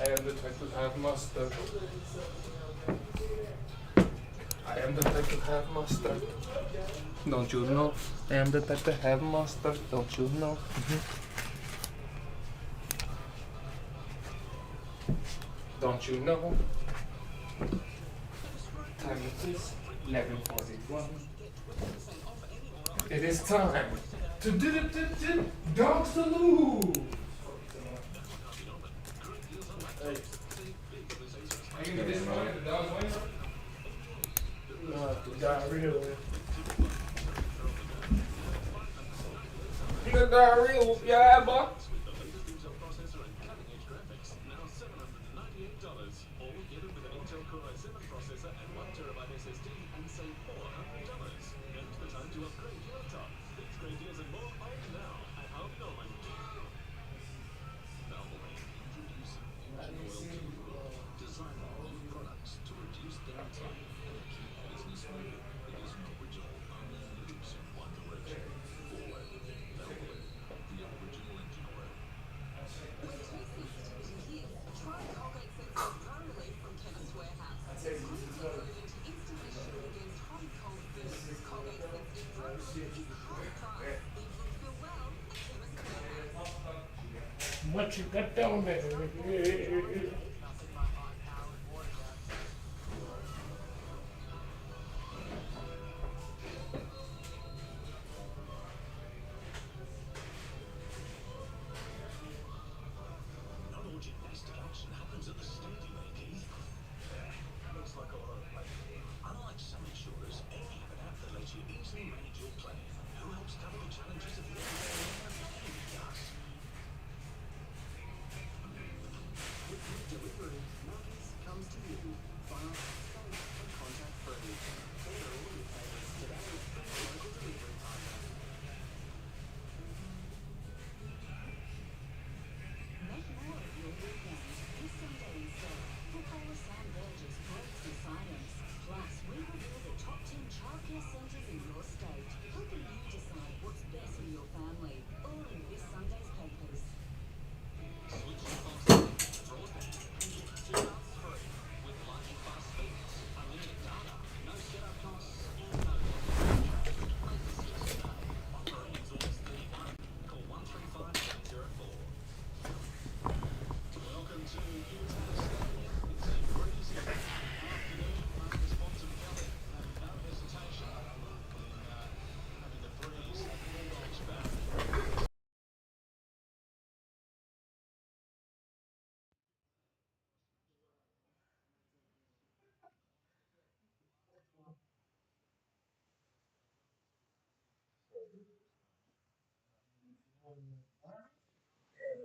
I am Detective Half-Master. I am Detective Half-Master. Don't you know? I am Detective Half-Master. Don't you know? Don't you know? Time is 11:41. It is time to dog salute. Hey. Are you gonna be disappointed the dog's win? No, the diarrhea win. The diarrhea whoop your ass, boy. What you got down there?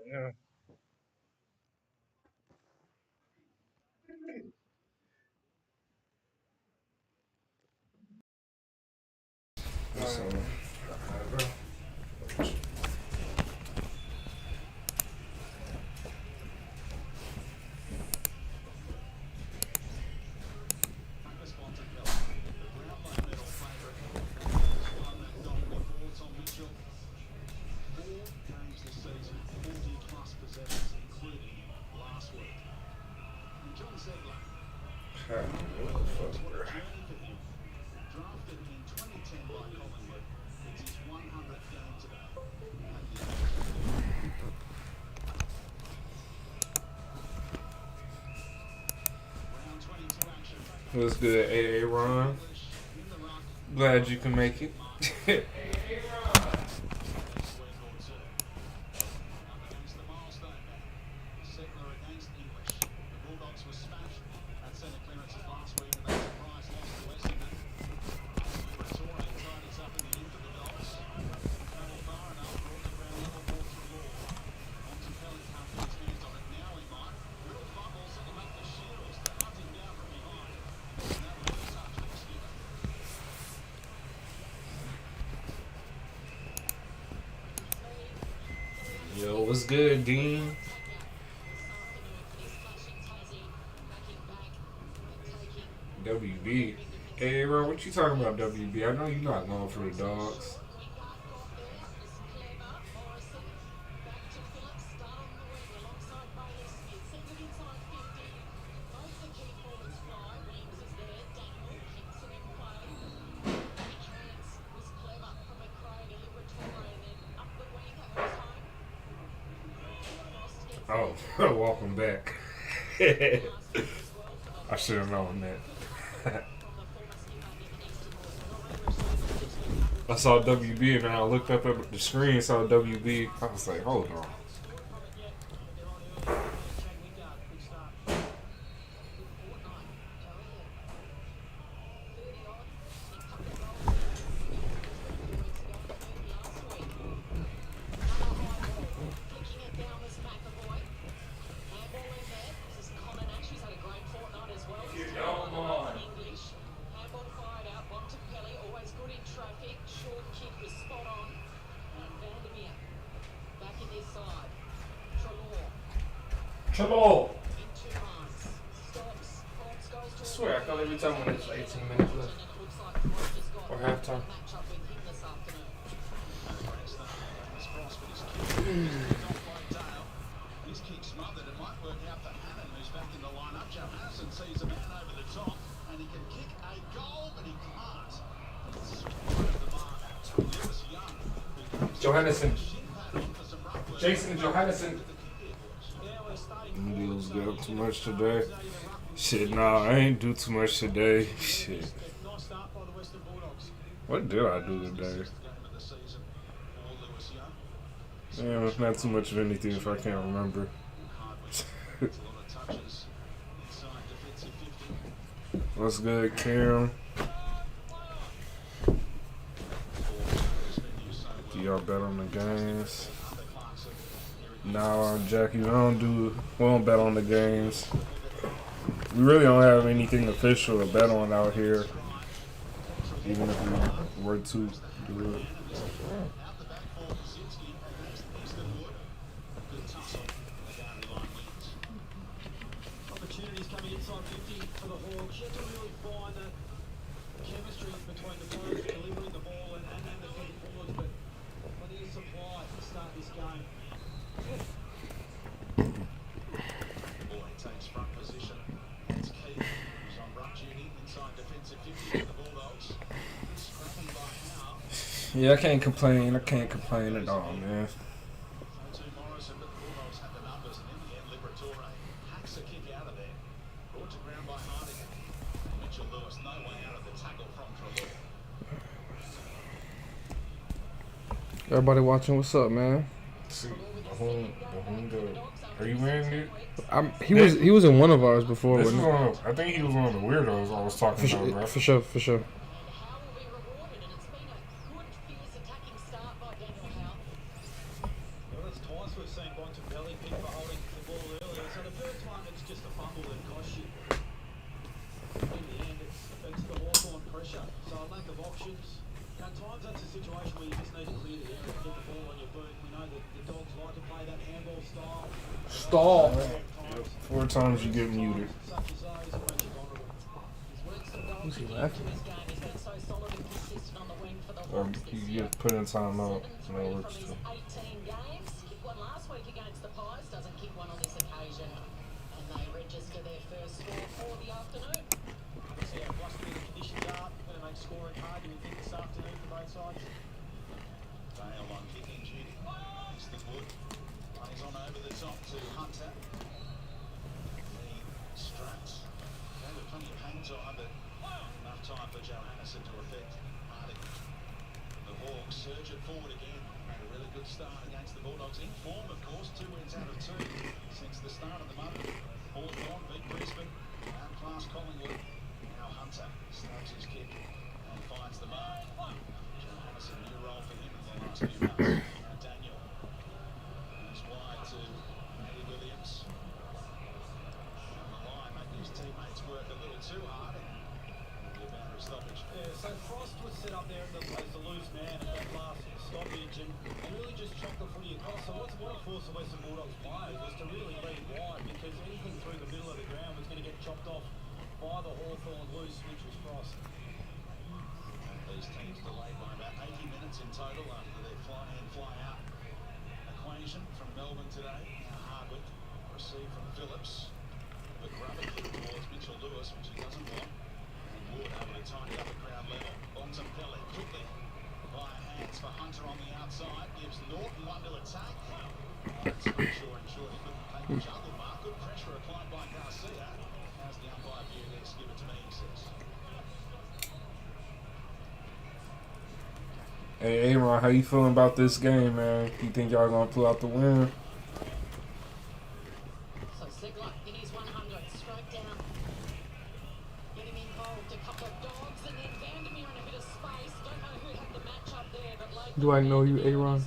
Yeah. What's good, AA Ron? Glad you can make it. What's good, Dean? WB. Hey, bro, what you talking about, WB? I know you're not going for the dogs. Oh, welcome back. I should have known that. I saw WB and then I looked up at the screen and saw WB. I was like, hold on. Trouble. I swear, I thought every time when it's 18 minutes left. Or halftime. This kick smothered. It might work out for Hannon, who's back in the lineup. Johansson sees a man over the top, and he can kick a goal, but he can't. Johansson. Jason Johansson. Deals get up too much today. Shit, nah, I ain't do too much today. Shit. What did I do today? Yeah, not too much of anything if I can't remember. What's good, Cam? Do y'all bet on the games? Nah, Jackie, we don't bet on the games. We really don't have anything official to bet on out here, even if we were to do it. Opportunities coming inside 50 for the Hawks. Yet to really find that chemistry between the players delivering the ball and the key forwards, but plenty of supply to start this game. Boy takes front position. That's key. He's on ruck duty inside defensive 50 for the Bulldogs. Scrapping by Howe. Yeah, I can't complain. I can't complain at all, man. To Morrison, but the Bulldogs had the numbers, and in the end, Liberatore hacks a kick out of there. Brought to ground by Hardigan. Mitchell Lewis, no way out of the tackle from Treloar. Everybody watching, what's up, man? See, are you wearing it? He was in one of ours before. This is I think he was one of the weirdos I was talking about, bro. For sure. Well, that's twice we've seen Bontempelli pick for holding the ball earlier. So the first one, it's just a fumble that costs you. In the end, it affects the Hawthorn pressure. So a lack of options. At times, that's a situation where you just need to clear the air and get the ball on your boot. We know that the Dogs like to play that handball style. Stall. Yep. 4 times you get muted. Such as those are when you're vulnerable. Who's he laughing? Or you get put in timeout, and that works too. 18 games, kicked one last week against the Pies, doesn't kick one on this occasion, and they register their first score for the afternoon. See how blustery the conditions are. Going to make scoring hard, you would think, this afternoon for both sides. Dale on kicking duty. It's the wood. Plays on over the top to Hunter. The straps. They were plenty of hang time, but enough time for Johansson to affect Hardigan. The Hawks surge it forward again. Made a really good start against the Bulldogs. In form, of course, 2 wins out of 2 since the start of the month. Hawthorn beat Brisbane. Outclass Collingwood. Now Hunter snaps his kick and finds the mark. Johansson, new role for him in the last few months. Now Daniel. He's wide to Eddie Williams. On the line, making his teammates work a little too hard. And the boundary stoppage for Yeah, so Frost was set up there as the loose man at that last stoppage and really just chopped the footy across. So what it forced the Western Bulldogs players was to really lead wide because anything through the middle of the ground was going to get chopped off by the Hawthorn loose, which was Frost. These teams delayed by about 80 minutes in total after their fly-in, fly-out equation from Melbourne today. Now Hardwick received from Phillips. The grubber kick towards Mitchell Lewis, which he doesn't want. And Wood able to tidy up the crowd level. Bontempelli quickly by hands for Hunter on the outside. Gives Norton one to attack. That's Crenshaw and short. He couldn't take the juggle mark. Good pressure applied by Garcia. How's the umpire view this? Give it to me, he says. Hey, Aaron, how you feeling about this game, man? You think y'all gonna pull out the win? So Ziegler in his 100, straight down. Getting involved, a couple of dogs, and then Vandermeer in a bit of space. Don't know who had the match up there, but like. Do I know you, Aaron?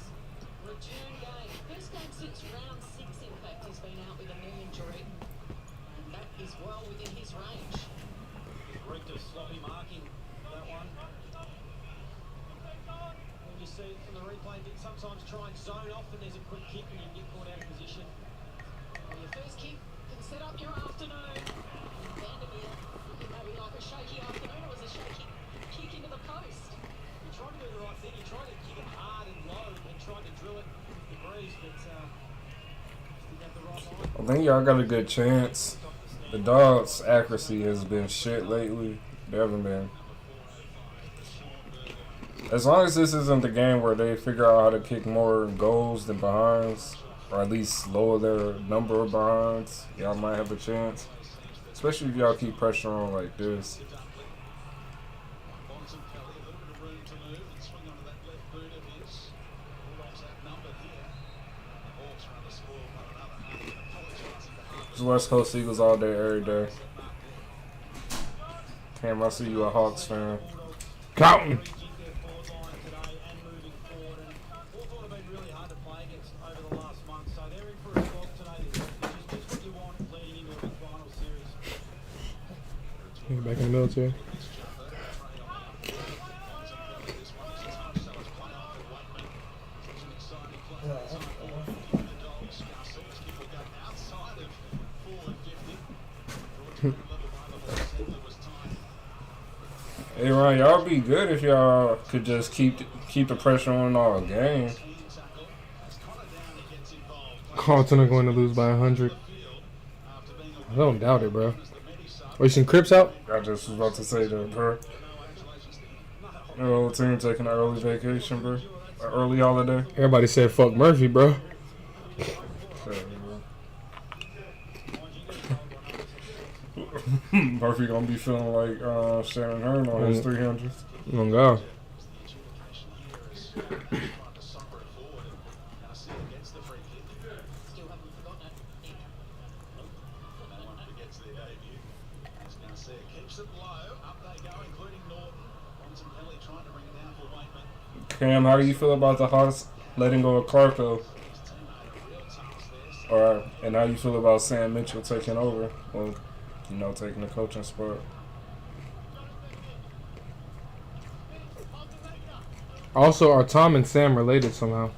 Return game. First game since round 6, in fact, he's been out with a knee injury. And that is well within his range. Reeked of sloppy marking, that one. You see it from the replay, they sometimes try and zone off and there's a quick kick and you get caught out of position. Well, your first kick can set up your afternoon. Vandermeer, looking maybe like a shaky afternoon. It was a shaky kick into the post. He tried to do the right thing, he tried to kick it hard and low and tried to drill it degrees, but didn't have the right line. I think y'all got a good chance. The Dogs' accuracy has been shit lately. They haven't been. As long as this isn't the game where they figure out how to kick more goals than behinds, or at least lower their number of behinds, y'all might have a chance. Especially if y'all keep pressure on like this. Just West Coast Eagles all day, every day. Cam, I see you a Hawks fan. Counting. Get back in the military. Hey Ryan, y'all be good if y'all could just keep the pressure on all game. Carlton are going to lose by 100. I don't doubt it, bro. Are you some Crips out? I just was about to say that, bro. The whole team taking an early vacation, bro. An early holiday. Everybody said fuck Murphy, bro. Murphy gonna be feeling like Shannon Hearn on his 300s. Oh God. Cam, how do you feel about the Hawks letting go of Clarko? And how you feel about Sam Mitchell taking over? Well, you know, taking the coaching spot. Also, are Tom and Sam related somehow?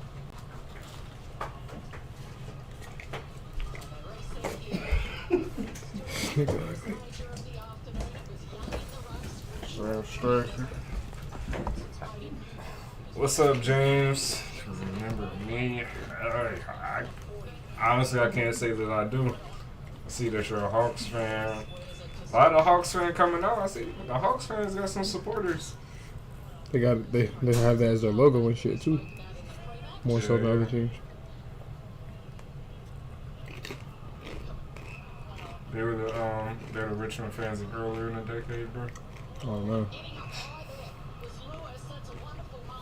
Sam Striker. What's up, James? Remember me? Honestly, I can't say that I do. I see that you're a Hawks fan. A lot of Hawks fans coming out. I see the Hawks fans got some supporters. They have that as their logo and shit too. More so than other teams. They're the Richmond fans of earlier in the decade, bro. I don't know.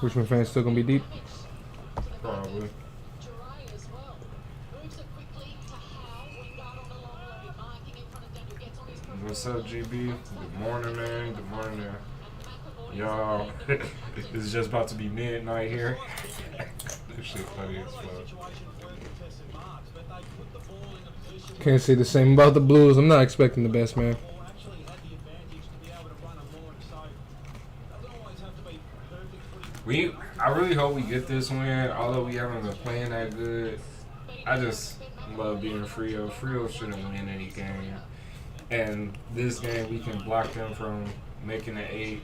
Richmond fans still gonna be deep? Probably. What's up, GB? Good morning, man. Good morning, y'all. It's just about to be midnight here. This shit funny as fuck. Can't say the same about the Blues. I'm not expecting the best, man. I really hope we get this win, although we haven't been playing that good. I just love being Frio. Frio shouldn't win any game. And this game, we can block them from making an 8.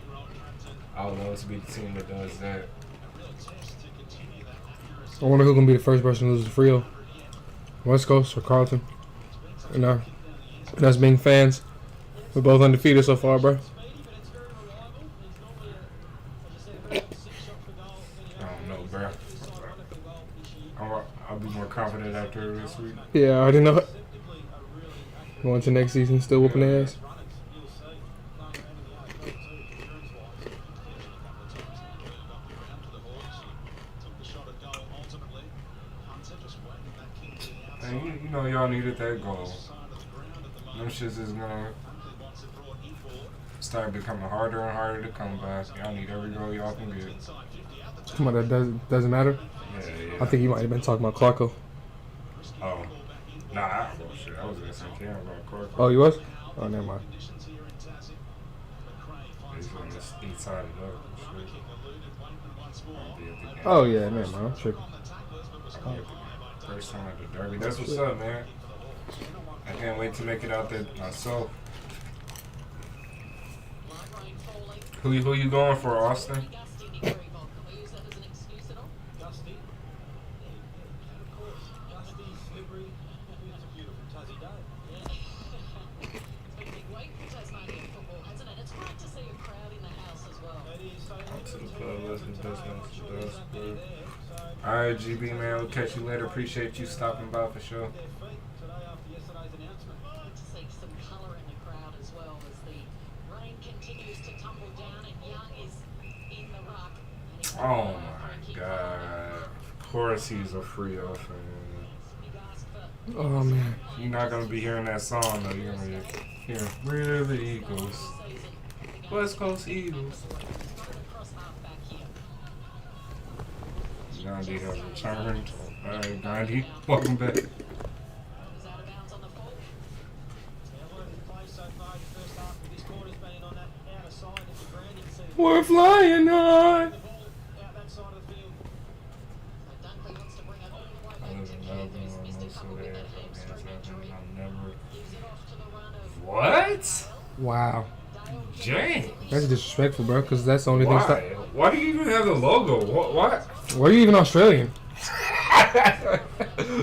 I would love to be the team that does that. I wonder who's gonna be the first person to lose to Frio. West Coast or Carlton? And us being fans, we're both undefeated so far, bro. I don't know, bro. I'll be more confident after this week. Yeah, I already know it. Going to next season, still whooping their ass. And you know y'all needed that goal. Them shits is gonna start becoming harder and harder to come by. Y'all need every goal y'all can get. Come on, that doesn't matter. Yeah. I think you might have been talking about Clarko. Oh. Nah, well, shit. I was asking Cam about Clark. Oh, you was? Oh, never mind. He's on this east side of the Oh, yeah, never mind. I'm tripping. First time at the Derby. That's what's up, man. I can't wait to make it out there myself. Who you going for, Austin? Alright, GB, man. We'll catch you later. Appreciate you stopping by for sure. Oh my god. Of course he's a Frio fan. Oh, man. You're not going to be hearing that song, though. You're going to be hearing Where the Eagles. West Coast Eagles. Gandhi has returned. Alright, Gandhi. Welcome back. We're flying high. I live in Melbourne, most of that. I'll never. What? Wow. James. That's disrespectful, bro, because that's the only thing. Why? Why do you even have the logo? What? Why are you even Australian?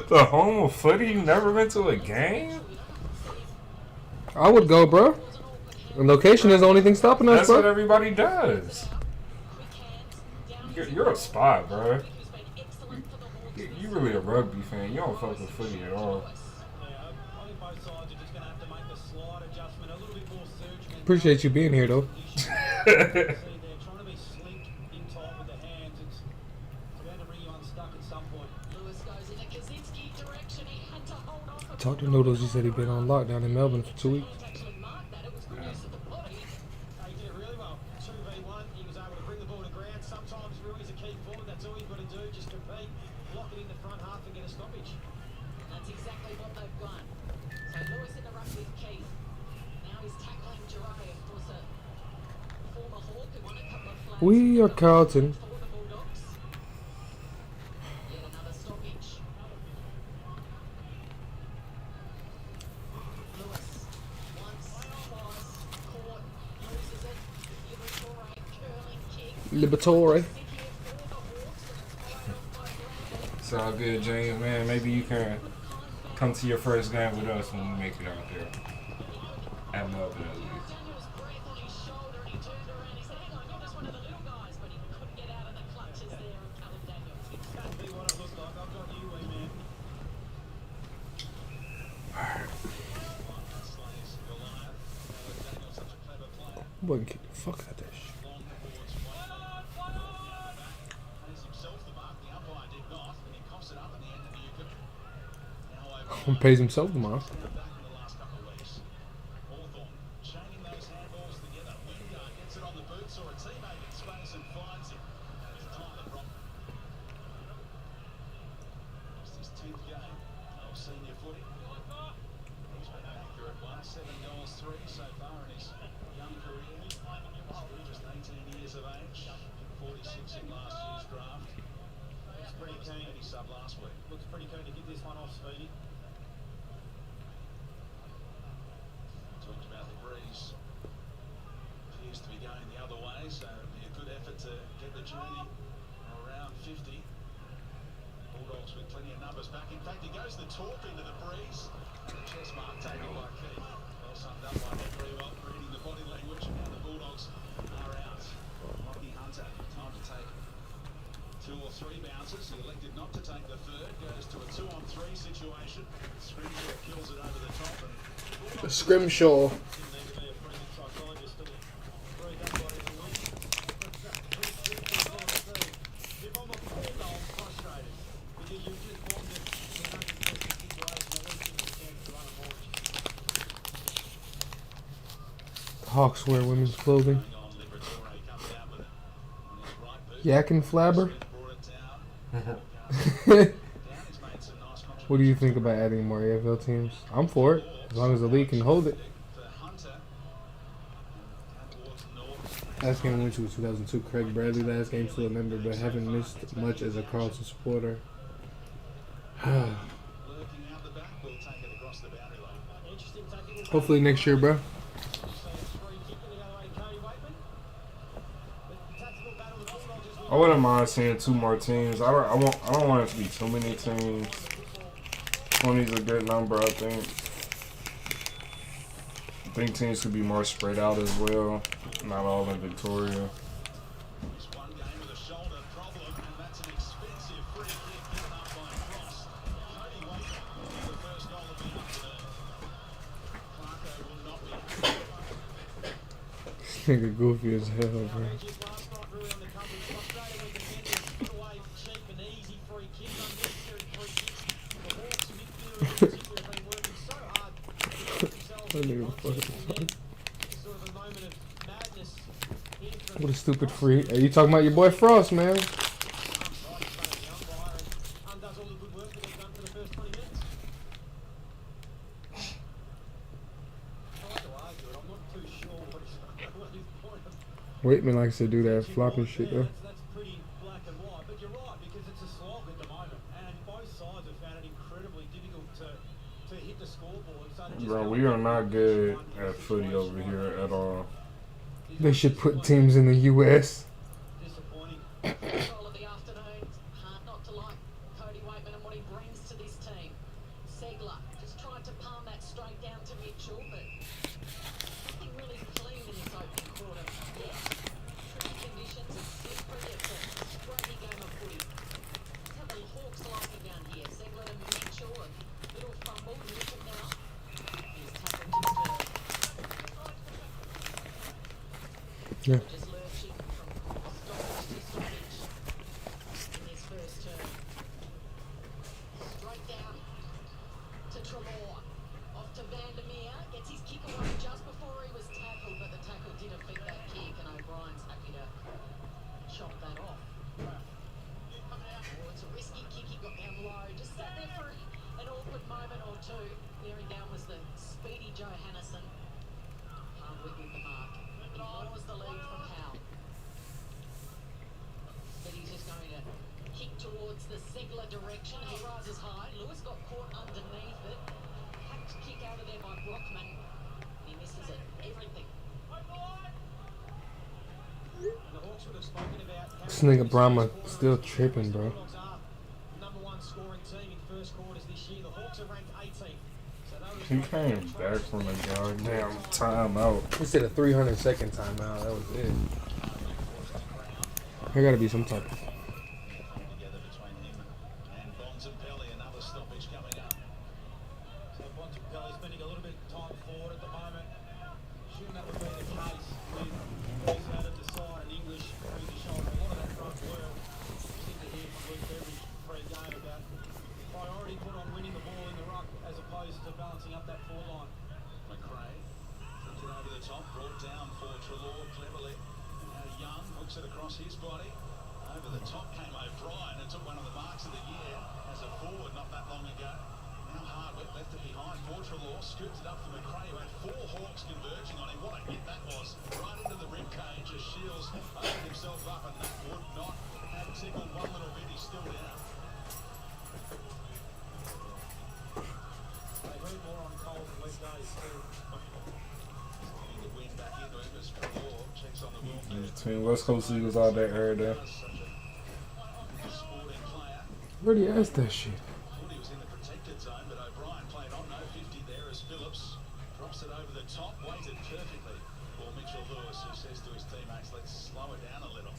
The home of footy? You never been to a game? I would go, bro. The location is the only thing stopping us, That's bro. what everybody does. You're a spy, bro. You really a rugby fan. You don't fuck with footy at all. Appreciate you being here, though. Talk to Noodles. He said he'd been on lockdown in Melbourne for 2 weeks. We are Carlton. Liberatore. It's all good, James, man. Maybe you can come to your first game with us when we make it out there. At Melbourne, at least. Boy, can kick the fuck out of that shit. He pays himself tomorrow. Just 18 years of age, 46 in last get the journey around 50. Bulldogs with plenty of numbers back. In fact, he goes the torp into the breeze. And the chest mark taken by Keith. Well summed up by Henry, well, reading the body language. Now the Bulldogs are out. Lockie Hunter, time to take 2 or 3 bounces. He elected not to take the third. Goes to a 2-on-3 situation. Scrimshaw kills it over the top. And Scrimshaw. didn't need to be a forensic psychologist to read that body of the week. If I'm a 4-goal, frustrated. Because you've just wanted to know the situation, at least give us a chance to run a horse. Hawks wear women's clothing. Going on, Liberatore comes out with it on his right boot. Yak and Flabber. Brought it down. Down, he's made some nice contributions. What do you think about adding more AFL teams? I'm for it, as long as the league can hold it. For Hunter. And towards North. Last game I went to was 2002. Craig Bradley, last game, still a member, but haven't missed much as a Carlton supporter. Lurking out the back, will take it across the boundary line. Interesting tackle. Hopefully next year, bro. I wouldn't mind seeing 2 more teams. I don't want it to be too many teams. 20 is a good number, I think. I think teams could be more spread out as well. Not all in Victoria. He's one game with a shoulder problem, and that's an expensive free kick given up by Cross. Cody Waitman with the first goal of the afternoon. Clarko will not be. This nigga goofy as hell, bro. Outrageous last night, really on the coverage. Frustrated when defenders put away cheap and easy free kicks, unnecessary free kicks. The Hawks midfield in particular have been working so hard to get themselves That nigga onto fucking the funny. net. It's sort of a moment of madness here for What a stupid free. Hey, you talking about your boy Frost, man? undoes all the good work that they've done for the first 20 minutes. I like to argue it. I'm not too sure what his point of. Waitman likes to do that flopping shit, though. That's pretty black and white, but you're right because it's a slog at the moment, and both sides have found it incredibly difficult to hit the scoreboard. So to just Bro, go we are from not good one at footy over situation here like at all. this They is should put teams in the U.S. disappointing. Goal of the afternoon. Hard not to like Cody Waitman and what he brings to this team. Segler just tried to palm that straight down to Mitchell, but nothing really clean in this opening quarter yet. Tricky conditions and slippery. It's a scrappy game of footy. Let's have the Hawks like it down here. Segler and Mitchell, a little fumble. Mitchell now. He's tackled to Stern. Yeah. Just lurching from stoppage to stoppage in his first turn. Straight down to Trelaw. Off to Vandermeer. Gets his kick away just before he was tackled, but the tackle did affect that kick, and O'Brien's happy to chop that off. Oh, it's a risky kick. He got down low. Just sat there for an awkward moment or two. Bearing down was the speedy Johannesson. Hardwick with the mark. Ignores the lead from Howe. But he's just going to kick towards the Segler direction. He rises high. Lewis got caught underneath it. Hacked kick out of there by Brockman. He misses it. Everything. And the Hawks would have spoken about how This nigga Brahma still tripping, bro. the Bulldogs are number 1 scoring team in first quarters this year. The Hawks are ranked 18th. So they He came back from the goddamn timeout. He said a 300-second timeout. That was it. There gotta be some type of. together between him and Bontempelli, another stoppage coming up. So Bontempelli spending a little bit of time forward at the moment. Shouldn't that would be the case with Bruce out of the side and English through the shoulder. A lot of that front work. Seem to hear from Luke Beveridge pre-game about priority put on winning the ball in the ruck as opposed to balancing up that forward line. McRae puts it over the top, brought down for Trelaw cleverly. And now Young hooks it across his body. Over the top came O'Brien and took one of the marks of the year as a forward not that long ago. Now Hardwick left it behind for Trelaw, scooped it up for McRae, who had 4 Hawks converging on him. What a hit that was. Right into the rib cage as Shields opened himself up, and that would not have tickled one little bit. He's still down. They heard more on Cole than weekdays too. Getting the wind back into him as Trelaw checks on the wheel. between West Coast Eagles all day, every day. Sporting player. Already asked that shit. Thought he was in the protected zone, but O'Brien played on. No 50 there as Phillips drops it over the top, weighted perfectly for Mitchell Lewis, who says to his teammates, let's slow it down a little.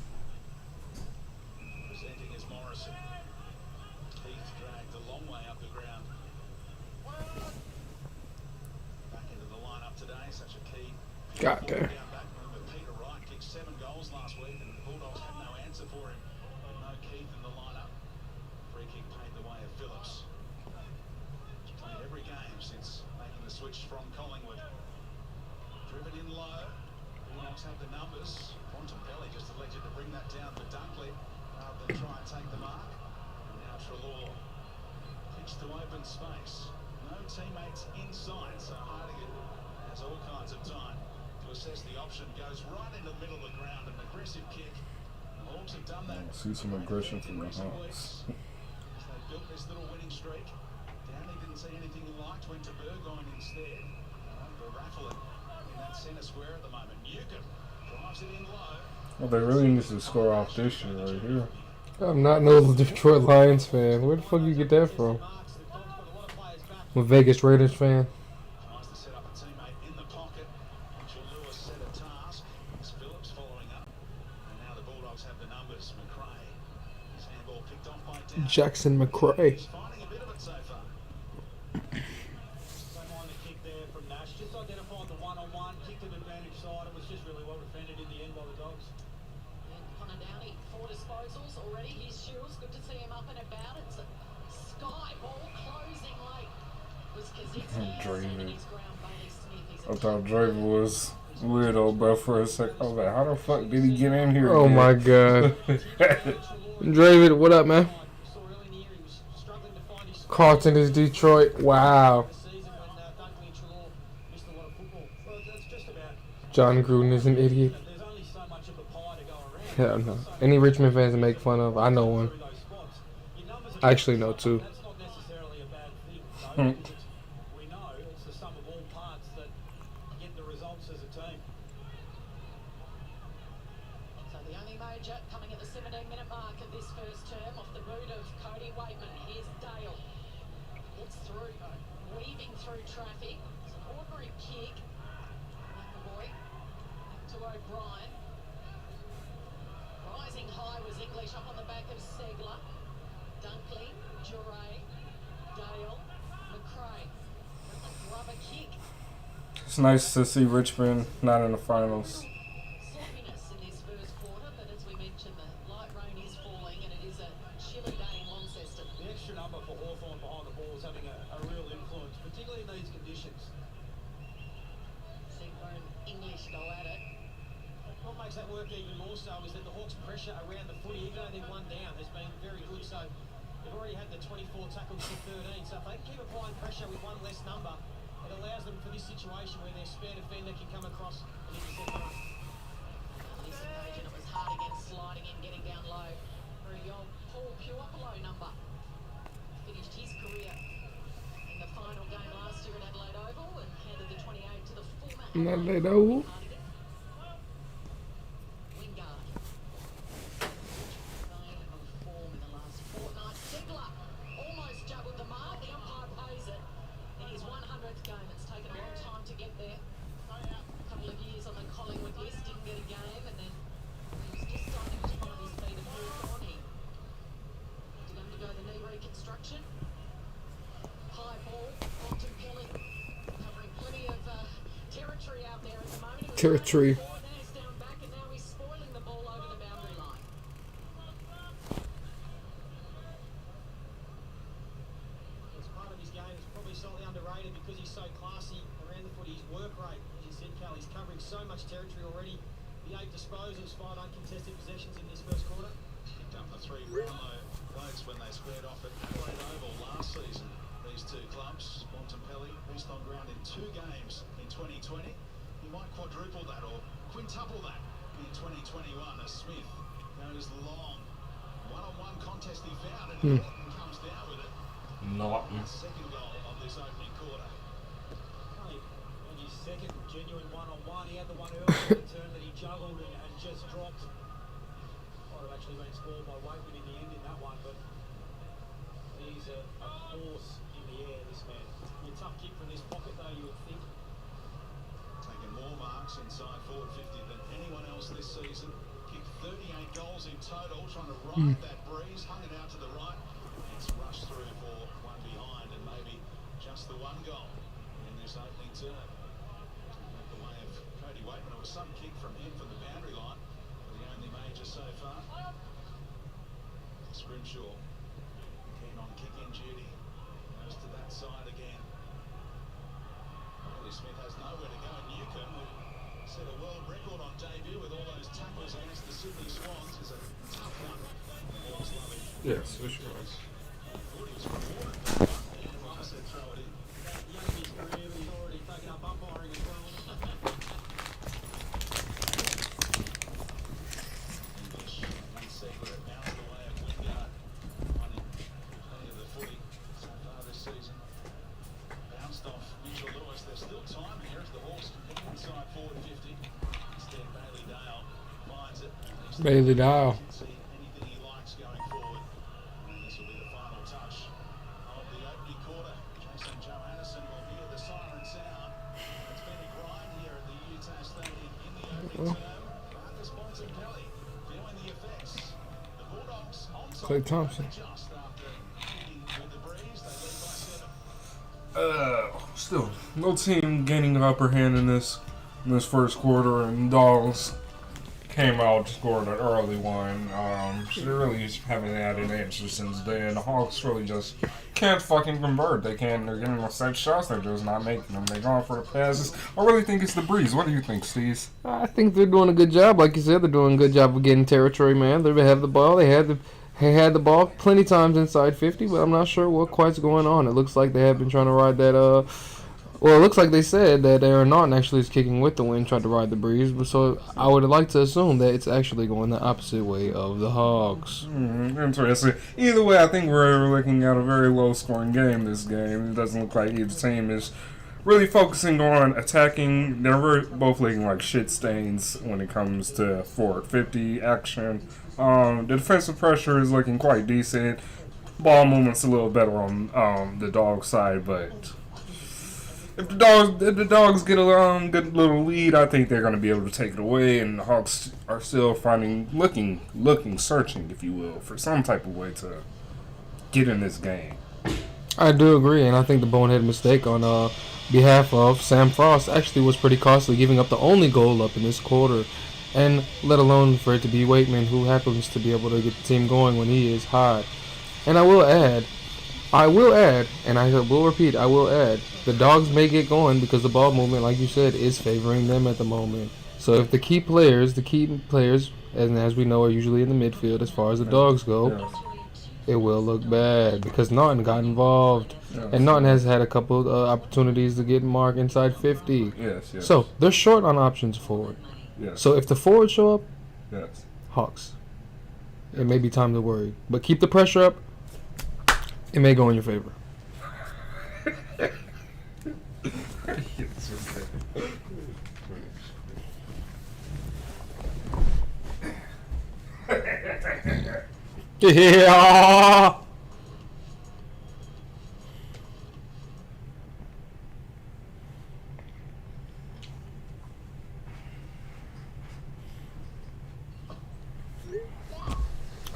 Presenting is Morrison. Keith dragged a long way up the ground. Back into the lineup today, such a key. God damn. Down back, remember Peter Wright kicked 7 goals last week, and the Bulldogs had no answer for him. With no Keith in the lineup. Free kick paved the way of Phillips. He's played every game since making the switch from Collingwood. Driven in low. Bulldogs have the numbers. Bontempelli just elected to bring that down for Dunkley rather than try and take the mark. And now Treloar. Pitch to open space. No teammates inside, so Heidegger has all kinds of time to assess the option. Goes right into the middle of the ground, an aggressive kick. The Hawks have done that. See some aggression from the recent Hawks. weeks. As they built this little winning streak. Downey didn't see anything he liked, went to Burgoyne instead. They're raffling in that centre square at the moment. Newcomb drives it in low. Well, they really need to score off this shit right here. I'm not no Detroit Lions fan. Where the fuck you get that from? I'm a Vegas Raiders fan. Tries to set up a teammate in the pocket. Mitchell Lewis set a task. It's Phillips following up. And now the Bulldogs have the numbers. McRae. His handball picked off by Downey. Jackson McRae. He's finding a bit of it so far. Don't mind the kick there from Nash. Just identified the one-on-one, kicked an advantage side. It was just really well defended in the end by the Dogs. And Connor Downey, 4 disposals already. His shields, good to see him up and about. It's a sky ball closing late. Was Kaczynski Dreaming. his ground Bailey Smith. He's I thought Draven was weirdo, but for a sec, I was like, how the fuck did he get in here? Oh again? my god. Draven, what up, man? Saw early in the year he was struggling to find his Carlton is Detroit. Wow. season when Dunkley and Treloar missed a lot of football. Well, that's just about. John Gruden is an idiot. There's only so much of a pie to go around. Hell no. Any Richmond fans to make fun of, I know one. Through those spots. Your numbers are I actually know two. That's not necessarily a bad thing, though, because we know it's the sum of all parts that get the results as a team. So the only major coming at the 17-minute mark of this first term off the boot of Cody Waitman. Here's Dale. Gets through, weaving through traffic. It's an ordinary kick. McAvoy back to O'Brien. Rising high was English up on the back of Segler. Dunkley, Duray, Dale, McRae. A rubber kick. It's nice to see Richmond not in the finals. Sloppiness in this first quarter, but as we mentioned, the light rain is falling and it is a chilly day in Launceston. The extra number for Hawthorn behind the ball is having a real influence, particularly in these conditions. Segler and English go at it. What makes that work even more so is that the Hawks' pressure around the footy, even though they're one down, has been very good. So they've already had the 24 tackles to 13. So if they can keep applying pressure with one less number, it allows them for this situation where their spare defender can come across and intercept them. On this occasion, it was hard again, sliding in, getting down low. For the old Paul Puopolo number. Finished his career in the final game last year at Adelaide Oval and handed the 28 to the former Adelaide Oval. Wingard. Vein of form in the last fortnight. Segler almost juggled the mark. The umpire pays it. In his 100th game, it's taken a long time to get there. A couple of years on the Collingwood list, didn't get a game, and then he was just starting to find his feet and move on. He had to undergo the knee reconstruction. High ball, Bontempelli, covering plenty of territory out there at the moment. He was Territory. running forward, now he's down back, and now he's spoiling the ball over the boundary line. It's part of his game. It's probably slightly underrated because he's so classy around the footy. His work rate, as you said, Cal, he's covering so much territory already. The 8 disposals, 5 uncontested possessions in this first quarter. Picked up the 3 Brownlow votes when they squared off at Adelaide Oval last season. These two clubs, Bontempelli, beast on ground in 2 games in 2020. He might quadruple that or quintuple that in 2021 as Smith goes long. One-on-one contest he found and Norton comes down with it. Norton. Second goal of this opening quarter. Only when you his second genuine one-on-one. He had the one earlier in the turn that he juggled and just dropped. Might have actually been scored by Wakeman in the end in that one, but he's a force in the air, this man. A tough kick from this pocket, though, you would think. Taking more marks inside forward 50 than anyone else this season. Kicked 38 goals in total, trying to ride that breeze, hung it out to the right. It's rushed through for one behind and maybe just the one goal in this opening term. Went the way of Cody Wakeman. It was some kick from him from the boundary line, but the only major so far. Scrimshaw keen on kick-in duty. Goes to that side again. Riley Smith has nowhere to go in Newcomb, who set a world record on debut with all those tackles against the Sydney Swans. Is a tough one. The Hawks love it. Yes, for sure. Thought he was rewarded that one, and I said throw it in. Young in his career, but he's already taken up umpiring as well. English and Segler have bounced away at Wingard, running plenty of the footy so far this season. Bounced off Mitchell Lewis. There's still time here as the Hawks compete inside forward 50. Instead, Bailey Dale finds it. Bailey Dale. See anything he likes going forward. And this will be the final touch of the opening quarter. Jason Johannesson will hear the siren sound. It's been a grind here at the Utah Stadium in the opening term. Marcus Bontempelli feeling the effects. The Bulldogs on top. Clay Thompson. Just after kicking with the breeze, they lead by 7. Still, no team gaining the upper hand in this first quarter, and Dogs came out, scored an early one. They really haven't had an answer since then. The Hawks really just can't fucking convert. They're getting them set shots, they're just not making them. They're going for the passes. I really think it's the breeze. What do you think, Steve? I think they're doing a good job. Like you said, they're doing a good job of getting territory, man. They have the ball. They had the ball plenty times inside 50, but I'm not sure what quite's going on. It looks like they have been trying to ride that, well, it looks like they said that Aaron Naughton actually is kicking with the wind, tried to ride the breeze. But so I would like to assume that it's actually going the opposite way of the Hogs. Interesting. Either way, I think we're looking at a very low-scoring game this game. It doesn't look like either team is really focusing on attacking. They're both looking like shit stains when it comes to forward 50 action. The defensive pressure is looking quite decent. Ball movement's a little better on the dog side, but if the dogs get a good little lead, I think they're going to be able to take it away. And the Hawks are still looking, searching, if you will, for some type of way to get in this game. I do agree, and I think the bonehead mistake on behalf of Sam Frost actually was pretty costly, giving up the only goal up in this quarter, and let alone for it to be Wakeman, who happens to be able to get the team going when he is hot. And I will add, and I will repeat, the Dogs may get going because the ball movement, like you said, is favoring them at the moment. So if the key players, and as we know, are usually in the midfield as far as the Dogs go, it will look bad because Naughton got involved. And Naughton has had a couple of opportunities to get Mark inside 50. Yes. So they're short on options forward. Yes. So if the forwards show up, yes. Hawks, it may be time to worry. But keep the pressure up. It may go in your favor. Yeah.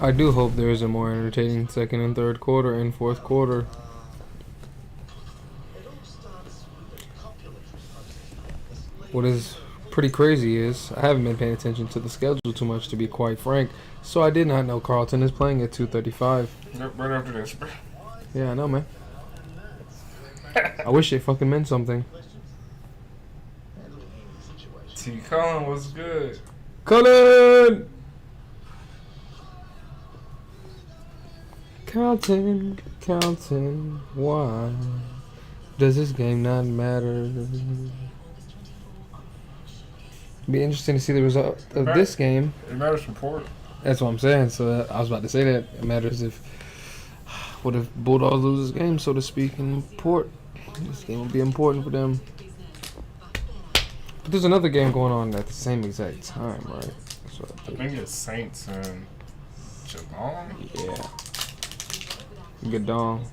I do hope there is a more entertaining second and third quarter and fourth quarter. What is pretty crazy is I haven't been paying attention to the schedule too much, to be quite frank, so I did not know Carlton is playing at 2:35. Right after this, bro. Yeah, I know, man. I wish it fucking meant something. T. Cullen was good. Cullen! Counting, why does this game not matter? Be interesting to see the result of this game. It matters for Port. That's what I'm saying. So I was about to say that it matters if Bulldogs lose this game, so to speak, in Port. This game will be important for them. But there's another game going on at the same exact time, right? That's what I think it's Saints and Geelong. Yeah. Gadong.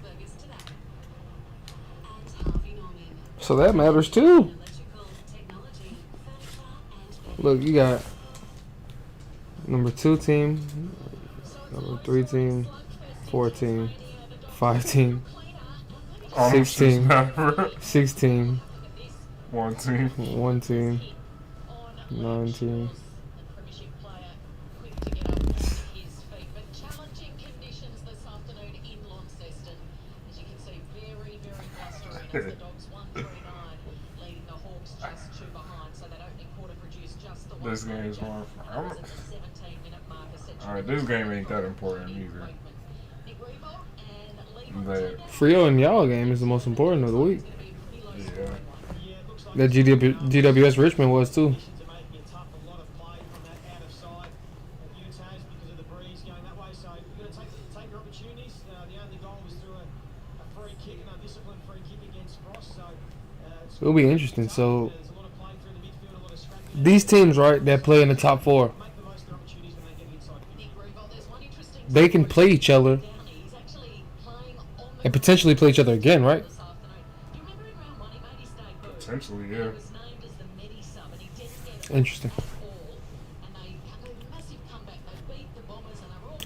So that matters too. Look, you got number 2 team, number 3 team, 4 team, 5 team, 6 team, 6 team, 1 team, 1 team, 9 team. The Dogs 139, leading the Hawks just 2 behind. So that opening quarter produced just the one. This game is more. That was at the 17-minute mark. Alright, this game ain't that important either. But Frio and y'all game is the most important of the week. yeah, That GWS Richmond was too. It'll be interesting. So these teams, right, that play in the top 4, they can play each other and potentially play each other again, right? potentially, yeah. Interesting.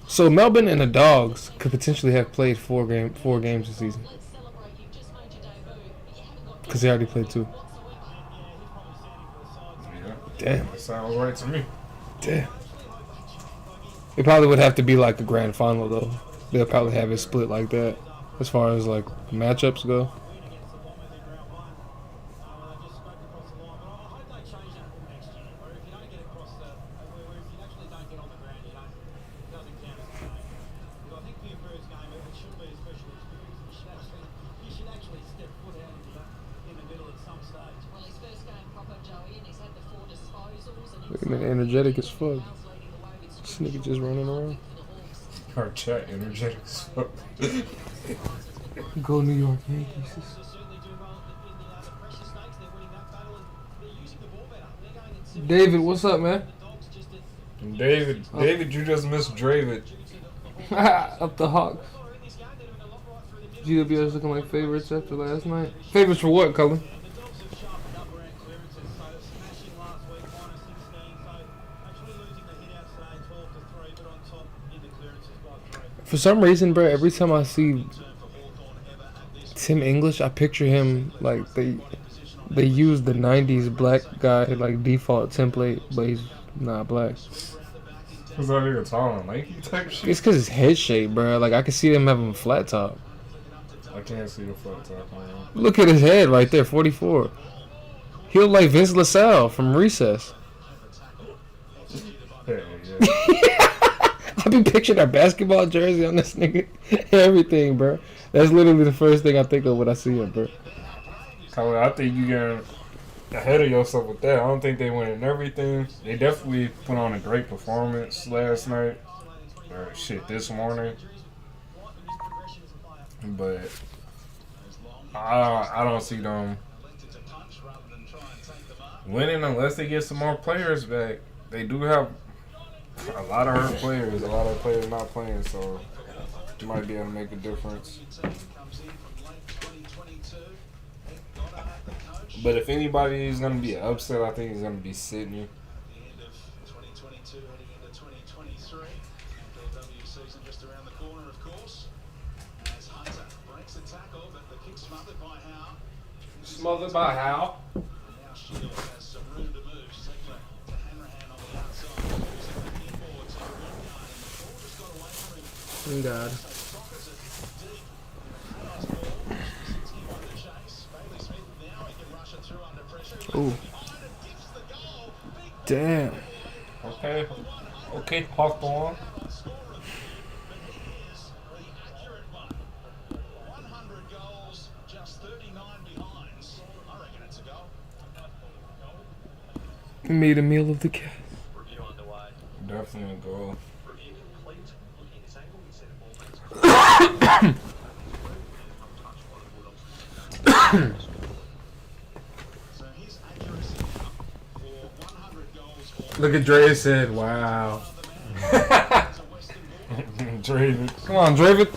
So Melbourne and the Dogs could potentially have played 4 games this season because they already played 2. Yeah, Damn. that sounds right to me. Damn. It probably would have to be like the grand final though. They'll probably have it split like that as far as like matchups go. Looking energetic as fuck. This nigga just running around. Our chat energetic as fuck. Go New York Yankees. David, what's up, man? David, you just missed Dravid. Up the Hawks. GWS looking like favorites after last night. Favorites for what, Cullen? For some reason, bro, every time I see Tim English, I picture him like they use the 90s black guy like default template, but he's not black. Was that nigga tall and lanky type shit? It's because his head shape, bro. Like, I can see them having a flat top. I can't see the flat top, man. Look at his head right there, 44. He look like Vince LaSalle from Recess. Yeah, yeah. I be picturing that basketball jersey on this nigga. Everything, bro. That's literally the first thing I think of when I see him, bro. Colin, I think you getting ahead of yourself with that. I don't think they winning everything. They definitely put on a great performance last night. Or shit, this morning. But I don't see them winning unless they get some more players back. They do have a lot of hurt players, a lot of players not playing, so you might be able to make a difference. But if anybody is going to be upset, I think it's going to be Sydney. Smothered by Howe. God. Ooh. Damn. Okay, Hawthorne. Made a meal of the cat. Definitely a goal. Look at Dre said, wow. Draven. Come on, Draven.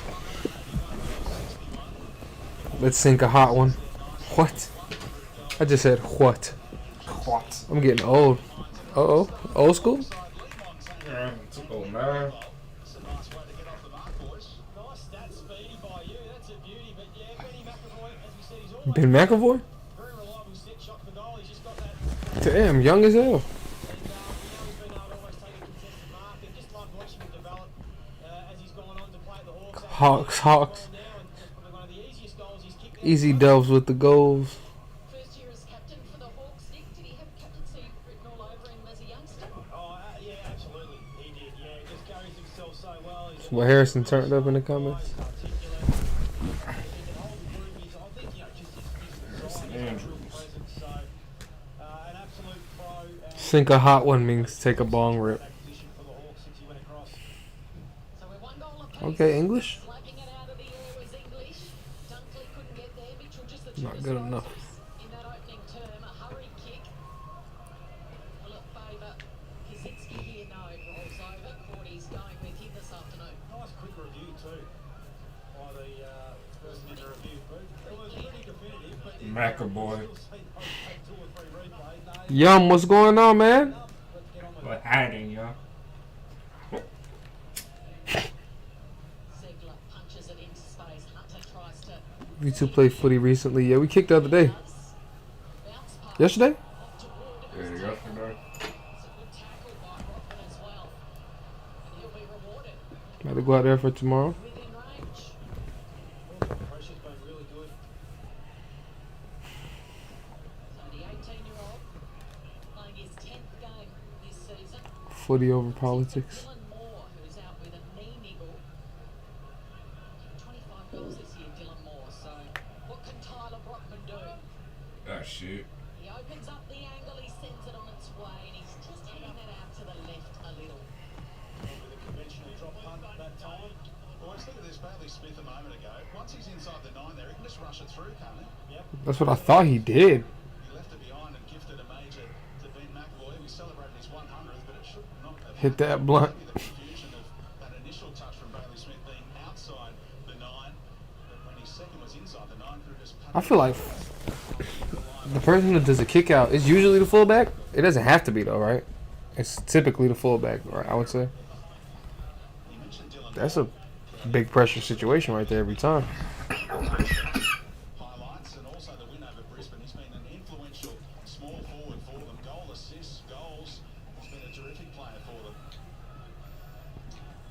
Let's sink a hot one. What? I just said what? What? I'm getting old. Uh-oh. Old school? Yeah, 209. It's a nice way to get off the mark, boys. Nice stats, Speedy, by you. That's a beauty. But yeah, Benny McAvoy, as we said, he's always Ben McAvoy? very reliable set shot for goal. He's just got that. Damn, young as hell. And we know he's been able to always take a contested mark. And just like watching him develop as he's gone on to play at the Hawks. Hawks. Now, and that's probably one of the easiest goals he's kicked. Easy delves with the goals. First year as captain for the Hawks, Nick. Did he have captaincy written all over him as a youngster? Oh, yeah, absolutely. He did. Yeah, he just carries himself so well. He's What Harrison turned up in the comments. Sink a hot one means take a bong rip. So we're one goal apiece. Okay, English? Slapping it out of the air was English. Dunkley couldn't get there. Mitchell just the Not two good enough. disposals in that opening term. A hurry kick. Will it favour Kaczynski here? No, it rolls over. Cordy's going with him this afternoon. Nice quick review too by the person in the review booth. It was pretty definitive, but McAvoy. Yum, what's going on, man? What hiding, y'all? Zegler punches it into space. Hunter tries to You two played footy recently. Yeah, we kicked the other day. bounce past Yesterday? toward Yeah, yesterday. It's a good tackle by Rothman as well. And he'll be rewarded Got to go out there for tomorrow. within range. Pressure's been really good. So the 18-year-old playing his 10th game this season. Footy over politics. Dylan Moore, who's out with a knee niggle. 25 goals this year, Dylan Moore. So what can Tyler Brockman do? Ah, shit. He opens up the angle, he sends it on its way, and he's just heading it out to the left a little. With a conventional drop punt that time. Well, let's look at this. Bailey Smith a moment ago. Once he's inside the 9 there, he can just rush it through, can't he? Yep. That's what I thought he did. He left it behind and gifted a major to Ben McAvoy. We celebrated his 100th, but it should not have Hit that blunt. Maybe the confusion of that initial touch from Bailey Smith being outside the 9, but when his second was inside the 9, could have just I feel like the person that does a kick out is usually the fullback. It doesn't have to be though, right? It's typically the fullback, right? I would say. He mentioned Dylan That's a big pressure situation right there every time. highlights and also the win over Brisbane. He's been an influential small forward for them. Goal assists, goals. He's been a terrific player for them.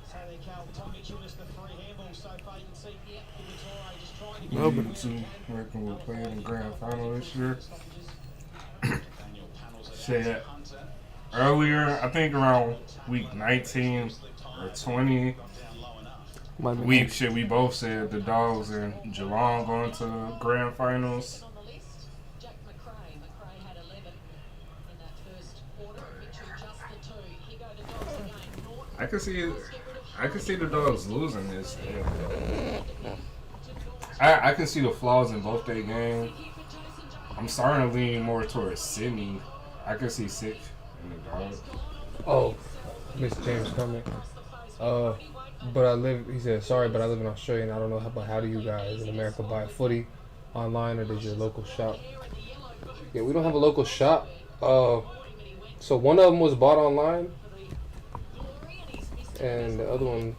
So there, Cal. Tom Mitchell just the three handballs so far. You can see Kubatore just trying to get Melbourne too. Reckon we'll play in the grand final this year. Daniel Panels at Shit. Hunter. Earlier, I think around week 19 or 20. Down low enough. Might be We both said the Dogs and Geelong going to grand finals. On the list, Jack McRae. McRae had 11 in that first quarter. Mitchell just the 2. Here go the Dogs again. Norton I can see the Dogs losing this. I can see the flaws in both their games. I'm starting to lean more towards Sydney. I can see 6 in the Dogs. Oh, Mr. James coming. But I live. He said, "Sorry, but I live in Australia, and I don't know how do you guys in America buy footy online, or does your local shop?" Yeah, we don't have a local shop. So one of them was bought online, and the other one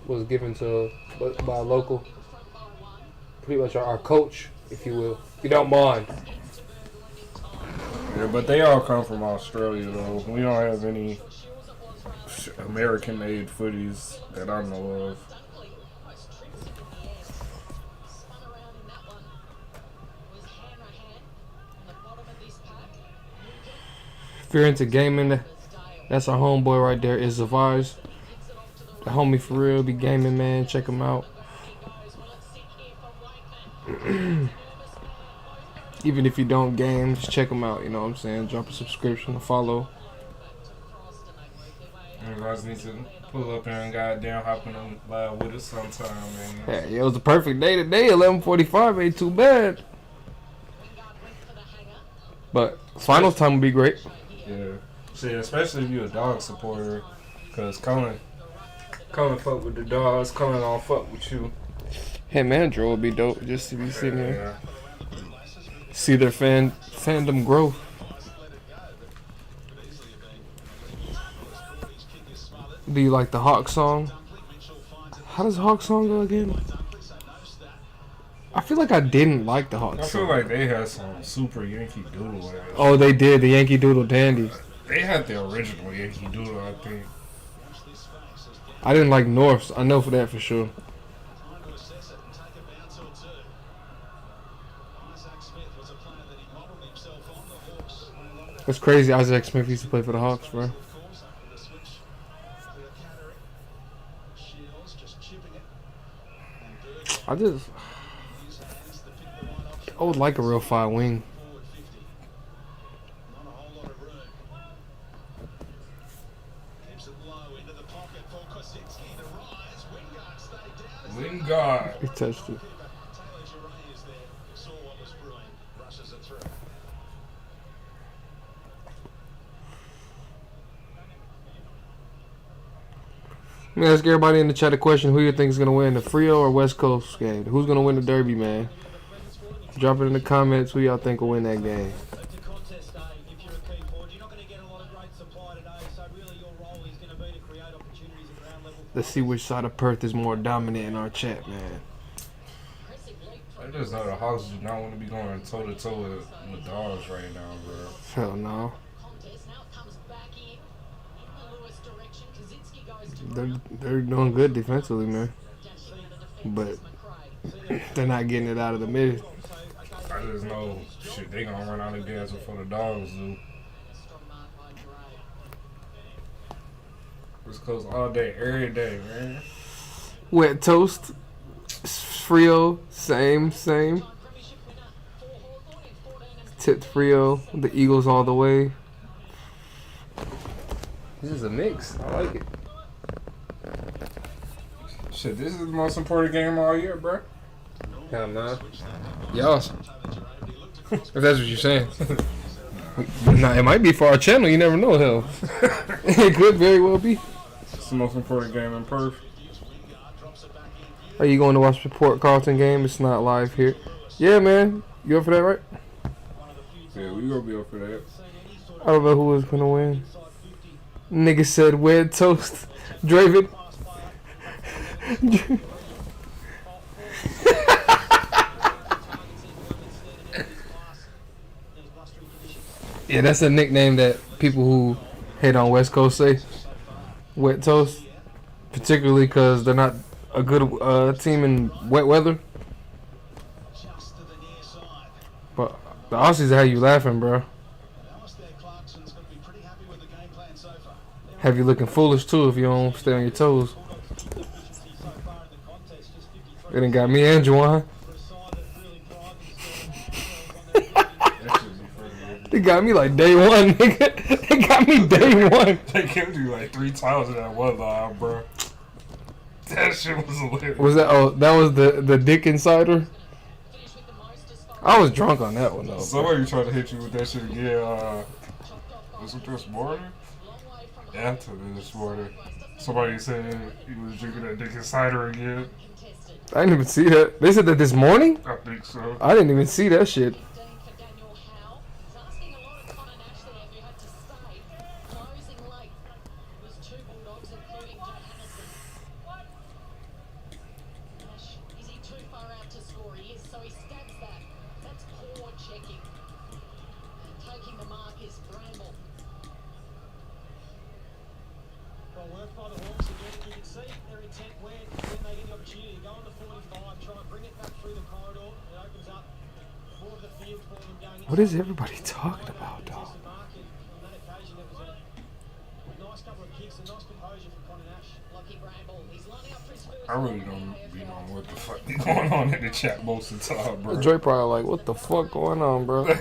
was given to by a local. Pretty much our coach, if you will. If you don't mind. Yeah, but they all come from Australia though. We don't have any American-made footies that I know of. Dunkley, most trips in the air. Spun around in that one. Was Hanrahan on the bottom of this pack. If you're into gaming, There's Dale. that's our homeboy right there. Is Zavars. Hits it off to the The homie for real. Be gaming, man. Check him out. he goes. Will it sit here for Wakeman? Nervous man. Both Even if you don't game, just check him out. You know what I'm saying? Drop a subscription, a follow. Frost and they work their way. You guys need to pull up and goddamn hopping on live with us sometime, man. Yeah, it was the perfect day today. 11:45 ain't too bad. Wingard went for the hanger. But finals time will be great. Yeah. See, especially if you're a dog supporter, because Colin fuck with the dogs. Colin don't fuck with you. Hey, Mandro would be dope just to be sitting here. Yeah. See their fandom grow. Do you like the Hawk song? How does Hawk song go again? I feel like I didn't like the Hawk I feel song. like they had some super Yankee Doodle ass. Oh, they did. The Yankee Doodle Dandy. They had the original Yankee Doodle, I think. I didn't like North's. I know for that for sure. It's crazy. Isaac Smith used to play for the Hawks, bro. I would like a real 5 wing. Wingard. He touched it. Let me ask everybody in the chat a question. Who you think is going to win, the Frio or West Coast game? Who's going to win the Derby, man? Drop it in the comments who y'all think will win that game. It's a contest day if you're a key forward. You're not going to get a lot of great supply today, so really your role is going to be to create opportunities at ground level. Let's see which side of Perth is more dominant in our chat, man. I just know the Hawks do not want to be going toe to toe with the dogs right now, bro. Hell no. They're doing good defensively, man. But they're not getting it out of the mid. I just know shit they gonna run out of gas before the dogs do. West Coast all day, every day, man. Wet toast. Frio, same. Tipped Frio. The Eagles all the way. This is a mix. I like it. Shit, this is the most important game all year, bro. Hell no. Y'all. If that's what you're saying. Nah, it might be for our channel. You never know, hell. It could very well be. It's the most important game in Perth. Are you going to watch the Port Carlton game? It's not live here. Yeah, man. You up for that, right? Yeah, we gonna be up for that. I don't know who was going to win. Nigga said wed toast. Draven. Yeah, that's a nickname that people who hate on West Coast say. Wet toast. Particularly because they're not a good team in wet weather. But the Aussies have you laughing, bro. Have you looking foolish, too, if you don't stay on your toes. It done got me and Juwan. They got me like day one, nigga. They got me day one. They killed you like 3 times in that one line, bro. That shit was hilarious. Was that? Oh, that was the Dick Insider. I was drunk on that one though. Somebody tried to hit you with that shit again. Was it this morning? After this morning, somebody said he was drinking that Dick Insider again. I didn't even see that. They said that this morning? I think so. I didn't even see that shit. What is everybody talking about, dog? I really don't be knowing what the fuck be going on in the chat most of the time, bro. Dre probably like, what the fuck going on, bro? Okay,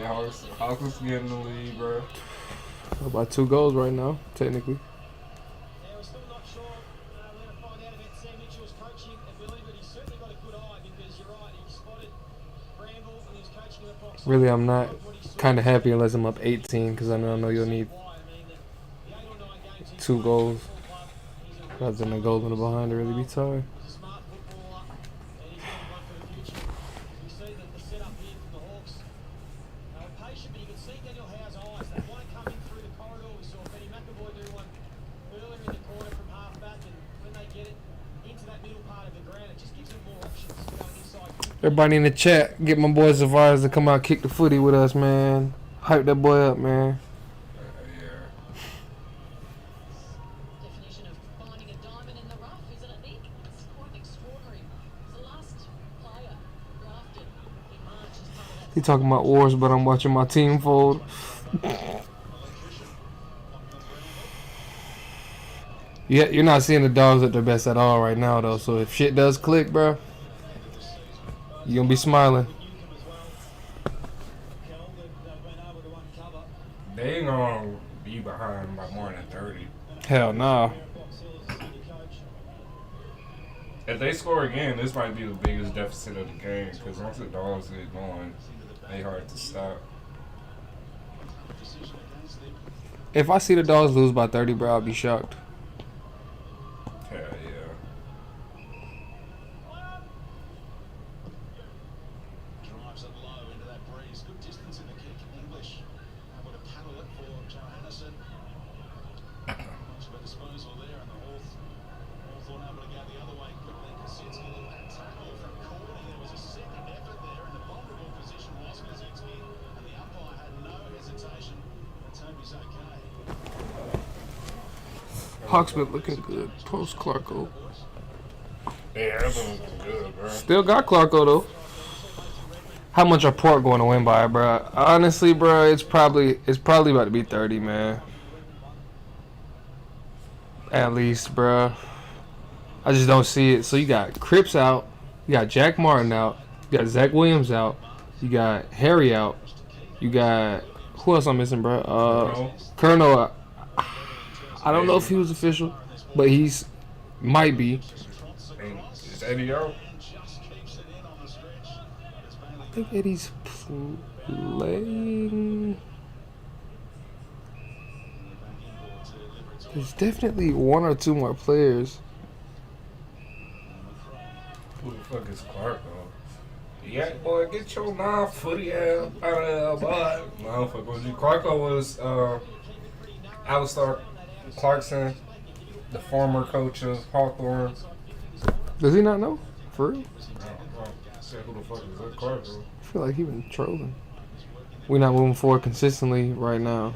Hawks is getting the lead, bro. About 2 goals right now, technically. Really, I'm not kind of happy unless I'm up 18 because I know you'll need 2 goals rather than a goal in the behind to really be tired. He's a smart footballer, and he's going to be one for the future. We see that the setup here from the Hawks. They were patient, but you could see Daniel Howe's eyes. They want to come in through the corridor. We saw Benny McAvoy do one earlier in the quarter from half back, and when they get it into that middle part of the ground, it just gives them more options going inside. Everybody in the chat, get my boy Zavires to come out kick the footy with us, man. Hype that boy up, man. Definition of finding a diamond in the rough, isn't it, Nick? It's quite extraordinary. He's the last player drafted in March as part of that. He talking about wars, but I'm watching my team fold. Yeah, you're not seeing the Dogs at their best at all right now, though. So if shit does click, bro, you gonna be smiling. They ain't gonna be behind by more than 30. Hell nah. If they score again, this might be the biggest deficit of the game because once the Dogs get going, they hard to stop. If I see the Dogs lose by 30, bro, I'll be shocked. Hell yeah. Drives it low into that breeze. Good distance in the kick. English able to paddle it for Johannesson. Much of a disposal there, and the Hawthorn able to go the other way quickly. Kaczynski, that tackle from Courtney. There was a second effort there, and the vulnerable position was Kaczynski, and the umpire had no hesitation. Let's hope he's okay. Hawks been looking good post Clarko. Yeah, that's been good, bro. Still got Clarko though. How much are Port going to win by, bro? Honestly, bro, it's probably about to be 30, man. At least, bro. I just don't see it. So you got Cripps out, you got Jack Martin out, you got Zach Williams out, you got Harry out, you got who else I'm missing, bro? Colonel. I don't know if he was official, but he's might be. Is Eddie out? I think Eddie's playing. There's definitely 1 or 2 more players. Who the fuck is Clark, though? Yeah, boy, get your 9-footy ass out of there, boy. No, fuck with you. Clarko was Alistair Clarkson, the former coach of Hawthorn. Does he not know? For real? I don't know. Said, who the fuck is that Clarko? I feel like he been trolling. We're not moving forward consistently right now.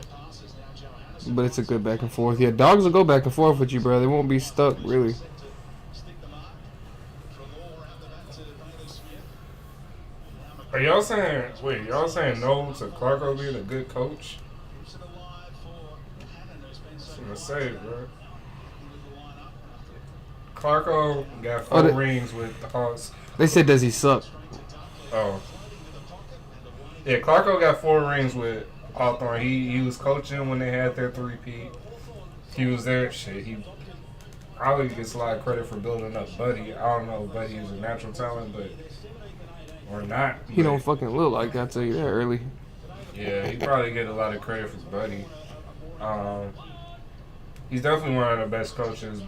But it's a good back and forth. Yeah, Dogs will go back and forth with you, bro. They won't be stuck, really. Are y'all saying, wait, y'all saying no to Clarko being a good coach? That's what I'm saying, bro. Clarko got 4 rings with the Hawks. They said, does he suck? Oh. Yeah, Clarko got 4 rings with Hawthorn. He was coaching when they had their 3-peat. He was there. Shit, he probably gets a lot of credit for building up Buddy. I don't know if Buddy is a natural talent, but or not. He don't fucking look like that, I'll tell you that early. Yeah, he probably get a lot of credit for Buddy. He's definitely one of the best coaches.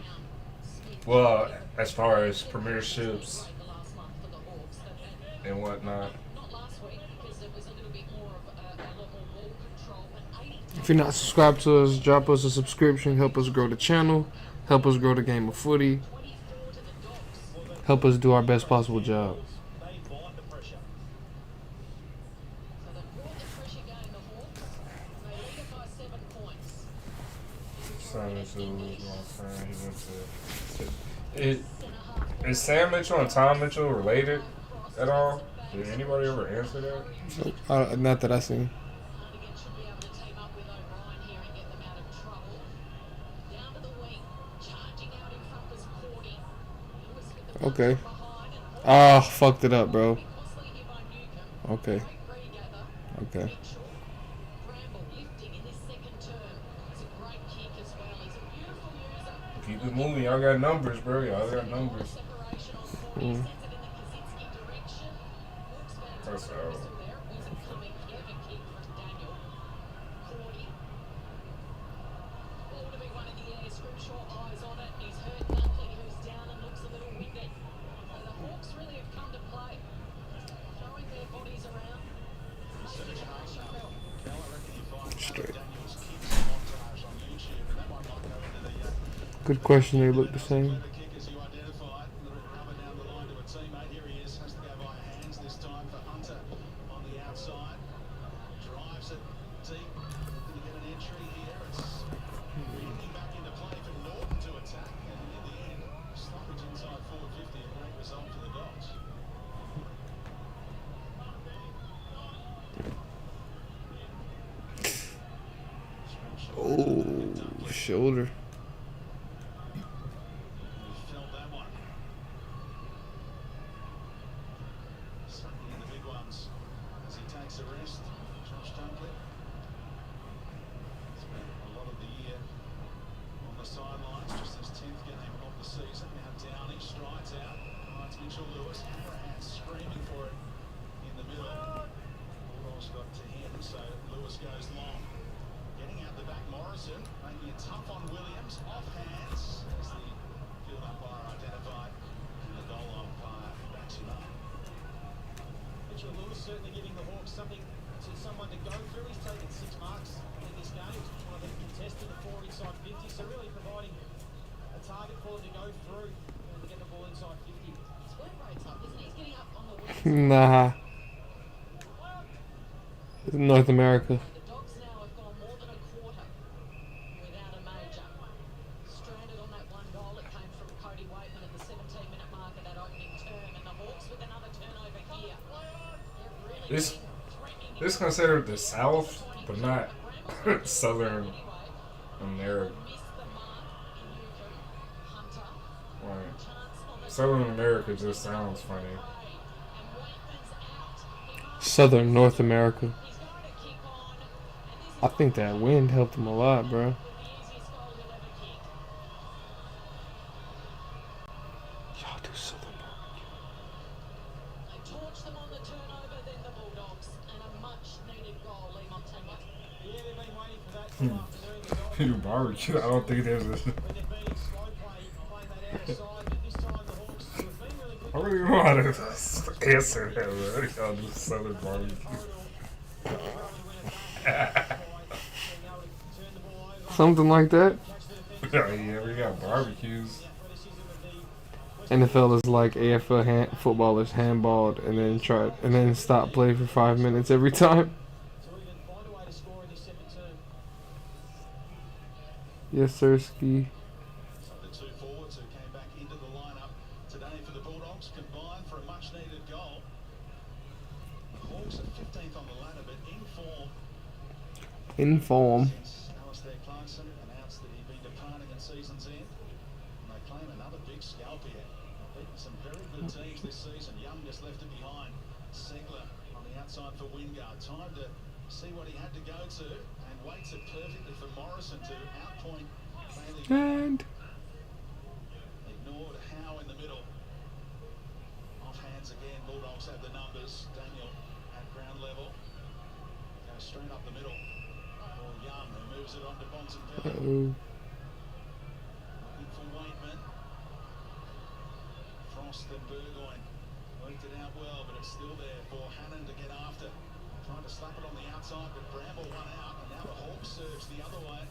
Well, as far as premierships and whatnot. If you're not subscribed to us, drop us a subscription. Help us grow the channel. Help us grow the game of footy. Help us do our best possible job. Is Sam Mitchell and Tom Mitchell related at all? Did anybody ever answer that? Not that I seen. Okay. Ah, fucked it up, bro. Okay. Okay. Keep it moving. Y'all got numbers, bro. Y'all got numbers. That's all. Good question. They look the same. Clever kick as you identified. A little rubber down the line to a teammate. Here he is. Has to go via hands this time for Hunter on the outside. Drives it deep. Looking to get an entry here. It's weaving back into play for Norton to attack. And in the end, stoppage inside forward 50. A great result for the Dogs. Oh, shoulder. Felt that one. Sucking in the big ones as he takes a rest. Josh Dunkley. Spent a lot of the year on the sidelines, just his 10th game of the season. Now Downey strides out. Finds Mitchell Lewis. Hands screaming for it in the middle. Bulldogs got to him, so Lewis goes long. Getting out the back, Morrison making it tough on Williams. Off hands as the field umpire identified, and the goal umpire backs him up. Mitchell Lewis certainly giving the Hawks someone to go through. He's taken 6 marks in this game. He's one of them contested the 4 inside 50, so really providing a target for them to go through and get the ball inside 50. His work rate's up, isn't he? He's getting up on the wing. Nah. North America. The Dogs now have gone more than a quarter without a major. Stranded on that one goal that came from Cody Waitman at the 17-minute mark of that opening term, and the Hawks with another turnover here. They're really This threatening. this considered the South, but not Southern America. Missed the mark in Newcomb. Hunter. Right. Chance on the Southern America just sounds funny. and Waitman's out. Southern North America. He's going to kick on, and this I think that wind helped him a lot, bro. is the easiest goal he'll ever kick. Y'all do Southern. They torch them on the turnover, then the Bulldogs, and a much-needed goal, Lee Montagna. Yeah, they've been waiting for that all afternoon. The Dogs, You barbecue. I don't think there's a. when they've been in slow play, playing that outside, but this time the Hawks have been really good. I really don't know how to answer that, man. Y'all do Southern barbecue. Something like that. Yeah, we got barbecues. NFL is like AFL footballers handballed and then stop play for 5 minutes every time. To even find a way to score in this second term. Yes, sir, ski. So the two forwards who came back into the lineup today for the Bulldogs combined for a much-needed goal. The Hawks are 15th on the ladder, but in form In form. since Alistair Clarkson announced that he'd been departing at season's end. And they claim another big scalp here. They've beaten some very good teams this season. Young just left it behind. Segler on the outside for Wingard. Time to see what he had to go to, and waits it perfectly for Morrison to outpoint Bailey. And Ignored Howe in the middle. Off hands again. Bulldogs have the numbers. Daniel at ground level. Goes straight up the middle. For Young, who moves it on to Bontempelli. uh-oh. Looking for Waitman. Frost and Burgoyne worked it out well, but it's still there for Hannon to get after. Trying to slap it on the outside, but Bramble won out, and now the Hawks surge the other way.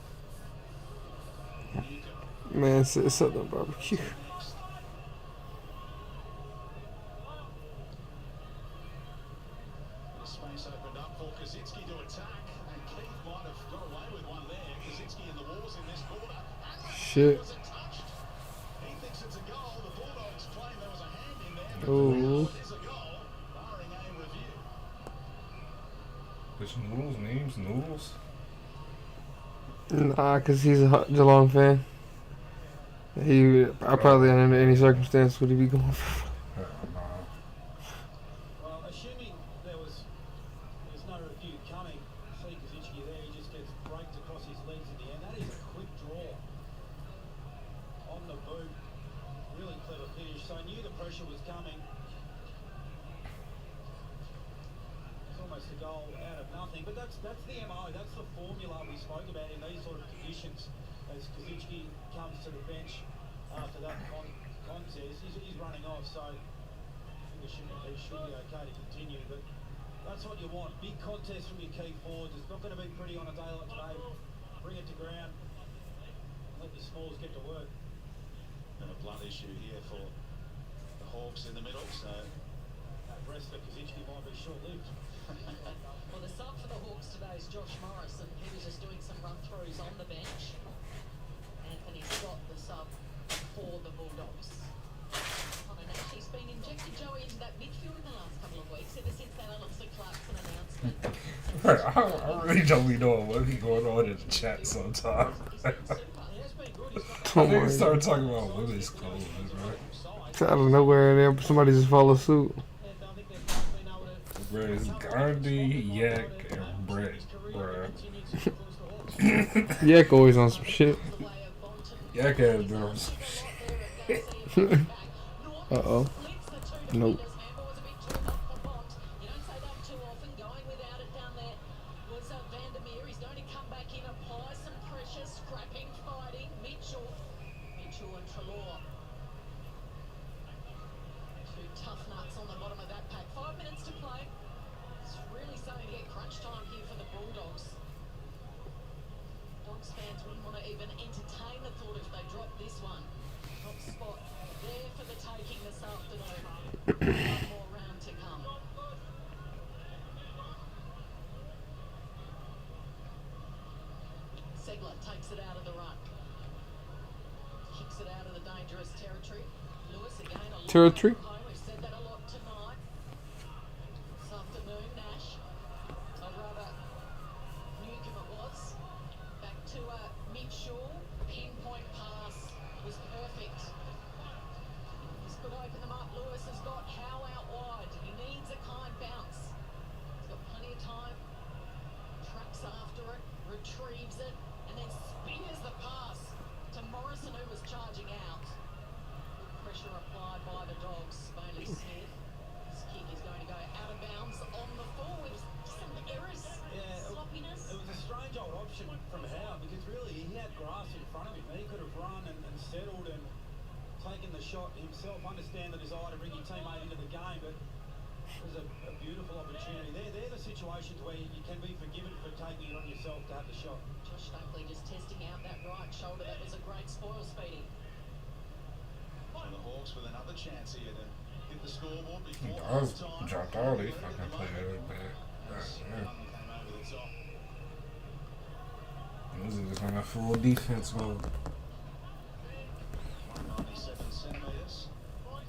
Newcomb Man, it's Southern barbecue. next. The space opened up for Kaczynski to attack, and Keith might have got away with one there. Kaczynski in the walls in this quarter. Shit. Was it touched? He thinks it's a goal. The Bulldogs claim there was a hand in there. But Oh. it is a goal, barring a review. Which noodles names? Noodles? Nah, cause he's a Geelong fan. I probably under any circumstance would he be going for. Nah. Well, assuming there's no review coming, see Kaczynski there, he just gets braked across his legs in the end. That is a quick draw on the boot. Really clever finish. So I knew the pressure was coming. It's almost a goal out of nothing. But that's the MO, that's the formula we spoke about in these sort of conditions. As Kaczynski comes to the bench after that contest, he's running off, so I think it should be okay to continue. But that's what you want. Big contest from your key forwards. It's not going to be pretty on a day like today. Bring it to ground. Let your smalls get to work. blood issue here for the Hawks in the middle. So That rest for Kaczynski might be short-lived. Well, the sub for the Hawks today is Josh Morris, and he was just doing some run-throughs on the bench. Anthony Scott, the sub for the Bulldogs. Connor Nash, he's been injected, Joey, into that midfield in the last couple of weeks, ever since that Alistair Clarkson announcement. I really don't be knowing what be going on in the chat sometimes. He has been good. He's got Oh I think my we started talking about women's clothes, right? side. Out of nowhere, and then somebody just follow suit. And I think they've both been able to Bro, it's Gandhi, Yak, and Brett, bro. Yak always on some shit. Yak has been on some shit. Uh-oh. Nope. Tough nuts on the bottom of that pack. 5 minutes to play. It's really starting to get crunch time here for the Bulldogs. Dogs fans wouldn't want to even entertain the thought if they dropped this one. Top spot there for the taking this afternoon. One more round to come. Segler takes it out of the run. Kicks it out of the dangerous territory. Lewis again. A Territory? We've said that a lot tonight. This afternoon, Nash. Or rather, Newcomb it was. Back to Mitchell. Pinpoint pass was perfect. This could open them up. Lewis has got Howe out wide. He needs a kind bounce. He's got plenty of time. Tracks after it. Retrieves it. And then spears the pass to Morrison, who was charging out. Pressure applied by the Dogs. Bailey Smith. His kick is going to go out of bounds on the full with some errors, sloppiness. It was a strange old option from Howe because really he had grass in front of him. He could have run and settled and taken the shot himself. Understand the desire to bring your teammate into the game, but it was a beautiful opportunity. They're the situations where you can be forgiven for taking it on yourself to have the shot. Josh Stokely just testing out that right shoulder. That was a great spoil, Speedy. and the Hawks with another chance here to hit the scoreboard before I was half-time. dropped all these fucking players back. Came over the top. This is just on a full defense mode. 197 centimetres. Play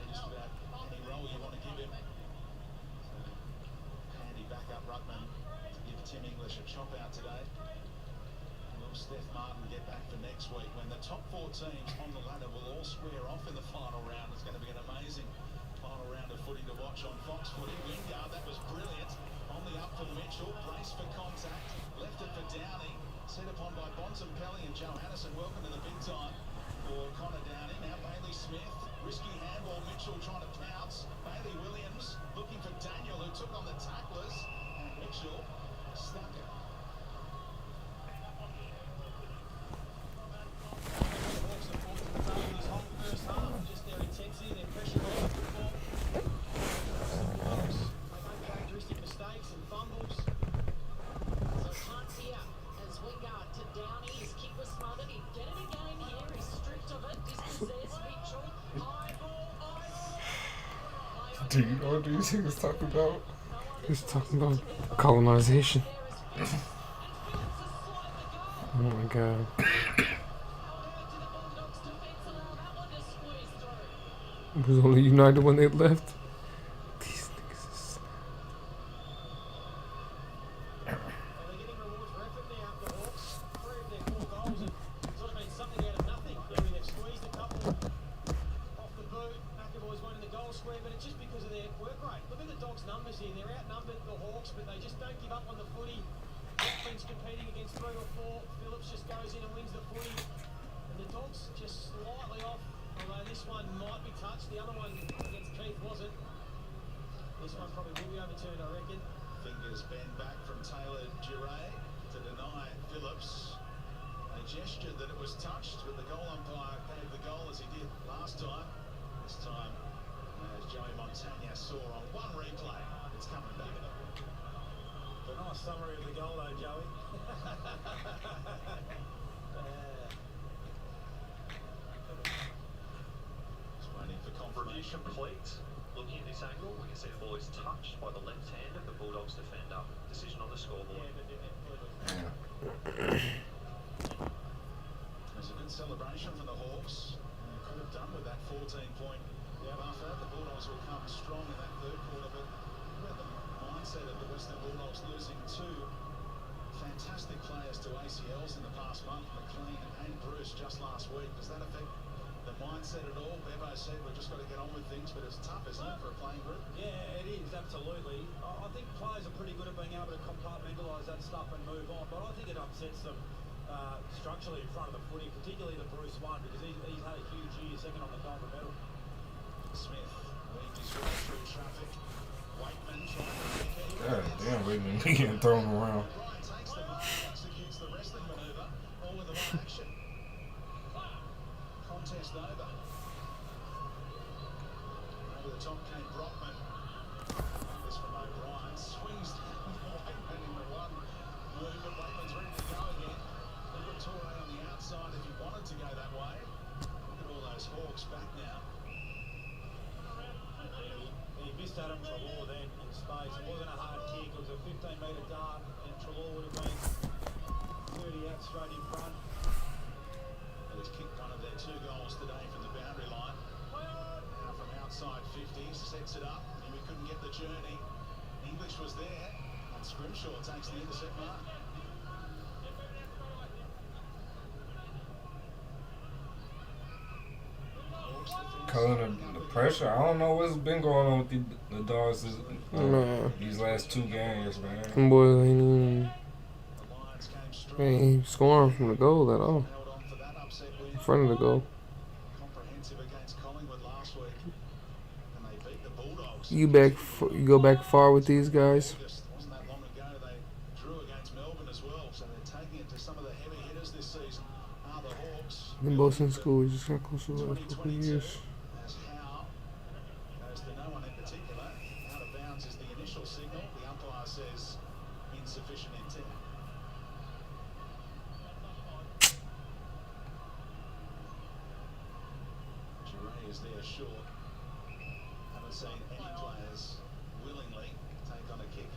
just about any role you want to give him. So, handy backup ruckman to give Tim English a chop out today. Will Steph Martin get back for next week when the top 4 teams on the ladder will all square off in the final round? It's going to be an amazing final round of footy to watch on Fox Footy. Wingard, that was brilliant. On the up for Mitchell, brace for contact, left it for Downey, set upon by Bontempelli and Johannesson. Welcome to the big time for Connor Downey. Now Bailey Smith, risky handball, Mitchell trying to pounce. Bailey Williams looking for Daniel, who took on the tacklers, and Mitchell stuck it. First half, just their intensity, their pressure on the football. Characteristic mistakes and fumbles. So Hunt here as Wingard to Downey. His kick was smothered. He'd get it again here. He's stripped of it. Dispossessed. Mitchell. High ball. Ice. Do you know what these niggas talking about? He's talking about colonization. Oh my god. It was only United when they left. These niggas is... They're getting reward for effort now, the Hawks. 3 of their 4 goals have sort of been something out of nothing. I mean, they've squeezed a couple off the boot. McAvoy's one in the goal square, but it's just because of their work rate. Look at the Dogs' numbers here. They're outnumbered, the Hawks, but they just don't give up on the footy. Offense competing against 3 or 4. Phillips just goes in and wins the footy. And the Dogs just slightly off. Although this one might be touched, the other one against Keith wasn't. This one probably will be overturned, I reckon. Fingers bend back from Taylor Giray to deny Phillips. They gestured that it was touched, but the goal umpire gave the goal as he did last time. This time, as Joey Montagna saw on one replay, it's coming back. A nice summary of the goal though, Joey. complete. Looking at this angle, we can see the ball is touched by the left hand of the Bulldogs defender. Decision on the scoreboard. There's a good celebration from the Hawks. Could have done with that 14-point buffer. The Bulldogs will come strong in that third quarter, but about the mindset of the Western Bulldogs losing two fantastic players to ACLs in the past month, McLean and Bruce just last week. Does that affect the mindset at all? Bevo said we've just got to get on with things, but it's tough, isn't it, for a playing group? Yeah, it is, absolutely. I think players are pretty good at being able to compartmentalise that stuff and move on, but I think it upsets them structurally in front of the footy, particularly the Bruce one, because he's had a huge year, second on the gold medal. Smith weaved his way through traffic. Waitman trying to God damn, Waitman getting thrown around. Ryan takes the mark, executes the wrestling manoeuvre, all in the right action. Contest over. Over the top came Brockman. This from O'Brien. Swings down Waitman in the one move, but Waitman's ready to go again. Torre on the outside if you wanted to go that way. Look at all those Hawks back now. He missed Adam Treloar then in space. It wasn't a hard kick, it was a 15-metre dart, and Treloar would have been 30 out straight in front. Well, he's kicked one of their 2 goals today from the boundary line. Now from outside 50, sets it up. And we couldn't get the journey. English was there, and Scrimshaw takes the intercept mark. Cutting the pressure. I don't know what's been going on with the Dogs these last 2 games, man. Them boys ain't even ain't scoring from the goal at all. In front of the goal. Comprehensive against Collingwood last week, and they beat the Bulldogs. You go back far with these guys. Wasn't that long ago they drew against Melbourne as well, so they're taking it to some of the heavy hitters this season. Are the Hawks? Them both in school. We just got close to the last couple of 2022. years. As Howe goes to no one in particular. Out of bounds is the initial signal. The umpire says insufficient intent. Giray is there short. Haven't seen any players willingly take on a kick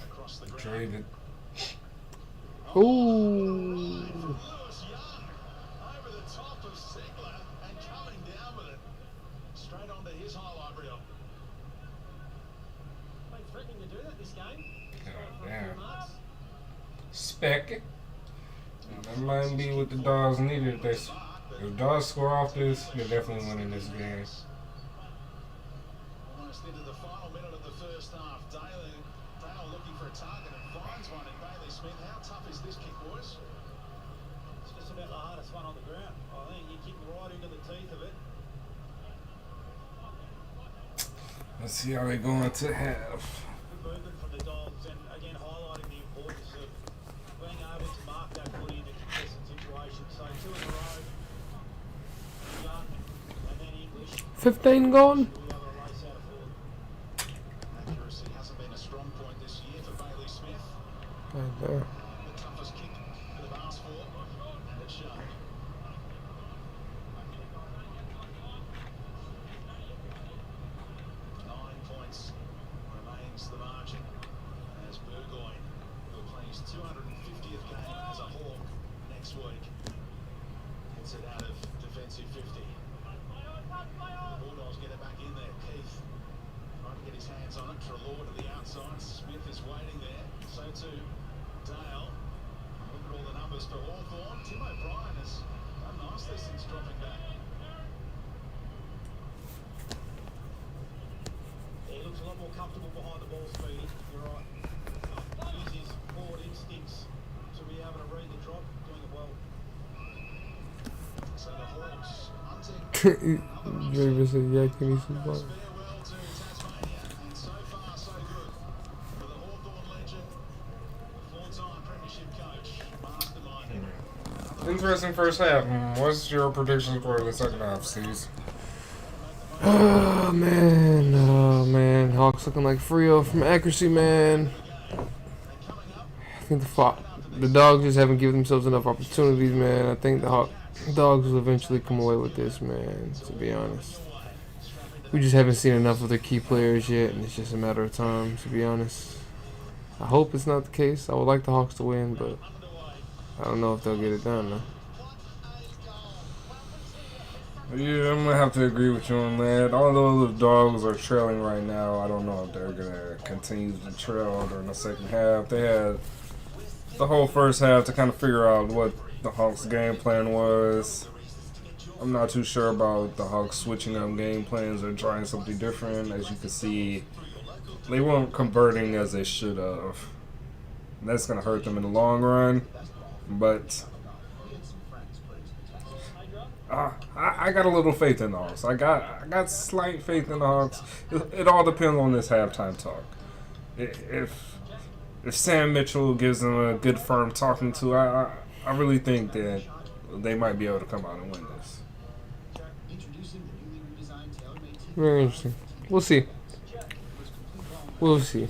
across the ground. Traded. Ooh. Lewis Young over the top of Segler and coming down with it straight onto his highlight reel. Been threatening to do that this game. God damn. Speck. That might be what the Dogs needed. If Dogs score off this, they're definitely winning this game. Almost into the final minute of the first half. Dale looking for a target and finds one in Bailey Smith. How tough is this kick, boys? It's just about the hardest one on the ground. I think you kick right into the teeth of it. Let's see how they go into half. Good movement from the Dogs, and again highlighting the importance of being able to mark that footy in a contested situation. So 2 in a row, Young and then English. 15 gone. We have a race out of forward. Accuracy hasn't been a strong point this year for Bailey Smith. Right there. The toughest kick could have asked for, and it showed. 9 points remains the margin as Burgoyne, who will play his 250th game as a Hawk next week, gets it out of defensive 50. The Bulldogs get it back in there. Keith trying to get his hands on it. Treloar to the outside. Smith is waiting there. So too Dale. Look at all the numbers for Hawthorn. Tim O'Brien has done nicely since dropping back. He looks a lot more comfortable behind the ball speed. You're right. Use his forward instincts to be able to read the drop. Doing it well. So the Hawks hunting. Draven said, yeah, can you see Farewell that? to Tasmania, and so far so good for the Hawthorn legend, four-time premiership coach, mastermind. Interesting first half. What's your predictions for the second half, STEEZ? Oh man, Hawks looking like Frio from accuracy, man. I think the Dogs just haven't given themselves enough opportunities, man. I think the Dogs will eventually come away with this, man, to be honest. We just haven't seen enough of the key players yet, and it's just a matter of time, to be honest. I hope it's not the case. I would like the Hawks to win, but I don't know if they'll get it done, though. Yeah, I'm gonna have to agree with you on that. Although the Dogs are trailing right now, I don't know if they're gonna continue to trail during the second half. They had the whole first half to kind of figure out what the Hawks' game plan was. I'm not too sure about the Hawks switching up game plans or trying something different. As you can see, they weren't converting as they should have. That's gonna hurt them in the long run, but. I got a little faith in the Hawks. I got slight faith in the Hawks. It all depends on this halftime talk. If Sam Mitchell gives them a good firm talking to, I really think that they might be able to come out and win this. Very interesting. We'll see. We'll see.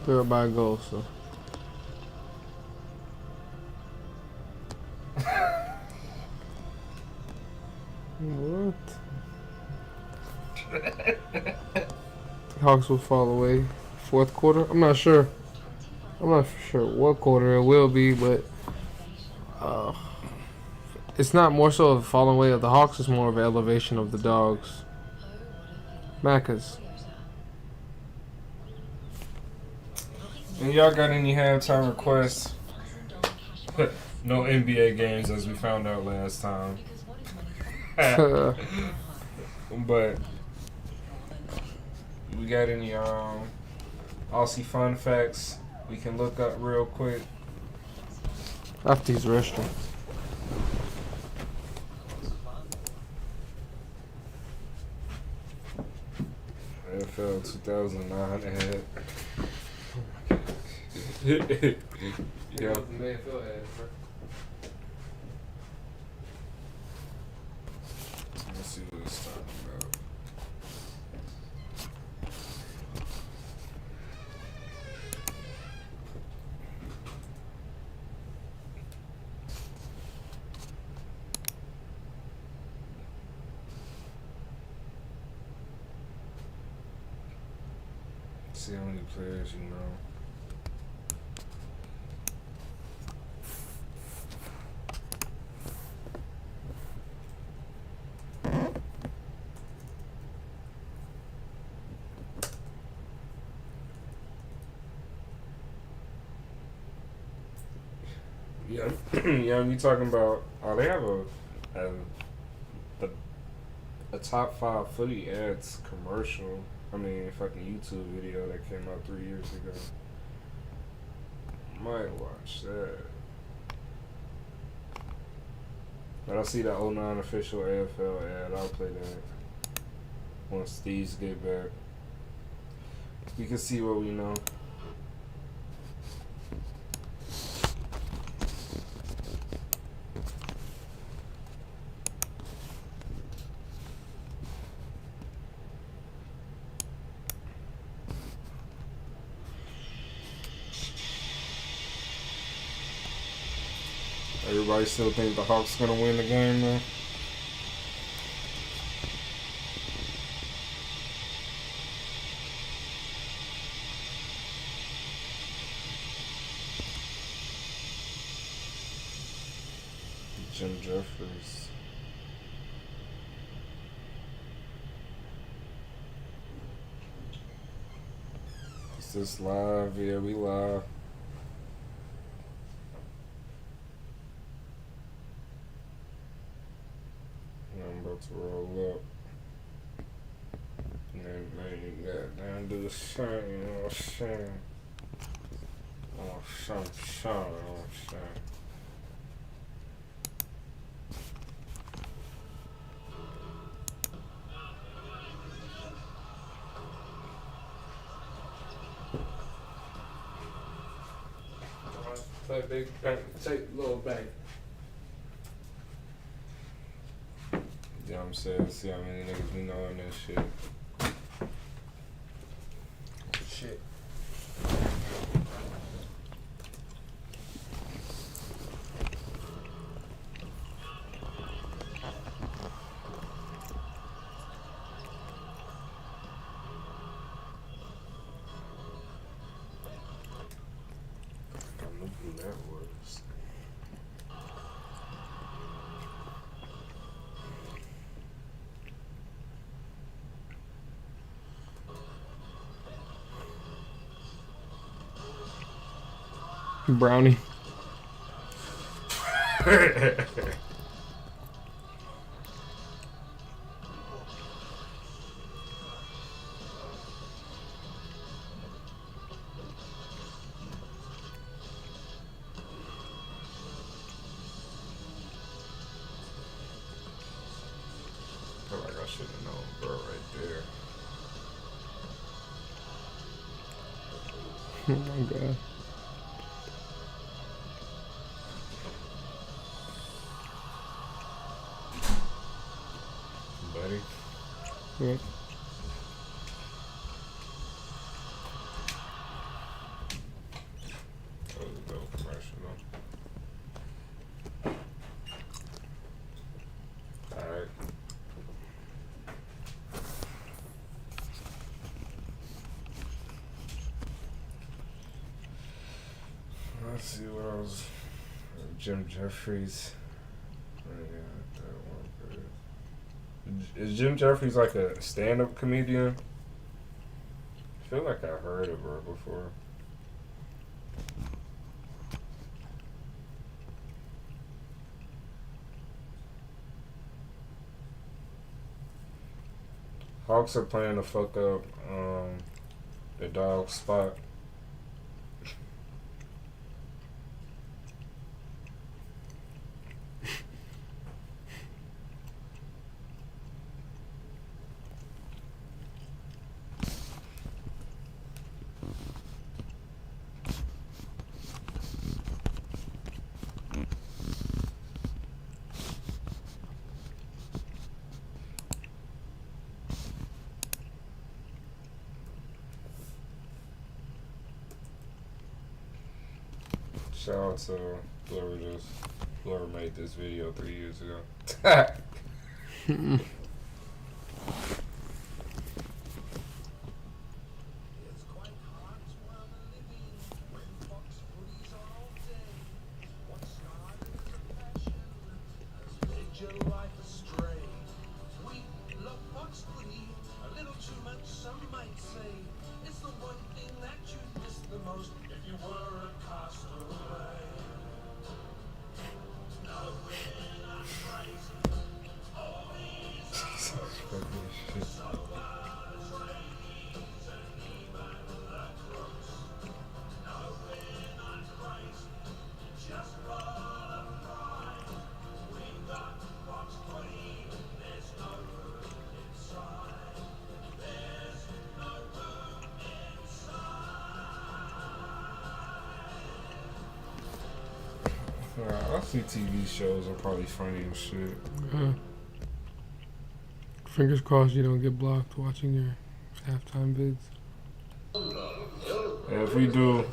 They're up by a goal, so. What? The Hawks will fall away. Fourth quarter? I'm not sure. I'm not sure what quarter it will be, but it's not more so of a falling away of the Hawks. It's more of an elevation of the Dogs. Macca's. And y'all got any halftime requests? No NBA games, as we found out last time. But we got any Aussie fun facts we can look up real quick? After he's resting. AFL 2009 ad. Yeah. Let's see what it's talking about. See how many players you know. Yeah, we talking about. Oh, they have a top 5 footy ads commercial. I mean, fucking YouTube video that came out 3 years ago. Might watch that. But I see the 09 official AFL ad. I'll play that once these get back. We can see what we know. Everybody still think the Hawks gonna win the game though? Jim Jeffries. Is this live? Yeah, we live. I'm about to roll up. And then you goddamn do the shine, you know what I'm saying? Oh, shine, you know what I'm saying? Play big bank, take little bank. Yeah, I'm saying, see how many niggas we know in this shit. Shit. who that was. Brownie. I feel like I should have known, bro, right there. Oh my god. Buddy. Yep. That was a dope commercial, though. Alright. Let's see what else. Jim Jeffries. Oh, yeah, that one. Is Jim Jeffries like a stand-up comedian? I feel like I heard of her before. Hawks are playing to fuck up the dog spot. Shout out to whoever made this video 3 years ago. It's quite hard to earn a living when Fox footy's on all day. What started as a passion has led your life astray. We love Fox footy a little too much, some might say. It's the one thing that you'd miss the most if you were a castaway. No, we're not crazy. Always so are the tradies and even the crooks. No, we're not crazy, just full of pride. We've got Fox footy, there's no room inside. There's no room inside. I see TV shows are probably funny and shit. Fingers crossed you don't get blocked watching your halftime vids. And if we do,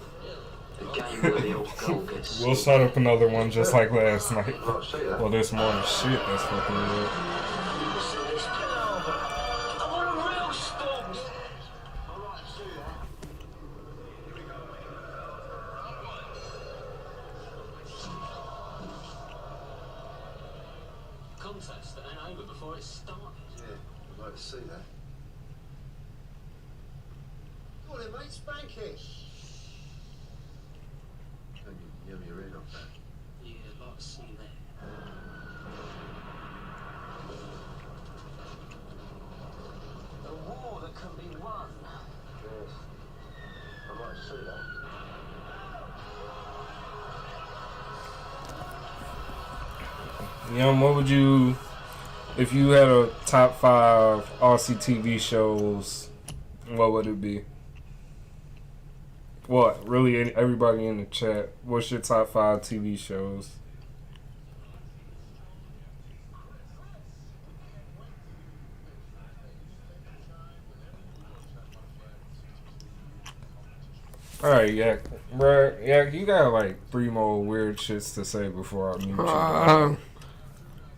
we'll start up another one just like last night. Well, this morning. Shit, that's fucking weird. Contest that ain't over before it started. Yeah, I'd like to see that. Go on then, mate, spank it. Can you yell your head off that? Yeah, I'd like to see that. A war that can be won. Yes. I'd like to see that. What would you, if you had a top 5 Aussie TV shows, what would it be? What? Really, everybody in the chat, what's your top 5 TV shows? Alright, Yak. Bruh, Yak, you got like 3 more weird shits to say before I mute you. Bro.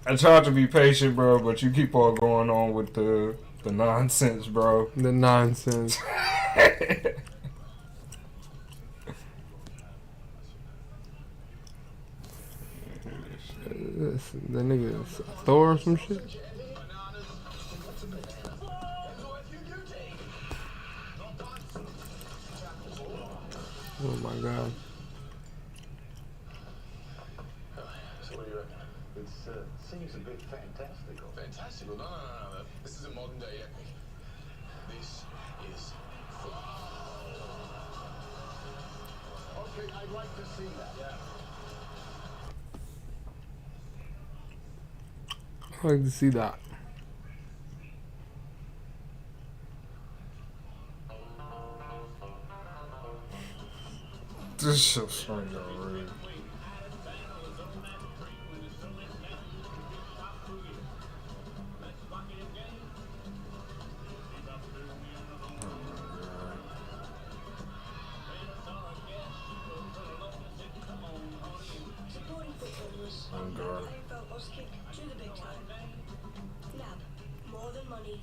I tried to be patient, bro, but you keep on going on with the nonsense, bro. The nonsense. The nigga is Thor or some shit. Oh my god. So what do you reckon? It seems a bit fantastical. Fantastical? No. This is a modern day epic. This is okay, I'd like to see that. Yeah. I like to see that. This shit's funny already. Supporting footballers. Oh god. AFL Auskick to the big time. NAB, more than money.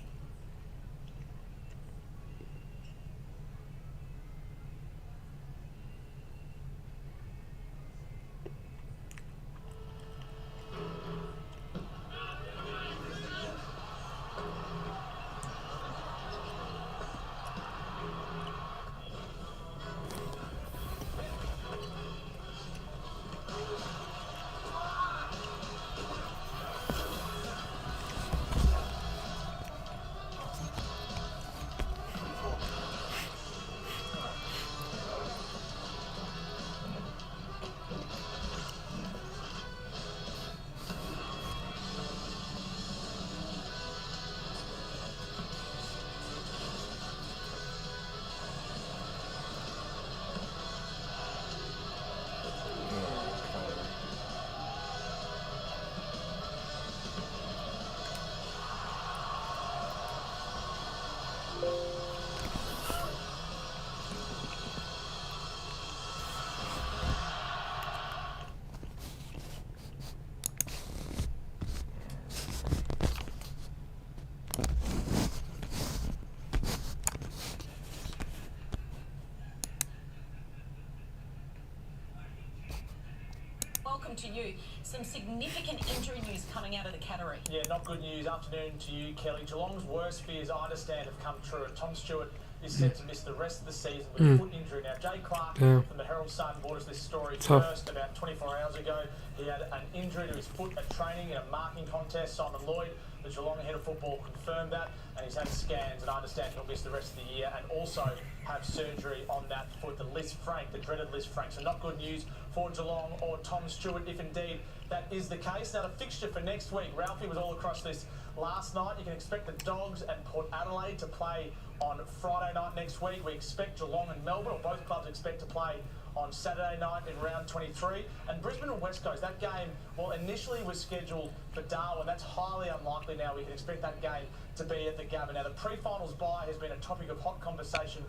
Welcome to you. Some significant injury news coming out of the Cattery. Yeah, not good news. Afternoon to you, Kelly. Geelong's worst fears, I understand, have come true. And Tom Stewart is set to miss the rest of the season with a foot injury. Now, Jay Clark from the Herald Sun brought us this story first about 24 hours ago. He had an injury to his foot at training in a marking contest. Simon Lloyd, the Geelong head of football, confirmed that, and he's had scans, and I understand he'll miss the rest of the year and also have surgery on that foot, the Liz Frank, the dreaded Liz Frank. So not good news for Geelong or Tom Stewart, if indeed that is the case. Now, the fixture for next week, Ralphie was all across this last night. You can expect the Dogs and Port Adelaide to play on Friday night next week. We expect Geelong and Melbourne, or both clubs expect to play on Saturday night in round 23. And Brisbane and West Coast, that game, well, initially was scheduled for Darwin. That's highly unlikely now. We can expect that game to be at the Gabba. Now, the pre-finals bye has been a topic of hot conversation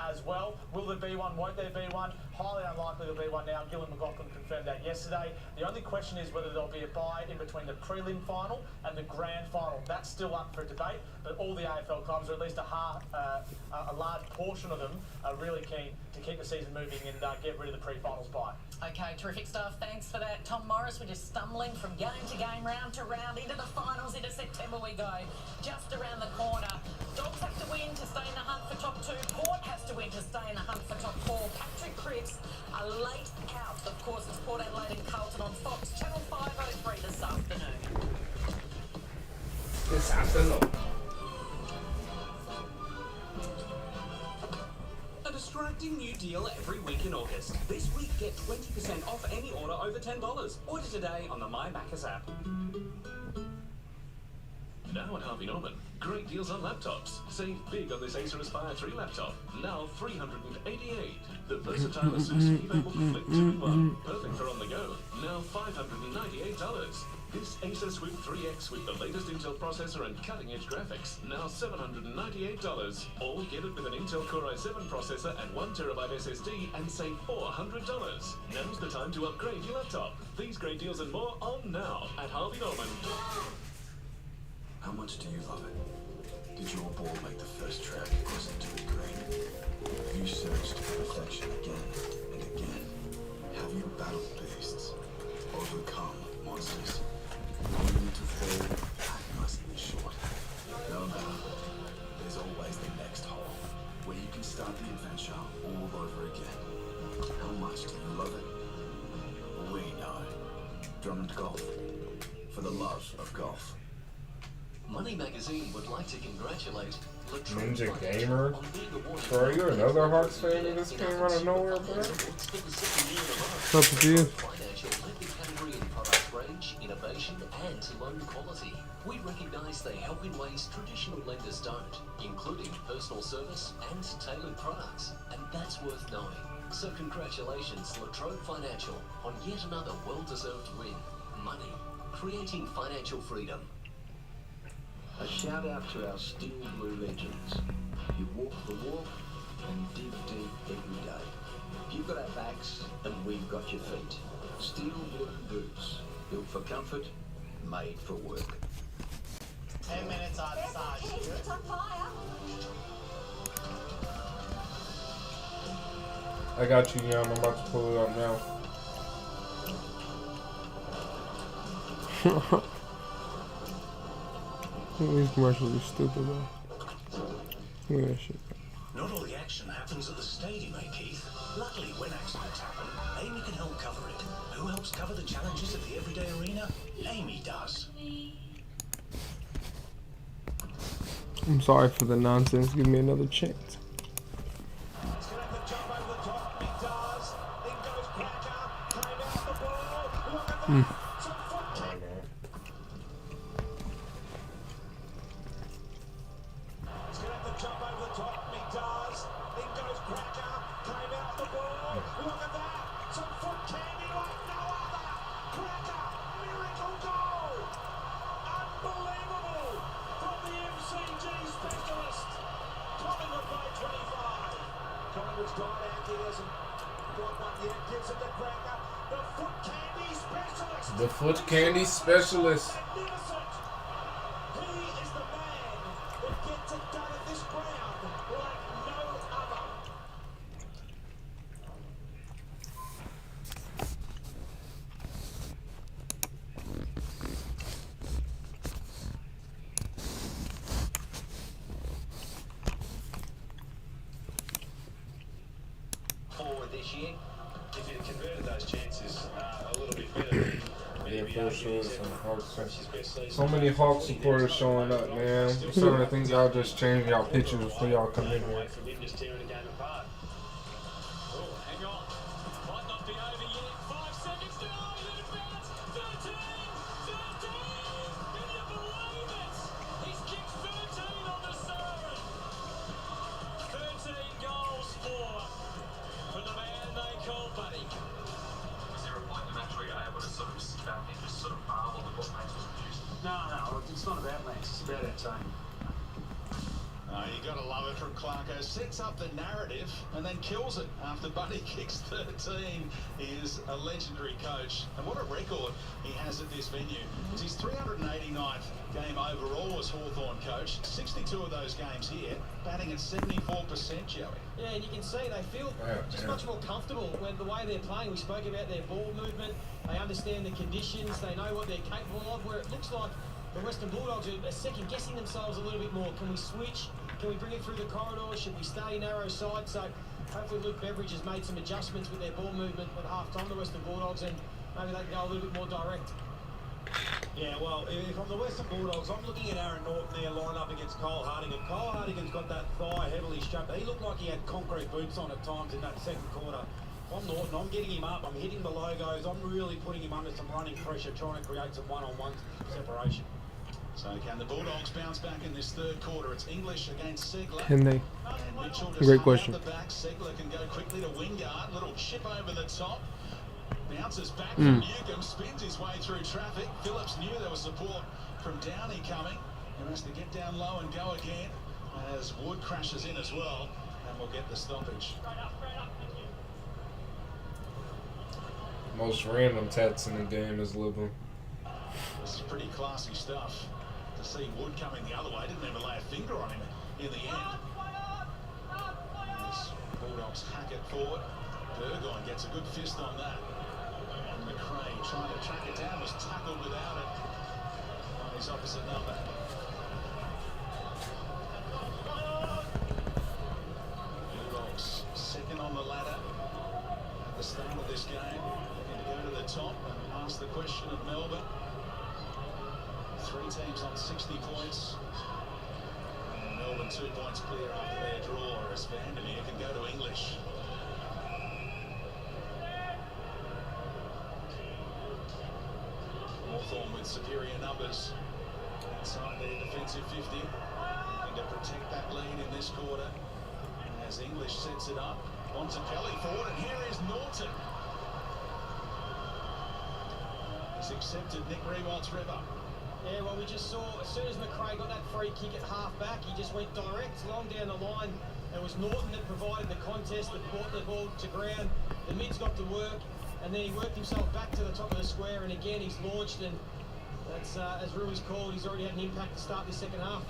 as well. Will there be one? Won't there be one? Highly unlikely there'll be one now. Gillan McLaughlin confirmed that yesterday. The only question is whether there'll be a bye in between the prelim final and the grand final. That's still up for debate, but all the AFL clubs, or at least a large portion of them, are really keen to keep the season moving and get rid of the pre-finals bye. Okay, terrific stuff. Thanks for that, Tom Morris. We're just stumbling from game to game, round to round, into the finals, into September we go. Just around the corner. Dogs have to win to stay in the hunt for top 2. Port has to win to stay in the hunt for top 4. Patrick Cripps are late out. Of course, it's Port Adelaide and Carlton on Fox. Channel 503 this afternoon. This afternoon. A distracting new deal every week in August. This week, get 20% off any order over $10. Order today on the My Macca's app. Now at Harvey Norman, great deals on laptops. Save big on this Acer Aspire 3 laptop. Now $388. The versatile Asus VivoBook Flip 2-in-1. Perfect for on the go. Now $598. This Acer Swift 3X with the latest Intel processor and cutting-edge graphics. Now $798. Or get it with an Intel Core i7 processor and 1TB SSD and save $400. Now's the time to upgrade your laptop. These great deals and more on now at Harvey Norman. How much do you love it? Did your ball make the first track across into the green? Have you searched for perfection again and again? Have you battled beasts? Overcome monsters? monsters. Only to fall aggressively short. No matter. There's always the next hole, where you can start the adventure all over again. How much do you love it? We know. Drummond Golf. For the love of golf. Money Magazine would like to congratulate Ninja Gamer. Bro, are you another Hawks fan who just came out of nowhere, bro? What's up with you? Financial led the category in product range, innovation, and loan quality. We recognise they help in ways traditional lenders don't, including personal service and tailored products, and that's worth knowing. So congratulations, Latrobe Financial, on yet another well-deserved win. Money, creating financial freedom. A shout out to our Steel Blue legends. You walk the walk and dig deep every day. You've got our backs and we've got your feet. Steel Blue boots, built for comfort, made for work. 10 minutes on side. It's on fire. I got you, Yum. I'm about to pull it up now. These commercials are stupid, bro. Look at that shit. Not all the action happens at the stadium, eh, Keith? Luckily, when accidents happen, Amy can help cover it. Who helps cover the challenges at the everyday arena? Amy does. I'm sorry for the nonsense. Give me another chance. The foot candy specialist. Forward this year, if you converted those chances a little bit better. Yeah, for sure. So many Hawks supporters showing up, man. I'm starting to think y'all just changed y'all pictures before y'all come in here. From him just tearing the game apart. Oh, hang on. Might not be over yet. 5 seconds to go. Let it bounce. 13. 13. Can you believe it? He's kicked 13 on the siren. 13 goals for the man they call Buddy. Was there a point in the match where you're able to sort of sit back and just sort of marvel at what Max was producing? No, it's not about Max. It's about our team. You got to love it from Clarko. Sets up the narrative and then kills it after Buddy kicks 13. He is a legendary coach. And what a record he has at this venue. It's his 389th game overall as Hawthorn coach. 62 of those games here, batting at 74%, Joey. Yeah, and you can see they feel just much more comfortable when the way they're playing. We spoke about their ball movement. They understand the conditions. They know what they're capable of. Where it looks like the Western Bulldogs are second guessing themselves a little bit more. Can we switch? Can we bring it through the corridor? Should we stay narrow side? So hopefully Luke Beveridge has made some adjustments with their ball movement at half-time, the Western Bulldogs, and maybe they can go a little bit more direct. Yeah, well, if I'm the Western Bulldogs, I'm looking at Aaron Norton there lined up against Cole Hardigan. Cole Hardigan's got that thigh heavily strapped. He looked like he had concrete boots on at times in that second quarter. If I'm Norton, I'm getting him up, I'm hitting the logos, I'm really putting him under some running pressure, trying to create some one-on-one separation. So can the Bulldogs bounce back in this third quarter? It's English against Segler. Can they? And Mitchell Great question. Out the back. Segler can go quickly to Wingard. Little chip over the top. Bounces back from Newcomb. Spins his way through traffic. Phillips knew there was support from Downey coming. And has to get down low and go again as Wood crashes in as well. And we'll get the stoppage. Most random tats in the game is living. This is pretty classy stuff. To see Wood coming the other way, didn't even lay a finger on him in the end. As Bulldogs hack it forward. Burgoyne gets a good fist on that. McRae trying to track it down, was tackled without it on his opposite number. Bulldogs second on the ladder at the start of this game, looking to go to the top and ask the question of Melbourne. 3 teams on 60 points. And Melbourne 2 points clear after their draw, as Vandermeer can go to English. Hawthorn with superior numbers inside their defensive 50, looking to protect that lead in this quarter. And as English sets it up, Montempelli forward, and here is Norton. He's accepted Nick Rewalt's rev up. Yeah, well, we just saw, as soon as McRae got that free kick at half-back, he just went direct, long down the line. It was Norton that provided the contest, that brought the ball to ground. The mids got to work, and then he worked himself back to the top of the square, and again, he's launched, and that's, as Rui's called, he's already had an impact to start this second half.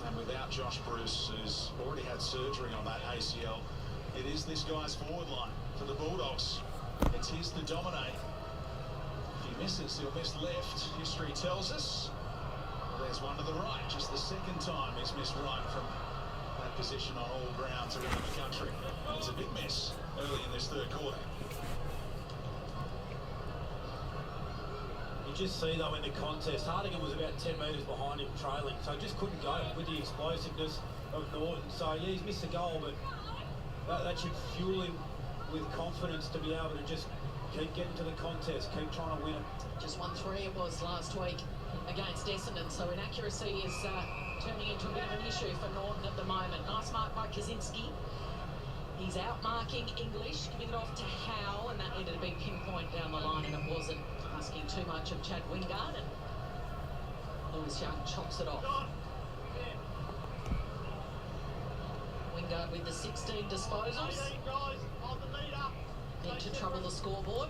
And without Josh Bruce, who's already had surgery on that ACL, it is this guy's forward line for the Bulldogs. It's his to dominate. Misses, he'll miss left, history tells us. Well, there's one to the right, just the second time he's missed right from that position on all grounds around the country. And it's a big miss early in this third quarter. You just see though in the contest, Hardigan was about 10 metres behind him trailing, so just couldn't go with the explosiveness of Norton. So yeah, he's missed a goal, but that should fuel him with confidence to be able to just keep getting to the contest, keep trying to win it. Just 1-3 it was last week against Essendon, so inaccuracy is turning into a bit of an issue for Norton at the moment. Nice mark by Kaczynski. He's out marking English, giving it off to Howe, and that needed a big pinpoint down the line, and it wasn't asking too much of Chad Wingard, and Lewis Young chops it off. Wingard with the 16 disposals. Into trouble the scoreboard.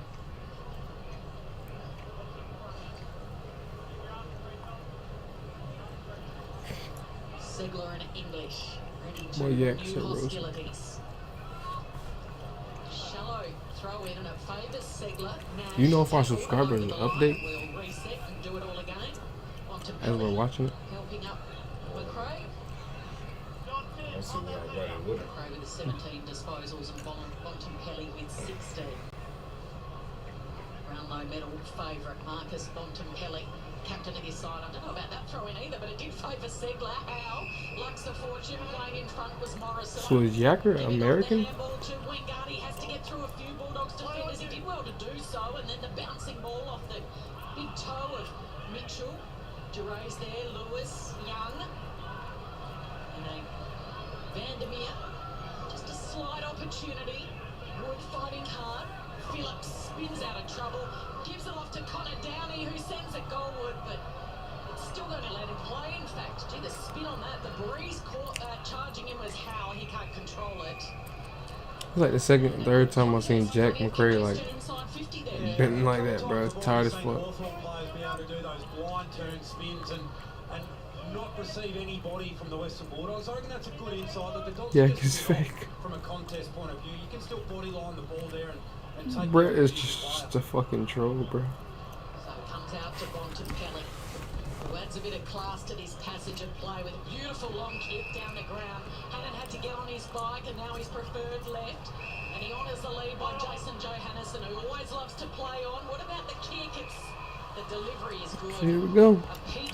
Segler and English ready to new hostilities. Shallow throw in, and it favours Segler. Do you know if our subscribers update we'll reset and do it all again. as we're watching it? Helping up McRae. Let's see what I got it with it. McRae with the 17 disposals and Bontempelli with 16. Brownlow medal favourite Marcus Bontempelli, captain of his side. I don't know about that throw in either, but it did favour Segler. Howe, Luxor fortune, playing in front was Morrison. So is Yacker American? Ball to Wingard. He has to get through a few Bulldogs defenders. He did well to do so, and then the bouncing ball off the big toe of Mitchell. Duray's there, Lewis, Young, and a Vandermeer. Just a slight opportunity. Wood fighting hard. Phillips spins out of trouble, gives it off to Connor Downey, who sends it goalward, but it's still going to let him play. In fact, gee, the spin on that, the breeze caught charging him was Howe. He can't control it. It's like the second and third time I've seen Jack McRae like bending like that, bro. It's tired as fuck. Players be able to do those blind turn spins and not receive any body from the Western Bulldogs. I reckon that's a good insight. Look, the Dogs it's fake. From a contest point of view, you can still body line the ball there and take. Brett is just a fucking troll, bro. So it comes out to Bontempelli, who adds a bit of class to this passage of play with a beautiful long kick down the ground. Hannon had to get on his bike, and now he's preferred left. And he honours the lead by Jason Johannesson, who always loves to play on. What about the kick? The delivery is good. Here we go.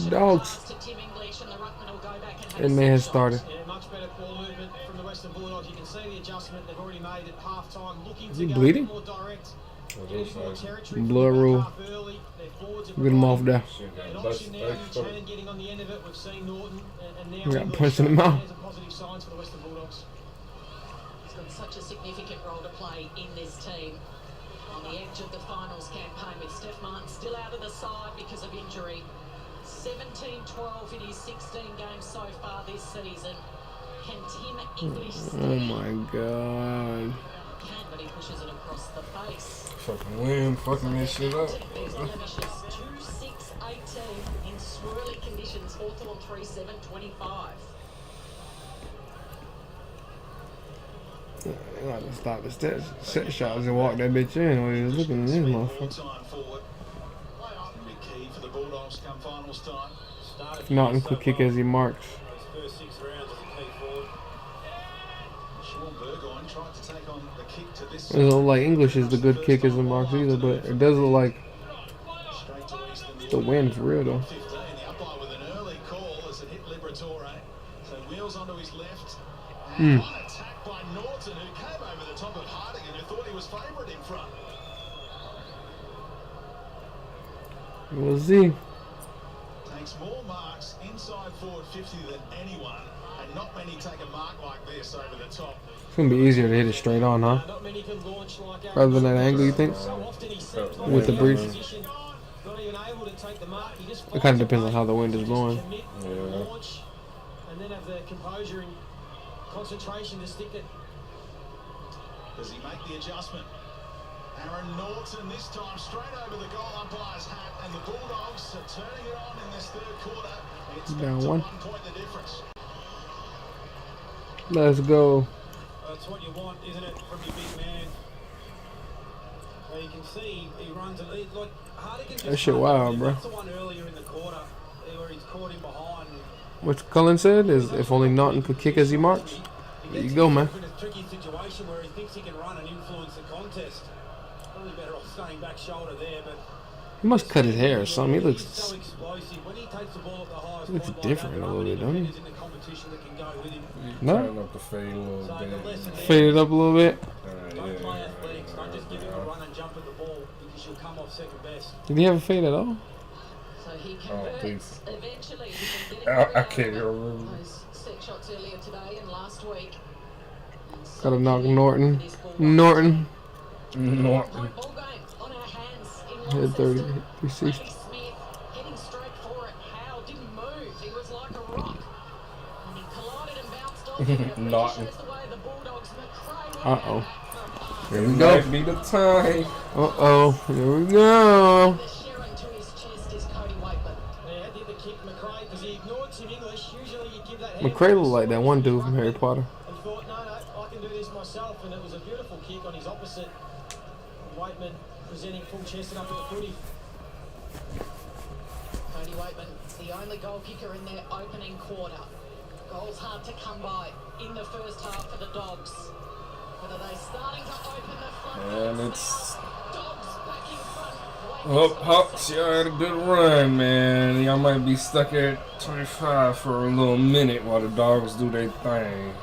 Dogs. To Tim English, and the ruckman will go back and have It may have started. Yeah, much better ball movement from the Western Bulldogs. You can see the adjustment they've already made at half-time, looking Is to he go bleeding? more direct. Blood rule. Get him off there. Shannon getting on the end of it. We've seen Norton and now Yeah, punching him out. There's a positive signs for the Western Bulldogs. He's got such a significant role to play in this team. On the edge of the finals campaign, with Steph Martin still out of the side because of injury. 17-12 in his 16 games so far this season. Can Tim English Oh my god. can, but he pushes it across the face. Fucking wind, fucking this shit up. 2-6-18 in swirly conditions. Hawthorn 3-7-25. I gotta stop the set shots and walk that bitch in when he was looking at this motherfucker. Time forward. It's going to be key for the Bulldogs come finals time. If not, could kick as he marks. Those first 6 rounds as a key forward. Sean Burgoyne tried to take on the kick to this. It doesn't look like English is the good kick as he marks either, but it does look like Straight to Easton. the win for real though. 15, the umpire with an early call as it hit Liberatore. So wheels onto his left. And one attack by Norton, who came over the top of Harding and who thought he was favourite in front. We'll see. Takes more marks inside forward 50 than anyone, and not many take a mark like this over the top. It's gonna be easier to hit it straight on, huh? Not many can launch like Rather than that angle, you think? So often he seems like With the he's breeze. in position, not even able to take the mark. He just It kind of depends on how the wind is blowing. commit, launch, and then have the composure and concentration to stick it. Does he make the adjustment? Aaron Norton this time straight over the goal umpire's hat, and the Bulldogs are turning it on in this third quarter. It's Down back to one. 1 point the difference. Let's go. That's what you want, isn't it, from your big man? So you can see he runs a lead. Like, Hardigan That shit wild, bro. That's the one earlier in the quarter where he's caught him behind. What Cullen said is if only Norton could kick as he marks. There you go, man. In a tricky situation where he thinks he can run and influence the contest. Probably better off staying back shoulder there, but He must cut his hair or something. He he's looks so explosive. When he takes the ball at the highest looks point different like a that, little bit, don't he? defenders in the competition that can go with him. No? Turn up the fade a little So the bit. lesson there, Fade it up a little bit. don't play athletics. Don't just give him a run and jump at the ball because you'll come off second best. Did he have a fade at all? So he Oh, converts please. eventually. He's been I getting can't through remember. those set shots earlier today and last week. And so Gotta knock key Norton. for this Bulldogs Norton. Norton. Point ball game on our hands in Hit 30, Launceston. 360. Matty Smith heading straight for it. Howe didn't move. He was like a rock. And he collided and bounced off him. And it really Norton. shows the way the Bulldogs McRae Uh-oh. Here we we go. go. Be the time. Uh-oh. Here we go. The Sharon to his chest is Cody Waitman. Yeah, did the kick McRae because he ignored some English. Usually you give that. McRae looked like that one dude from Harry Potter. And thought, no, I can do this myself. And it was a beautiful kick on his opposite. Waitman presenting full chested up at the footy. Cody Waitman, the only goal kicker in their opening quarter. Goals hard to come by in the first half for the Dogs. But are they starting to open the front And gates it's now? Dogs back in front. up, Hawks. Y'all had a good run, man. Y'all might be stuck at 25 for a little minute while the Dogs do their thing.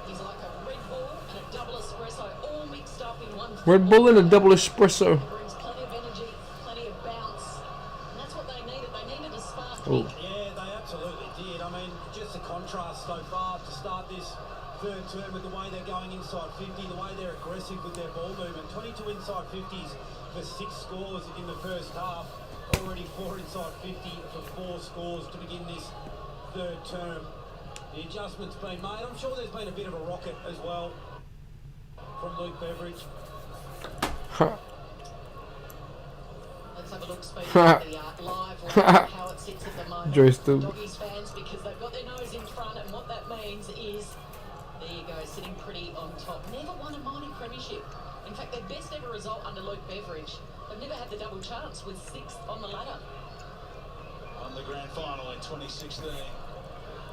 He's like a Red Bull and a double espresso all mixed up in one. Red Bull and a double espresso. Brings plenty of energy, plenty of bounce. And that's what they needed. They needed a spark Oh. kick. Yeah, they absolutely did. I mean, just the contrast so far to start this third term with the way they're going inside 50, the way they're aggressive with their ball movement. 22 inside 50s for 6 scores in the first half. Already 4 inside 50 for 4 scores to begin this third term. The adjustment's been made. I'm sure there's been a bit of a rocket as well from Luke Beveridge. Let's have a look speed at the live or how it sits at the moment. Joyce Stewart. Doggies fans, because they've got their nose in front, and what that means is, there you go, sitting pretty on top. Never won a minor premiership. In fact, their best ever result under Luke Beveridge. They've never had the double chance with 6th on the ladder. Won the grand final in 2016.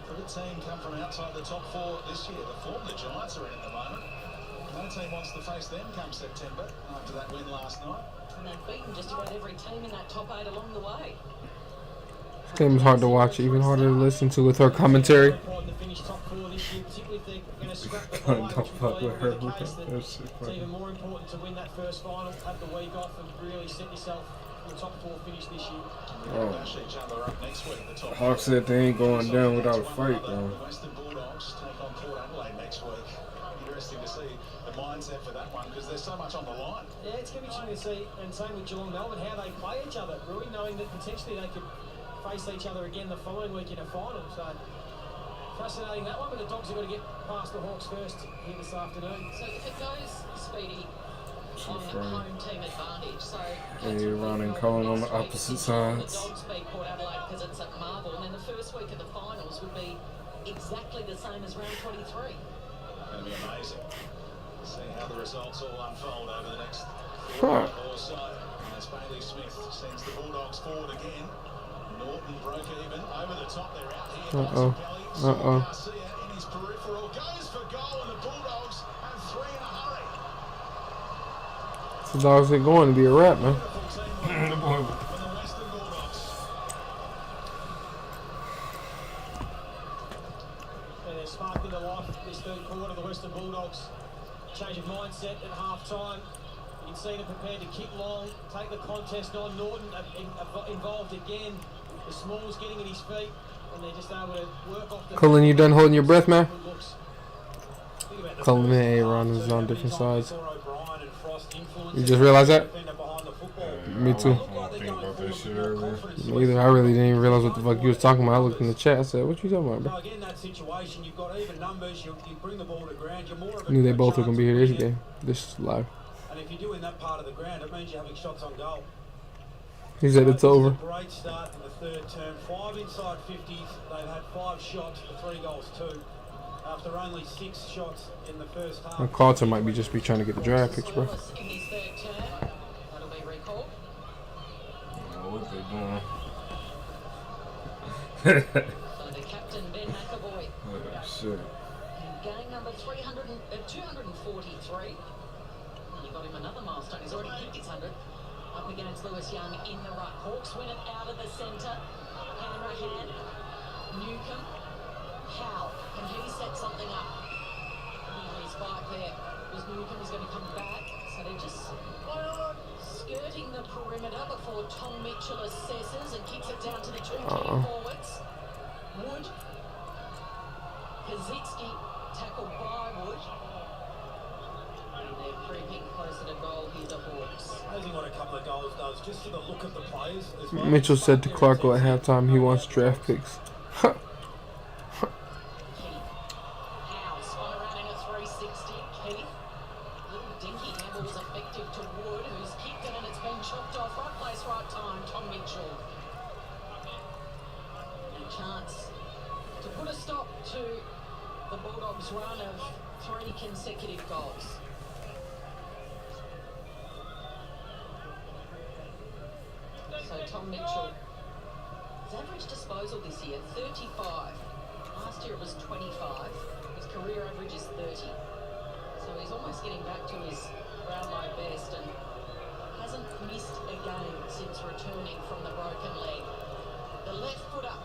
Could a team come from outside the top 4 this year? The form the Giants are in at the moment. No team wants to face them come September after that win last night. And they've beaten just about every team in that top 8 along the way. This game is hard to watch, even harder to listen to with her commentary. Important to finish top 4 this year, particularly if they're going to scrap the Don't bye, which fuck we with believe her. will be the case. That That shit it's funny. even more important to win that first final, have the week off, and really set yourself for the top 4 finish this year. Oh. Dash each other up next week, the top Hawks 4. said they ain't going down without a One fight, another. though. The Western Bulldogs take on Port Adelaide next week. Interesting to see the mindset for that one because there's so much on the line. Yeah, it's going to be interesting to see, and same with Geelong Melbourne, how they play each other, really knowing that potentially they could face each other again the following week in a final. So fascinating that one, but the Dogs have got to get past the Hawks first here this afternoon. So if it goes Speedy on Shit funny. home team advantage, so And you're running Colin on the opposite sides. The Dogs beat Port Adelaide because it's at Marvel, and then the first week of the finals would be exactly the same as round 23. Going to be amazing. See how the results all unfold over the next quarter or so. As Bailey Smith sends the Bulldogs forward again. Norton broke even. Over the top, they're out here. Garcia in his peripheral. Goes for goal, and the Bulldogs have 3 in a hurry. The Dogs ain't going to be a wrap, man. They're sparked into life this third quarter. The Western Bulldogs change of mindset at half time. You can see them prepared to kick long, take the contest on. Norton involved again. The Smalls getting at his feet, and they're just able to work off the... Cullen, you done holding your breath, man? Cullen and Aaron is on different sides. You just realized that? Me too. Me either. I really didn't even realize what the fuck you was talking about. I looked in the chat. I said, "What you talking about, bro?" Again, that situation, you've got even numbers. You bring the ball to ground. You're more of I knew they both were gonna be here this game, this live. And if you do in that part of the ground, it means you're having shots on goal. He said it's over. Great start to the third term. 5 inside 50s. They've had 5 shots for 3 goals too. After only 6 shots in the first half. Carlton might be just trying to get the draft picks, bro. What they doing? So the captain, Ben McAvoy. Oh, shit. Game number 243. And he got him another milestone. He's already kicked his 100. Up against Lewis Young in the ruck. Hawks win it out of the centre. Hanrahan. Newcomb. Howe. Can he set something up? His fight there was Newcomb. He's going to come back. So they're just skirting the perimeter before Tom Mitchell assesses and kicks it down to the 2 key forwards. Wood. Kazitsky tackled by Wood. And they're creeping closer to goal here, the Hawks. Amazing what a couple of goals does, just for the look of the players as well. Mitchell said to Clarko at halftime he wants draft picks. Run of 3 consecutive goals. So Tom Mitchell, his average disposal this year, 35. Last year it was 25. His career average is 30. So he's almost getting back to his Brownlow best and hasn't missed a game since returning from the broken leg. The left footer,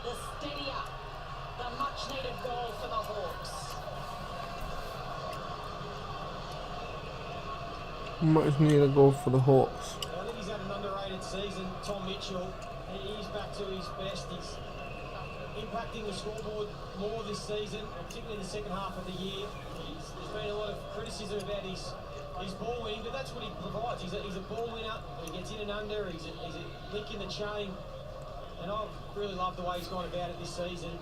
the steadier. The much-needed goal for the Hawks. Much-needed goal for the Hawks. I think he's had an underrated season, Tom Mitchell. He's back to his best. He's impacting the scoreboard more this season, particularly in the second half of the year. There's been a lot of criticism about his ball winning, but that's what he provides. He's a ball winner. He gets in and under. He's a link in the chain. And I've really loved the way he's gone about it this season.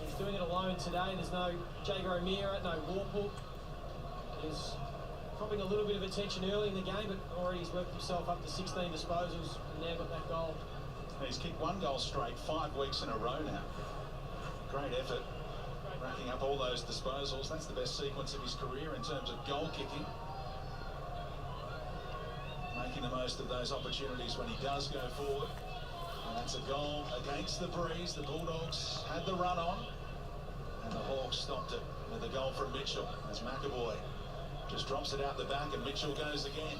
He's doing it alone today. There's no Jager O'Meara, no Warple. He's dropping a little bit of attention early in the game, but already he's worked himself up to 16 disposals and now got that goal. He's kicked 1 goal straight 5 weeks in a row now. Great effort, racking up all those disposals. That's the best sequence of his career in terms of goal kicking. Making the most of those opportunities when he does go forward. And that's a goal against the breeze. The Bulldogs had the run on, and the Hawks stopped it with a goal from Mitchell as McAvoy just drops it out the back, and Mitchell goes again.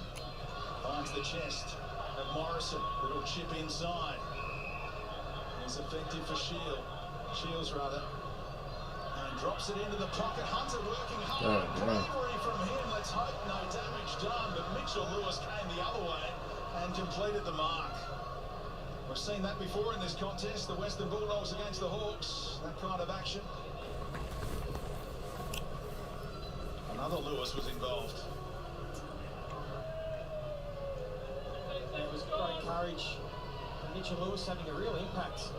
Finds the chest of Morrison. Little chip inside. He's effective for Shields rather. And drops it into the pocket. Hunter working hard. Bravery from him. Let's hope no damage done. But Mitchell Lewis came the other way and completed the mark. We've seen that before in this contest, the Western Bulldogs against the Hawks, that kind of action. Another Lewis was involved. That was great courage. And Mitchell Lewis having a real impact,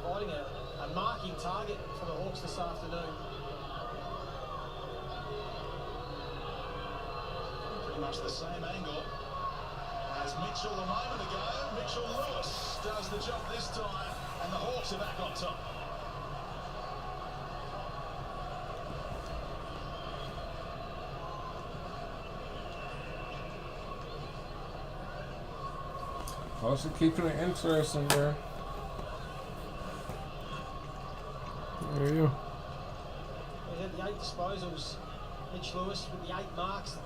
providing a marking target for the Hawks this afternoon. Pretty much the same angle as Mitchell a moment ago. Mitchell Lewis does the job this time, and the Hawks are back on top. Also keeping it interesting there. There you go. He had the 8 disposals. Mitch Lewis with the 8 marks,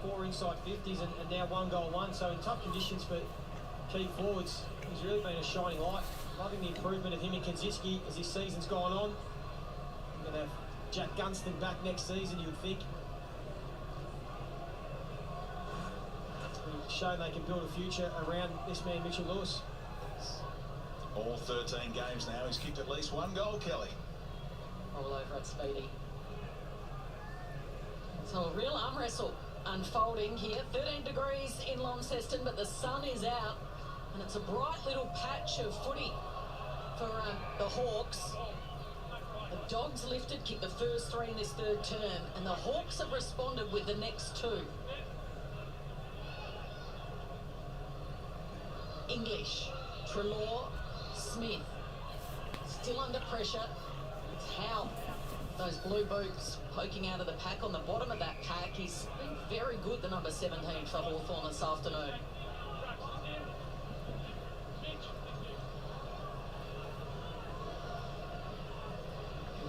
4 inside 50s, and now 1 goal, 1. So in tough conditions for key forwards, he's really been a shining light. Loving the improvement of him and Kaczynski as this season's gone on. We're going to have Jack Gunston back next season, you would think. They've shown they can build a future around this man, Mitchell Lewis. All 13 games now, he's kicked at least 1 goal, Kelly. All over at Speedy. So a real arm wrestle unfolding here. 13 degrees in Launceston, but the sun is out. And it's a bright little patch of footy for the Hawks. The Dogs lifted, kicked the first 3 in this 3rd term, and the Hawks have responded with the next 2. English, Trelaw, Smith, still under pressure. It's Howe. Those blue boots poking out of the pack on the bottom of that pack. He's been very good, the number 17 for Hawthorn this afternoon.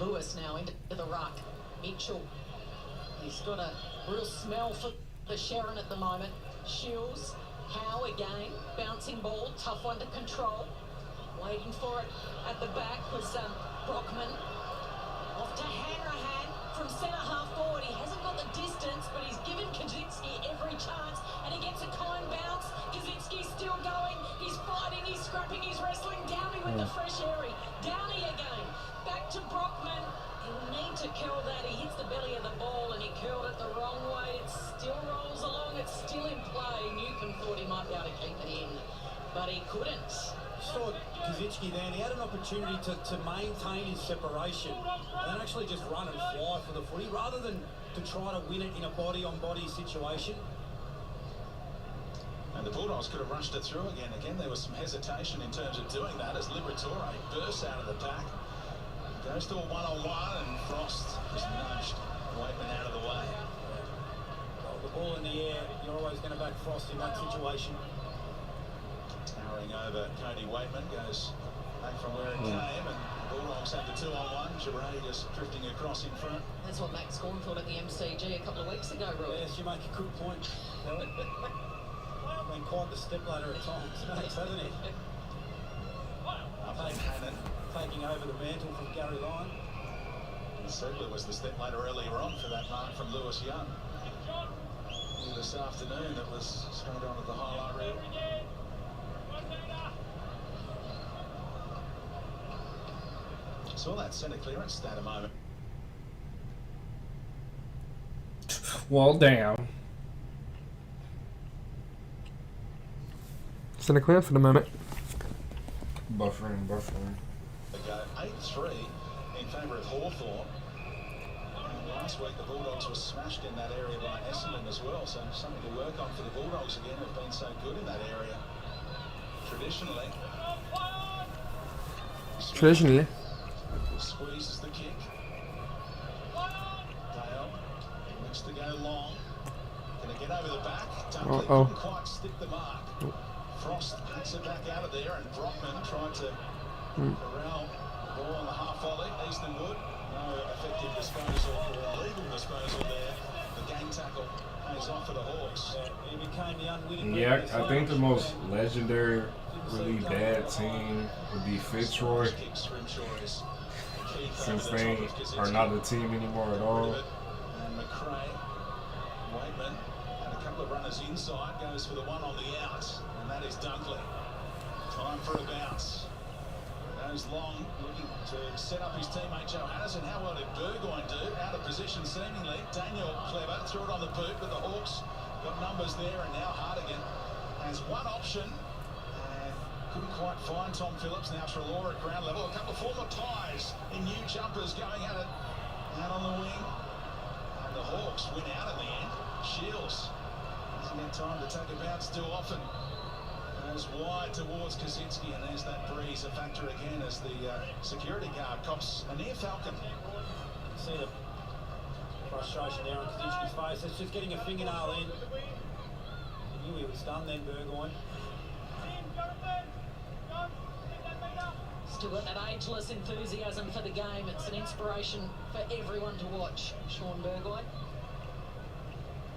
Lewis now into the ruck. Mitchell. He's got a real smell for the Sharon at the moment. Shields. Howe again. Bouncing ball. Tough one to control. Waiting for it at the back was Brockman. Off to Hanrahan from centre half forward. He hasn't got the distance, but he's given Kaczynski every chance, and he gets a kind bounce. Kaczynski's still going. He's fighting, he's scrapping, he's wrestling. Downey with the fresh airy. Downey again. Back to Brockman. He'll need to curl that. He hits the belly of the ball, and he curled it the wrong way. It still rolls along. It's still in play. Newcomb thought he might be able to keep it in, but he couldn't. Saw Kaczynski there, and he had an opportunity to maintain his separation and then actually just run and fly for the footy rather than to try to win it in a body-on-body situation. And the Bulldogs could have rushed it through again. Again, there was some hesitation in terms of doing that as Liberatore bursts out of the pack. Goes to a one-on-one, and Frost just nudged Waitman out of the way. Well, the ball in the air, you're always going to back Frost in that situation. Towering over Cody Waitman, goes back from where it came, and the Bulldogs have the 2-on-1. Giray just drifting across in front. That's what Max Gorn thought at the MCG a couple of weeks ago, Roy. Yes, you make a good point. Been quite the stepladder at times, Max, hasn't he? Taking over the mantle from Gary Lyon. And Segler was the stepladder earlier on for that mark from Lewis Young. This afternoon, that was straight on at the highlight reel. Saw that centre clearance stat a moment. Well, damn. Center clear for the moment. Buffering. They go 8-3 in favour of Hawthorn. And last week the Bulldogs were smashed in that area by Essendon as well, so something to work on for the Bulldogs again. They've been so good in that area traditionally. Squeezes the kick. Dale looks to go long. Gonna get over the back. Dunkley couldn't quite stick the mark. Frost packs it back out of there, and Brockman tried to corral the ball on the half volley. Eastonwood, no effective disposal or illegal disposal there. The gang tackle pays off for the Hawks. He became the unwitting. Yeah, I think the most legendary, really bad team would be Fitzroy, since they are not a team anymore at all. And McRae, Waitman, and a couple of runners inside, goes for the one on the out, and that is Dunkley. Time for a bounce. Goes long, looking to set up his teammate Johannes, and how well did Burgoyne do? Out of position seemingly. Daniel clever, threw it on the boot, but the Hawks got numbers there, and now Hardigan has one option. Couldn't quite find Tom Phillips. Now Trelaw at ground level. A couple of former ties in new jumpers going at it out on the wing. And the Hawks win out in the end. Shields doesn't get time to take a bounce too often. Goes wide towards Kaczynski, and there's that breeze, a factor again as the security guard cops a near Falcon. See the frustration there on Kaczynski's face. It's just getting a fingernail in. He knew he was done then, Burgoyne. Still got that ageless enthusiasm for the game. It's an inspiration for everyone to watch. Sean Burgoyne.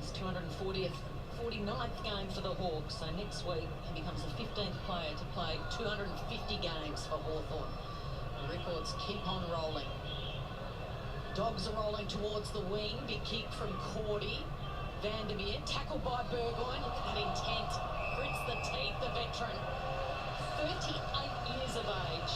His 49th game for the Hawks. So next week he becomes the 15th player to play 250 games for Hawthorn. The records keep on rolling. Dogs are rolling towards the wing. Big kick from Cordy. Vandermeer tackled by Burgoyne. Look at that intent. Grits the teeth, the veteran. 38 years of age.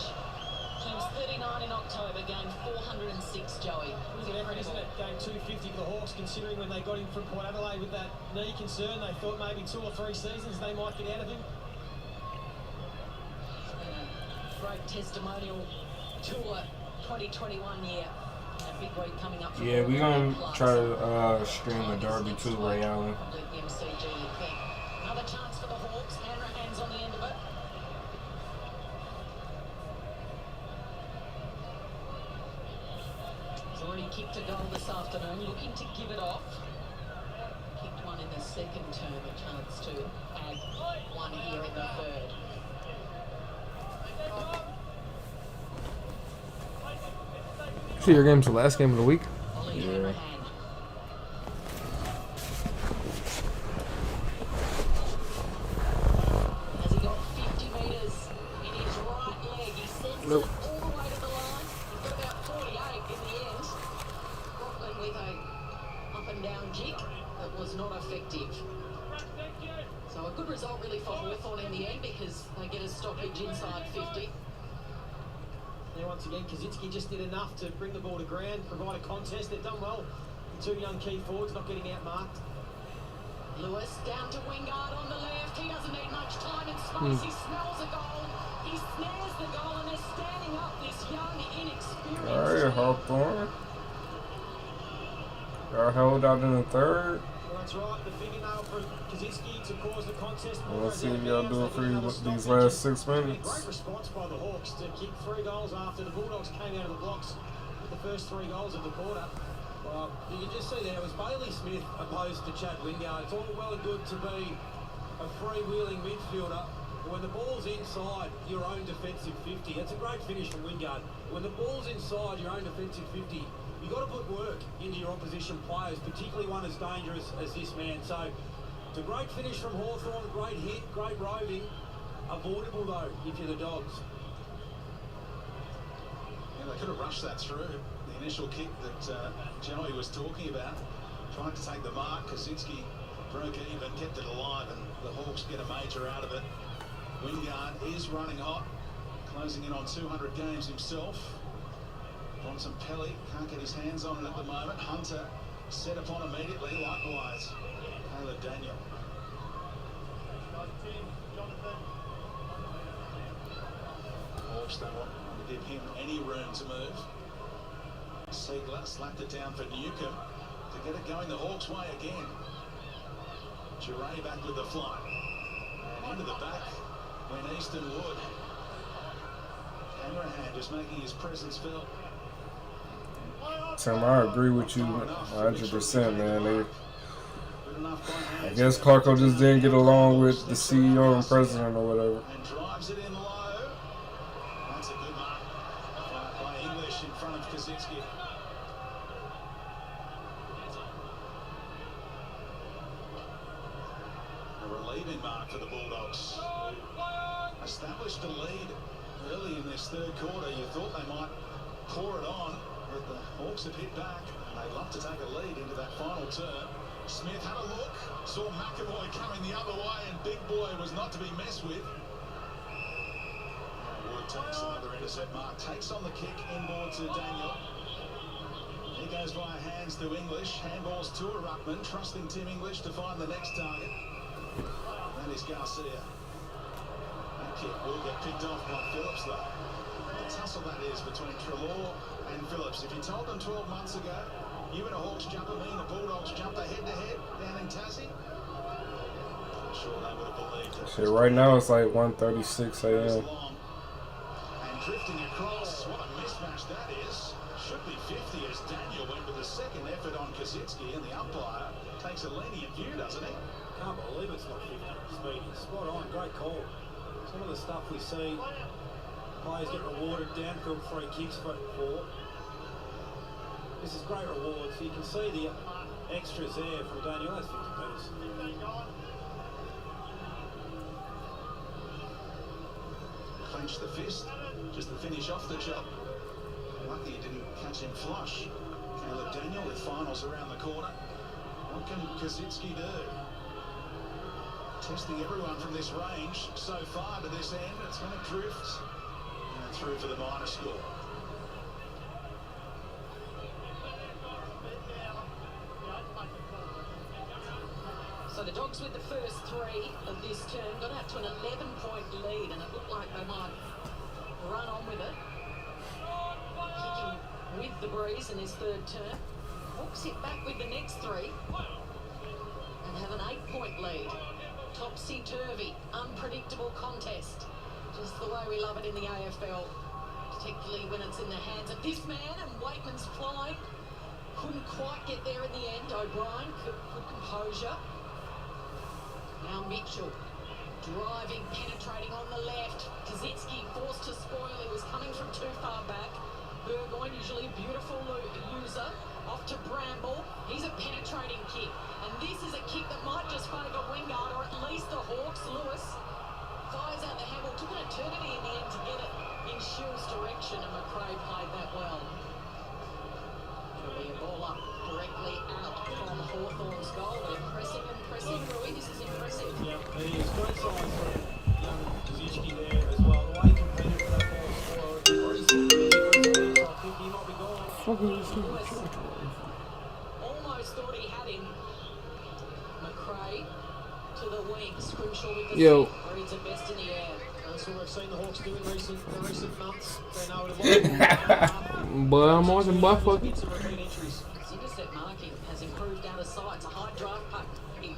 Turns 39 in October, game 406, Joey. It was an effort, isn't it? Game 250 for the Hawks, considering when they got him from Port Adelaide with that knee concern, they thought maybe 2 or 3 seasons they might get out of him. Great testimonial tour 2021 year. A big week coming up. Yeah, we're gonna try to stream the derby too, Ray Allen. Another chance for the Hawks. Hanrahan's on the end of it. He's already kicked a goal this afternoon, looking to give it off. Kicked one in the second term, a chance to add one here in the third. So your game's the last game of the week? Yeah. Has he got 50 metres in his right leg? He sends Nope. it all the way to the line. He's got about 48 in the end. Brooklyn with a up and down kick that was not effective. So a good result really for Hawthorn in the end because they get a stoppage inside 50. Now once again, Kaczynski just did enough to bring the ball to ground, provide a contest. They've done well. The 2 young key forwards not getting outmarked. Lewis down to Wingard on the left. He doesn't need much time and space. He smells a goal. He snares the goal and they're standing up this young, inexperienced Alright, Hawthorn. Got held out in the third. Well, that's right. The fingernail for Kaczynski to cause the contest. Let's see if y'all do it for you these last 6 Great minutes. response by the Hawks to kick 3 goals after the Bulldogs came out of the blocks with the first 3 goals of the quarter. Well, you can just see there, it was Bailey Smith opposed to Chad Wingard. It's all well and good to be a freewheeling midfielder. When the ball's inside your own defensive 50, it's a great finish from Wingard. When the ball's inside your own defensive 50, you've got to put work into your opposition players, particularly one as dangerous as this man. So, it's a great finish from Hawthorn, great hit, great roving. Avoidable though, if you're the Dogs. Yeah, they could have rushed that through. The initial kick that Joey was talking about, trying to take the mark. Kaczynski broke even, kept it alive, and the Hawks get a major out of it. Wingard is running hot, closing in on 200 games himself. Bronson Pelly can't get his hands on it at the moment. Hunter set upon immediately, likewise. Caleb Daniel. Hawks don't want to give him any room to move. Siegler slapped it down for Newcomb to get it going the Hawks' way again. Duray back with the flight. And into the back when Easton Wood. Hanrahan just making his presence felt. Tim, I agree with you 100%, man. I guess Clarko just didn't get along with the CEO and president or whatever. And drives it in low. That's a good mark by English in front of Kaczynski. A relieving mark for the Bulldogs. Established a lead early in this third quarter. You thought they might pour it on, but the Hawks have hit back. They'd love to take a lead into that final turn. Smith had a look, saw McAvoy coming the other way, and Big Boy was not to be messed with. Wood takes another intercept mark, takes on the kick inboard to Daniel. He goes via hands to English, handballs to a ruckman, trusting Tim English to find the next target. That is Garcia. That kick will get picked off by Phillips though. The tussle that is between Treloar and Phillips. If you told them 12 months ago, you and a Hawks jumper, me and a Bulldogs jumper head-to-head down in Tassie, I'm sure they would have believed it. Shit, right now it's like 1:36 a.m. And drifting across, what a mismatch that is. Should be 50 as Daniel went with a second effort on Kaczynski, and the umpire takes a lenient view, doesn't he? Can't believe it's not 50. Speedy. Spot on. Great call. Some of the stuff we see, players get rewarded downfield free kicks for. This is great reward. So you can see the extras there from Daniel. That's 50 metres. Clench the fist, just to finish off the job. Lucky he didn't catch him flush. Caleb Daniel with finals around the corner. What can Kazitsky do? Testing everyone from this range so far to this end. It's going to drift. And through for the minor score. So the Dogs with the first three of this term got out to an 11-point lead, and it looked like they might run on with it. Kicking with the breeze in his third term. Hawks hit back with the next three and have an 8-point lead. Topsy-turvy, unpredictable contest. Just the way we love it in the AFL, particularly when it's in the hands of this man, and Waitman's flying. Couldn't quite get there in the end. O'Brien, good composure. Now Mitchell, driving, penetrating on the left. Kazitsky forced to spoil. He was coming from too far back. Burgoyne, usually a beautiful user, off to Bramble. He's a penetrating kick. And this is a kick that might just favour Wingard, or at least the Hawks. Lewis fires out the handle. Took an eternity in the end to get it in Shill's direction, and McRae played that well. It'll be a ball up directly out from Hawthorn's goal. They're pressing and pressing. Rui, this is impressive. Yeah, it is. Great size for young Kazitsky there as well. The way he competed for that ball score, I think he might be gone. Almost thought he had him. McRae to the wing. Scrimshaw with the Yo. where he's at best in the air. That's what we've seen the Hawks do in recent months. They know it. But I'm on some butt fucking. His intercept marking has improved out of sight. It's a high drive puck pick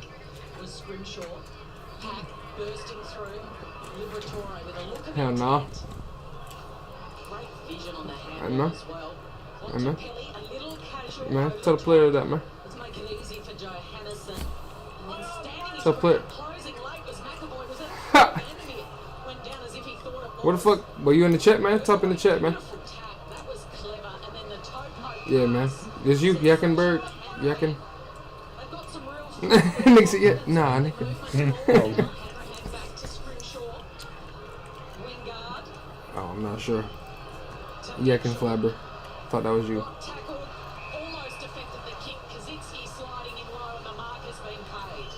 was Scrimshaw. Pack bursting through. Liberatore with a look at Hell no. Great vision on the hand I know. as well. I know. Pelly, a little casual Man, over tell the the player top. that, man. Let's make it easy for Johannesson. And then standing Tell the player. closing late was McAvoy. Was it? Ha! Went down as if he thought it was. What the fuck? Were you in the chat, man? Type in the chat, man. Beautiful tap. That was clever. And then the toe poke Yeah, man. pass. This you, Yackenberg? Yacken? They've got some real Nigga said, yeah. Nah, nigga. hand back to Scrimshaw. Wingard. Oh, I'm not sure. Yacken Flabber. Thought that was you. Got tackled. Almost deflected the kick. Kazitsky sliding in low, and the mark has been paid.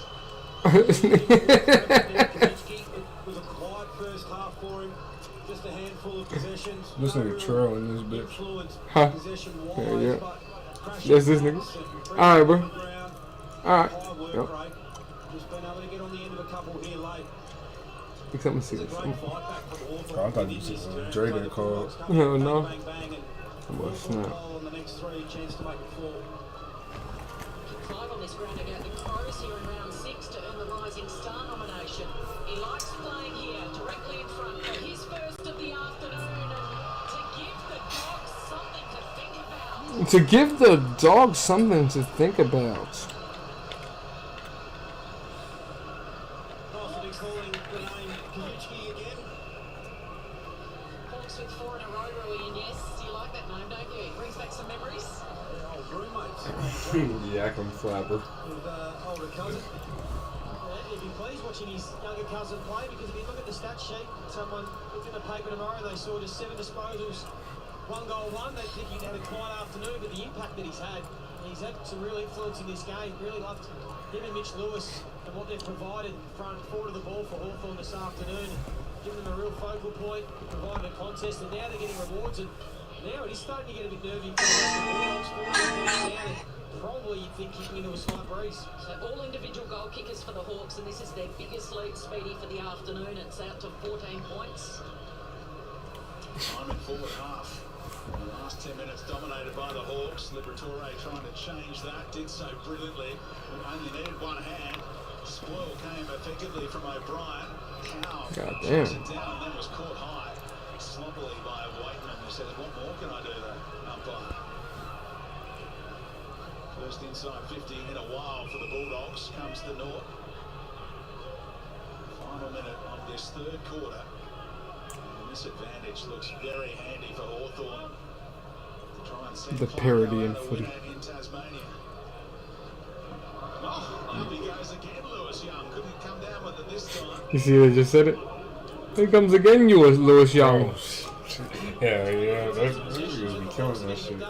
It was a quiet first half for him. Just a handful of possessions. This nigga trolling this bitch. Influence Huh? possession-wise, Yeah, yeah. but crashing That's this nigga. pass and Alright, bro. pressure on the ground. Alright. High work Yep. rate. Just been able to get on the end of a couple here late. Pick something It's a serious. great fight back from Hawthorn. I thought you said Dre that called. No, no. Bang, bang, and Well, Hawthorn snap. goal on the next three, chance to make it four. Five on this round against the Crows here in round 6 to earn the Rising Star nomination. He likes playing here, directly in front for his first of the afternoon, and to give the Dogs something to think about. To give the dog something to think about. Possibly calling the name Kazitsky again. Hawks with 4 in a row, Rui, and yes, you like that name, don't you? It brings back some memories. Old roommates. Yacken Flabber. With older cousin. He'd be pleased watching his younger cousin play, because if you look at the stat sheet, someone looked in the paper tomorrow, they saw just 7 disposals, 1 goal, 1. They think he'd had a quiet afternoon, but the impact that he's had some real influence in this game. Really loved him and Mitch Lewis and what they've provided front forward of the ball for Hawthorn this afternoon. Giving them a real focal point, provided a contest, and now they're getting rewards. And now it is starting to get a bit nervy for the Bulldogs. 40 points down, and probably you'd think kicking into a slight breeze. So all individual goal kickers for the Hawks, and this is their biggest lead, Speedy, for the afternoon. It's out to 14 points. Time in forward half. The last 10 minutes dominated by the Hawks. Liberatore trying to change that, did so brilliantly. Only needed one hand. Spoil came effectively from O'Brien. Cow God chased damn. it down and then was caught high. Sloppily by Waitman, who says, what more can I do there, umpire? First inside 50 in a while for the Bulldogs. Comes the North. Final minute of this this third quarter. And this advantage looks very handy for Hawthorn to try and send The parody in footy. in Tasmania. Oh, up he goes again, Lewis Young. Couldn't come down with it this time. You see, they just said it. Here comes again, you, Lewis Young. Yeah, that's usually be killing that shit.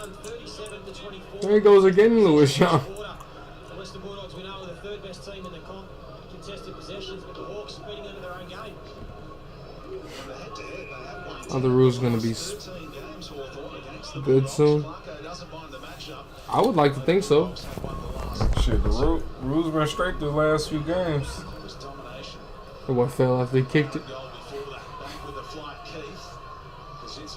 There he goes again, Lewis Young. The Western Bulldogs, we know, are the third best team in the comp. Contested possessions, but the Hawks beating under their own game. Are the rules going to be good soon? I would like to think so. Shit, the rules been straight the last few games. Or what fell after he kicked it?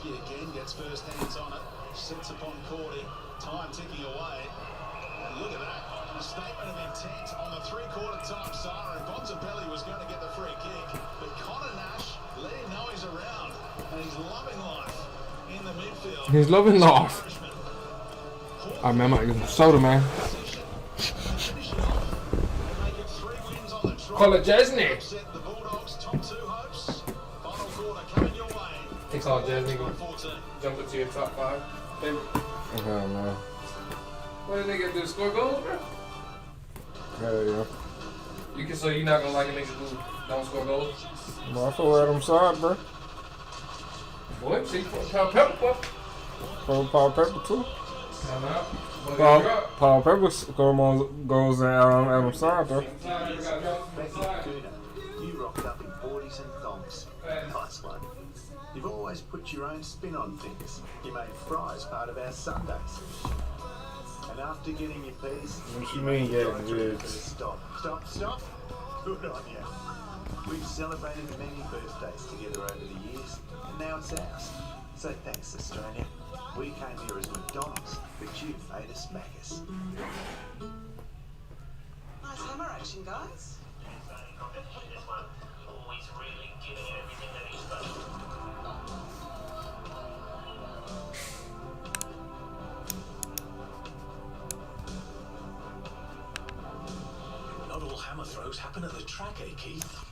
Again gets first hands on it, sits upon Cordy, time ticking away, and look at that, a statement of intent on the three-quarter time siren. Bontempelli was going to get the free kick, but Connor Nash let him know he's around, and he's loving life in the midfield. He's loving life. Alright, man, I might get some soda, man. Call it Jasny. The Bulldogs top two hopes. Final quarter coming your way. It's all Jasny. Jump into your top 5. Favorite. Hell no. What did they get to score goals, bro? Hell yeah. You can, so you're not gonna like a nigga who don't score goals? Well, I feel Adam side, bro. Boy, see, Paul Pepper, boy. Paul Pepper too. Come out. Paul Pepper scored more goals than Adam side, though. You rocked up in boardies and thongs. Nice one. You've always put your own spin on things. You made fries part of our Sundays. And after getting your piece, What you mean, yeah, dude? Stop. Good on you. We've celebrated many birthdays together over the years, and now it's ours. So thanks, Australia. We came here as McDonald's, but you made us Macca's. Nice hammer action, guys. Always really giving it everything that he's done. Not all hammer throws happen at the track, eh, Keith?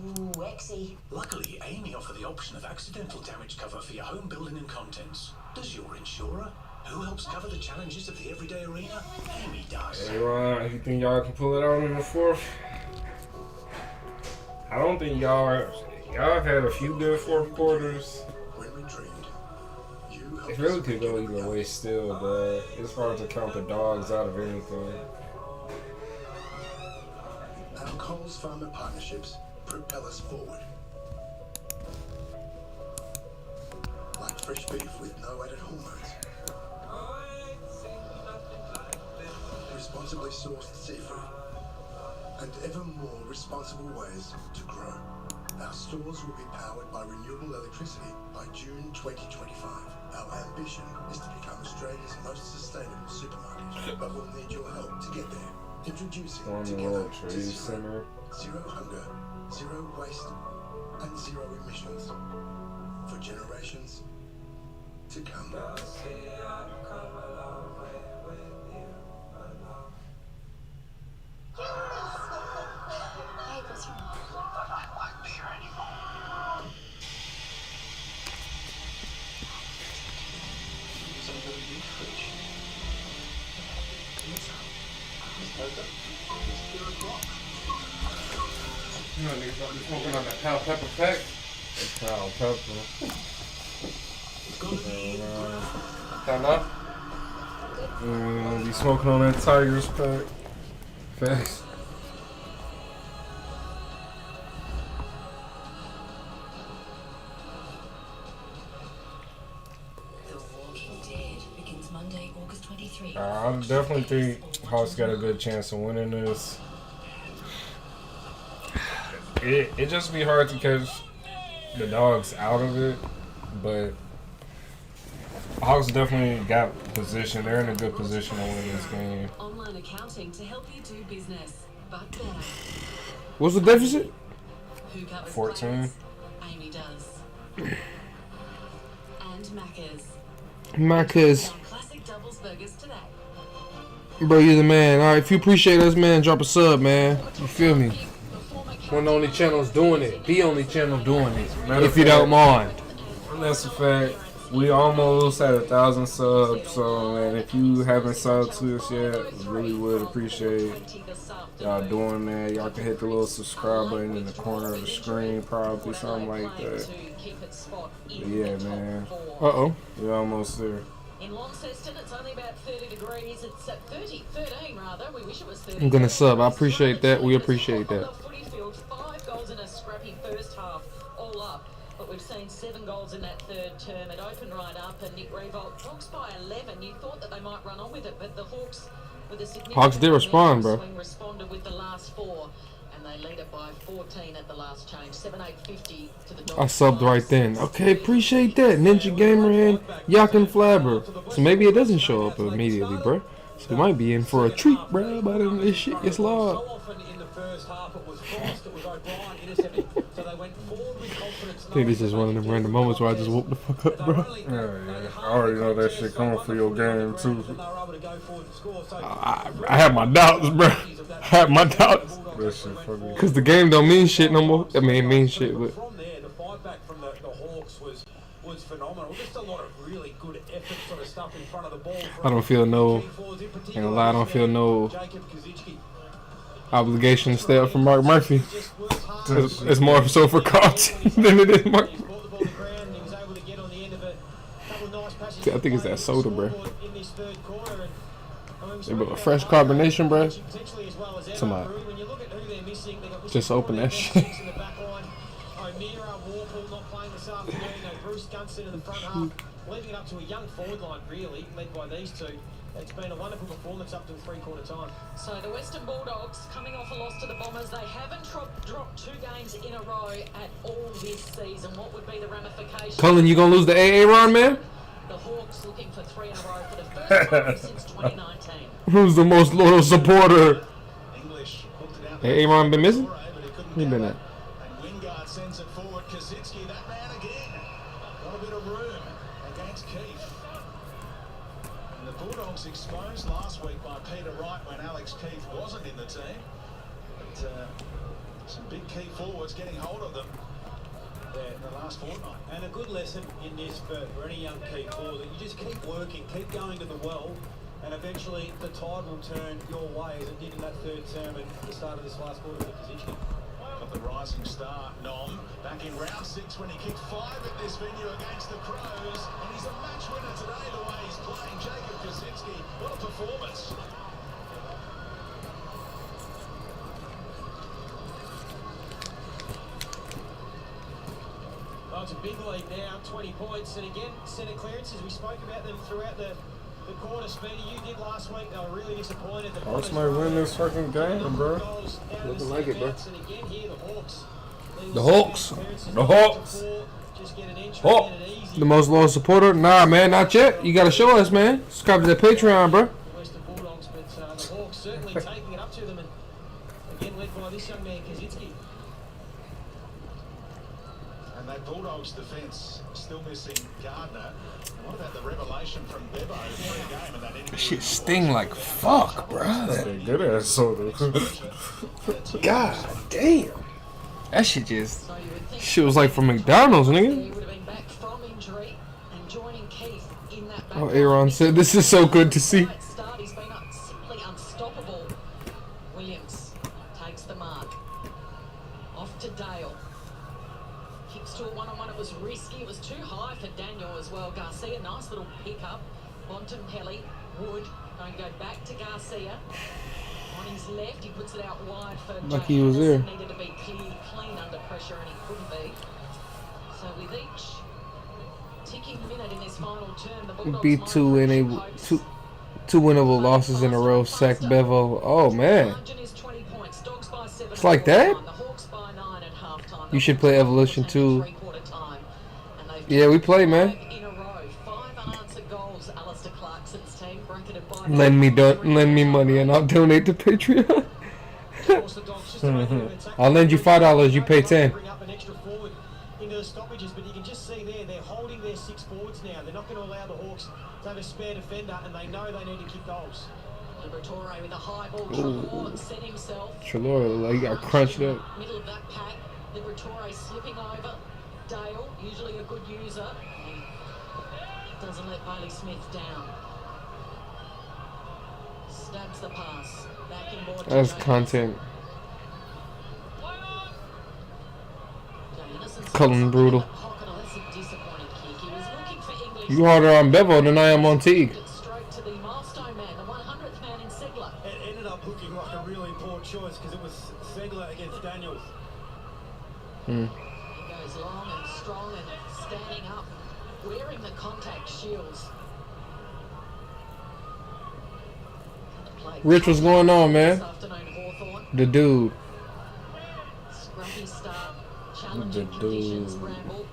Ooh, Exy. Luckily, Amy offer the option of accidental damage cover for your home building and contents. Does your insurer? Who helps cover the challenges of the everyday arena? Amy does. Hey, Ron, you think y'all can pull it out in the fourth? I don't think y'all have had a few good fourth quarters. It really could go either way still, but it's hard to count the Dogs out of anything. Our Coles Farmer partnerships propel us forward. Like fresh beef with no added hormones. Responsibly sourced seafood. And ever more responsible ways to grow. Our stores will be powered by renewable electricity by June 2025. Our ambition is to become Australia's most sustainable supermarket, but we'll need your help to get there. Introducing Together to Zero. Zero hunger, zero waste, and zero emissions. For generations to come. Hey, what's wrong? I don't like beer anymore. So go to the fridge. It's open. It's 2 o'clock. You know, niggas don't be smoking on that Pal Pepper pack. Pal Pepper. Time out. Be smoking on that Tigers pack. Facts. I definitely think Hawks got a good chance of winning this. It just be hard to catch the Dogs out of it, but Hawks definitely got position. They're in a good position to win this game. Online accounting to help you do business, but better. What's the deficit? Who covers 14. players? Amy does. And Macca's. Macca's. Classic doubles burgers today. Bro, you're the man. Alright, if you appreciate us, man, drop a sub, man. You feel me? The former One of the only channels doing it. The only channel doing it. Matter If you don't mind. That's a fact. We almost at 1,000 subs, so man, if you haven't subbed to us yet, we really would appreciate y'all doing that. Y'all can hit the little subscribe button in the corner of the screen, probably something like that. But yeah, man. We're almost there. In Launceston, it's only about 30 degrees. It's at 13 rather. We wish it was 30. I'm gonna sub. I appreciate that. We appreciate that. 5 goals in a scrappy first half, all up. But we've seen 7 goals in that third term. It opened right up, and Nick Revolt, Hawks by 11. You thought that they might run on with it, but the Hawks, with a significant Hawks did respond, bro. swing, responded with the last 4, and they lead it by 14 at the last change. 7-8-50 to the Dogs. I subbed right then. Okay, appreciate that. Ninja Gamer and Yak and Flabber. So maybe it doesn't show up immediately, bro. So we might be in for a treat, bro. By then this shit gets logged. I think this is one of them random moments where I just woke the fuck up, bro. Yeah. I already know that shit coming for your game too. I have my doubts, bro. I have my doubts. That shit funny. Cause the game don't mean shit no more. I mean, it means shit, but From there, the fight back from the Hawks was phenomenal. Just a lot of really good effort sort of stuff in front of the ball. I don't feel no, ain't gonna lie, I don't feel no obligation to stay up for Mark Murphy. It's more so for Carlton than it is Mark. I think it's that soda, bro. Yeah, but a fresh carbonation, bro. Somebody just open that shit. Leaving it up to a young forward line, really, led by these two. It's been a wonderful performance up to the three-quarter time. So the Western Bulldogs, coming off a loss to the Bombers, they haven't dropped 2 games in a row at all this season. What would be the ramifications? Cullen, you gonna lose the AA run, man? The Hawks looking for 3 in a row for the first time since 2019. Who's the most loyal supporter? AA run been missing? He been at. Wingard sends it forward. Kaczynski, that man again. Got a bit of room against Keith. And the Bulldogs exposed last week by Peter Wright when Alex Keith wasn't in the team. But some big key forwards getting hold of them in the last fortnight. And a good lesson in this for any young key forward, that you just keep working, keep going to the well, and eventually the tide will turn your way as it did in that third term and the start of this last quarter with Kaczynski. Got the rising star, Nom, back in round 6 when he kicked 5 at this venue against the Crows. And he's a match winner today, the way he's playing. Jacob Kaczynski, what a performance. Well, it's a big lead now, 20 points. And again, centre clearances, we spoke about them throughout the quarter. Speedy, you did last week. They were really disappointed. Hawks might win this fucking game, bro. Looking like it, bro. And again here, the Hawks. The Hawks. The Hawks. Just get an entry Hawk. in it easy. The most loyal supporter? Nah, man, not yet. You gotta show us, man. Subscribe to the Patreon, bro. The Western Bulldogs, but the Hawks certainly taking it up to them. And again, led by this young man, Kaczynski. And that Bulldogs defence still missing Gardner. What about the revelation from Bevo for the game and that interview? Shit sting like fuck, bro. Good ass soda. God damn. That shit just. Shit was like from McDonald's, nigga. He would have been back from injury and joining Keith in that back Oh, Aaron said, this is so good to see. start. He's been simply unstoppable. Williams takes the mark. Off to Dale. Kicks to a one-on-one. It was risky. It was too high for Daniel as well. Garcia, nice little pick-up. Bontempelli, Wood, going to go back to Garcia. On his left, he puts it out wide for Like Jay he was Anderson. there. Needed to be clean under pressure, and he couldn't be. So with each ticking minute in this final term, the Bulldogs Beat two winnable losses in a row. Sack Bevo. Oh man. margin is 20 points. Dogs by 7 It's like that? The Hawks by 9 at halftime. You should play Evolution too. Three-quarter time. And they've Yeah, we play, man. 5 in a row. 5 unanswered goals. Alistair Clarkson's team bracketed by Lend me money and I'll donate to Patreon. I'll lend you $5. You pay 10. Bring up an extra forward into the stoppages, but you can just see there they're holding their 6 forwards now. They're not going to allow the Hawks to have a spare defender, and they know they need to kick goals. Liberatore with a high ball. Trelaw set himself. Trelaw, like, he got crunched up. Middle of that pack. Liberatore slipping over. Dale, usually a good user. He doesn't let Bailey Smith down. Stabs the pass. Back in board. That's content. Cullen brutal. You harder on Bevo than I am on Teague. Straight to the milestone man, the 100th man in Segler. It ended up looking like a really poor choice because it was Segler against Daniels. He goes long and strong and standing up, wearing the contact shields. Rich, what's going on, man? The dude. Scrumpy start, challenging conditions, Bramble.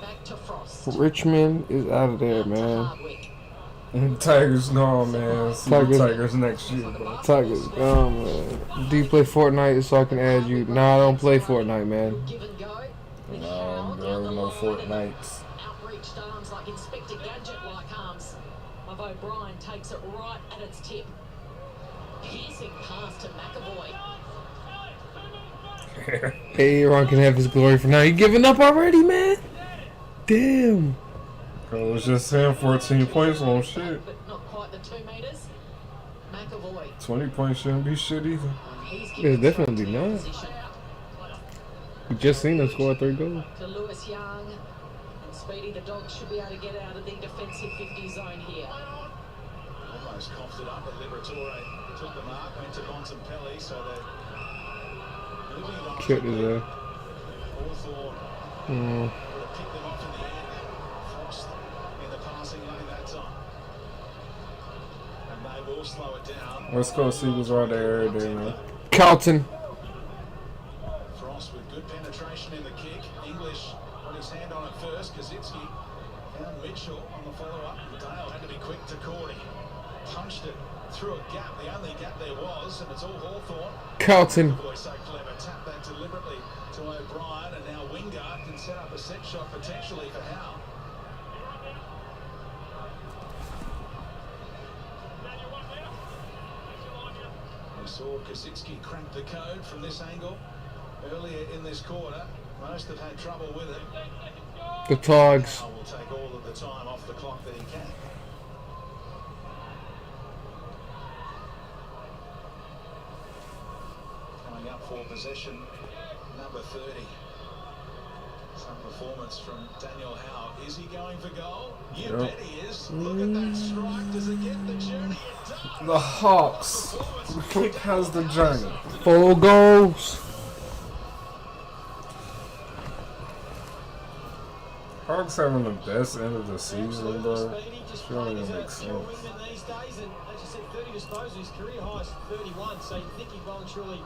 Back to Frost. Richmond is out of there, man. Tigers gone, man. See the Tigers next year, bro. Tigers gone, man. Do you play Fortnite so I can add you? Nah, I don't play Fortnite, man. No, there are no Fortnites. Outreached arms like Inspector Gadget-like arms. Of O'Brien takes it right at its tip. Piercing pass to McAvoy. Hey, Ron can have his glory for now. You giving up already, man? Damn. Bro, it was just saying 14 points on shit. But not quite the 2 meters. McAvoy. 20 points shouldn't be shit either. It's definitely not. We just seen him score 3 goals. To Lewis Young. And Speedy, the Dogs should be able to get out of the defensive 50 zone here. Almost coughed it up, but Liberatore took the mark, went to Bontempelli, so they're moving it on. Killed his ass. Hawthorne would have picked them off in the end. Frost in the passing lane that time. And they will slow it down. Let's go see who's right there every day, man. Carlton. Frost with good penetration in the kick. English got his hand on it first. Kaczynski found Mitchell on the follow-up. Dale had to be quick to Cordy. Punched it through a gap, the only gap there was, and it's all Hawthorne. Carlton. So clever, tap that deliberately to O'Brien, and now Wingard can set up a set shot potentially for Howe. We saw Kaczynski crank the code from this angle earlier in this quarter. Most have had trouble with it. The Togs. Howe will take all of the time off the clock that he can. Coming up for possession, number 30. Some performance from Daniel Howe. Is he going for goal? You bet he is. Look at that strike. Does it get the journey? It does. The Hawks. Quick has the journey. 4 goals. Hawks having the best end of the season, bro. It don't even make sense. These days, and as you said, 30 disposals, his career high is 31, so you think he'd well and truly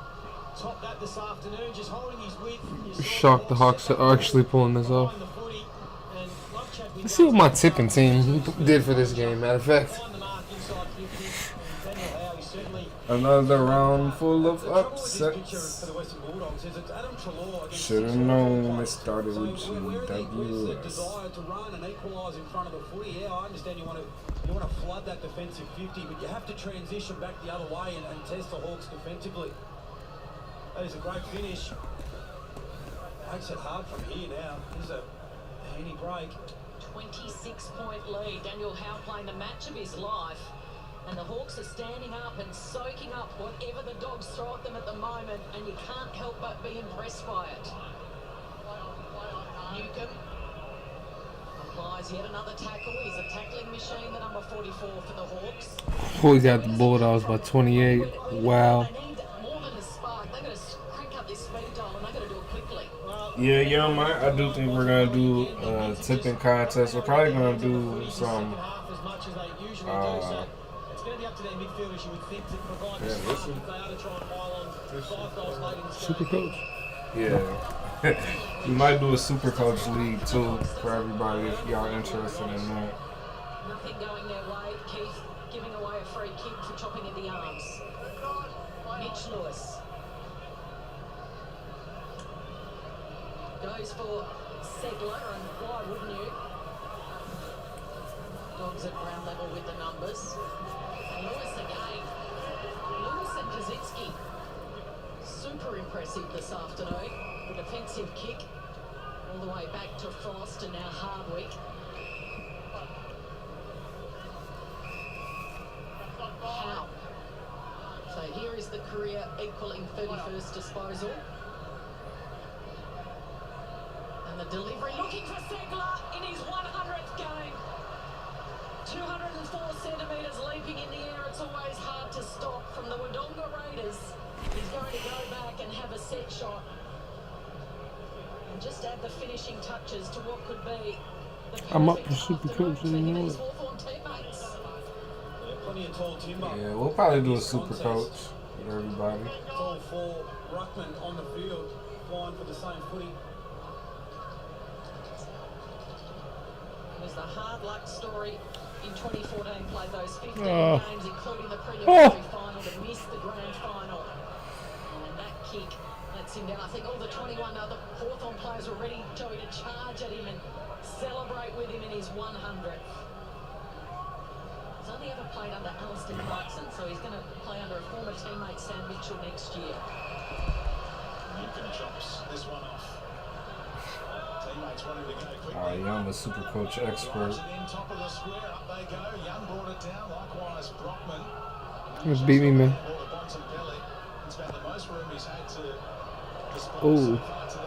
top that this afternoon, just holding his width. Shocked the Hawks are actually pulling this off. Let's see what my tipping team did for this game, matter of fact. Another round full of upsets. Should've known it started with GWS. Desire to run and equalise in front of the footy. Yeah, I understand you want to flood that defensive 50, but you have to transition back the other way and test the Hawks defensively. That is a great finish. Makes it hard from here now. There's a handy break. 26-point lead. Daniel Howe playing the match of his life. And the Hawks are standing up and soaking up whatever the Dogs throw at them at the moment, and you can't help but be impressed by it. Newcomb applies yet another tackle. He's a tackling machine, the number 44 for the Hawks. Pulls out the Bulldogs by 28. Wow. They need more than a spark. They've got to crank up this speed dial, and they've got to do it quickly. Yeah, Mike. I do think we're gonna do a tipping contest. We're probably gonna do some. Super coach. Yeah. We might do a super coach league too for everybody if y'all interested in that. Nothing going their way. Keith giving away a free kick for chopping at the arms. Mitch Lewis goes for Segler, and why wouldn't you? Bulldogs at ground level with the numbers. And Lewis again. Lewis and Kaczynski. Super impressive this afternoon. The defensive kick all the way back to Frost and now Hardwick. How? So here is the career equaling 31st disposal. And the delivery looking for Segler in his 100th game. 204 centimetres leaping in the air. It's always hard to stop from the Wodonga Raiders. He's going to go back and have a set shot. And just add the finishing touches to what could be the I'm up for super coach anymore. Plenty of tall timber. Yeah, we'll probably do a super coach with everybody. It's all four ruckmen on the field, flying for the same footy. It was the hard luck story in 2014, played those 15 games, including the preliminary final, to miss the grand final. And that kick lets him down. I think all the 21 other Hawthorn players were ready, Joey, to charge at him and celebrate with him in his 100th. He's only ever played under Alistair Clarkson, so he's going to play under a former teammate, Sam Mitchell, next year. Newcomb chops this one off. Teammates wanting to go quickly. Oh, yeah, I'm a super coach expert. Again, top of the square, up they go. Young brought it down, likewise Brockman. Just beat me, man. It's about the most room he's had to dispose Oh. so far today.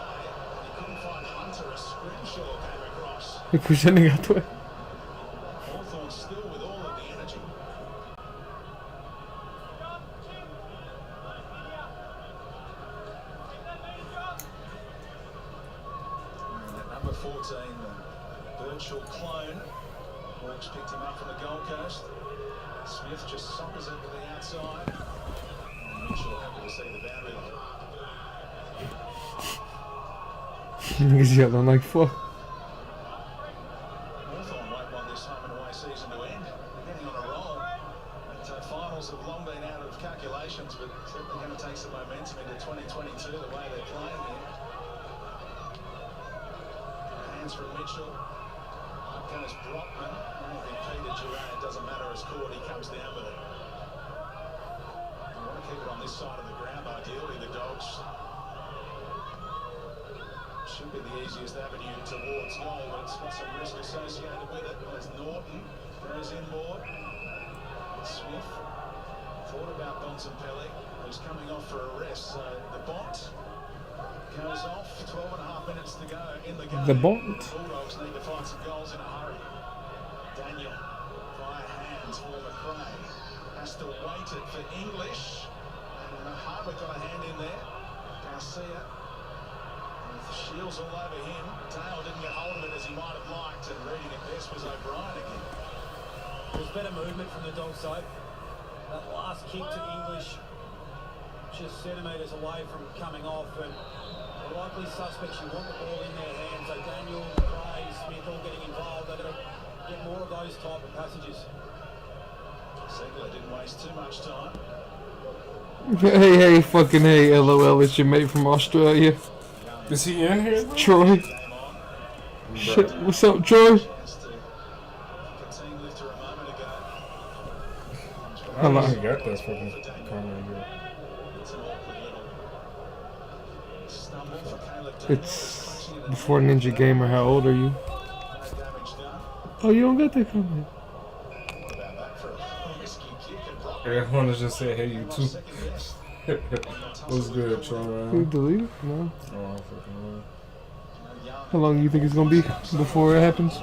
He couldn't find Hunter. A scrimshaw came across. He pushing out the way. Hawthorn still with all of the energy. And at number 14, the Birchall clone. Hawks picked him up from the Gold Coast. Smith just sockers it to the outside. And Mitchell happy to see the boundary line. Niggas yelling like fuck. Hawthorn won't want this home and away season to end. They're getting on a roll. But finals have long been out of calculations, but certainly going to take some momentum into 2022, the way they're playing here. Hands from Mitchell. Up goes Brockman. Anything Peter Duran, it doesn't matter as court, he comes down with it. They want to keep it on this side of the ground, ideally, the Dogs. Should be the easiest avenue towards goal, but it's got some risk associated with it. As Norton throws inboard. Smith thought about Bontempelli, who's coming off for a rest. So the Bont goes off. 12.5 minutes to go in the game. The Bont. The Bulldogs need to find some goals in a hurry. Daniel via hands for McRae. Has to wait it for English. And Hardwick got a hand in there. Garcia. Shields all over him. Dale didn't get hold of it as he might have liked, and reading it best was O'Brien again. There's better movement from the Dogs, though. That last kick to English, just centimetres away from coming off, and the likely suspects, you want the ball in their hands. So Daniel, Gray, Smith all getting involved. They're going to get more of those type of passages. Segler didn't waste too much time. Hey, fucking hey, LOL, it's your mate from Australia. Is he in here? Troy. Shit, what's up, Troy? I don't even got that fucking comment here. It's before Ninja Gamer. How old are you? Oh, you don't got that comment. Everyone has just said, hey, you too. What's good, Troy, man? Can you delete it? No. Oh, I fucking know. How long do you think it's gonna be before it happens?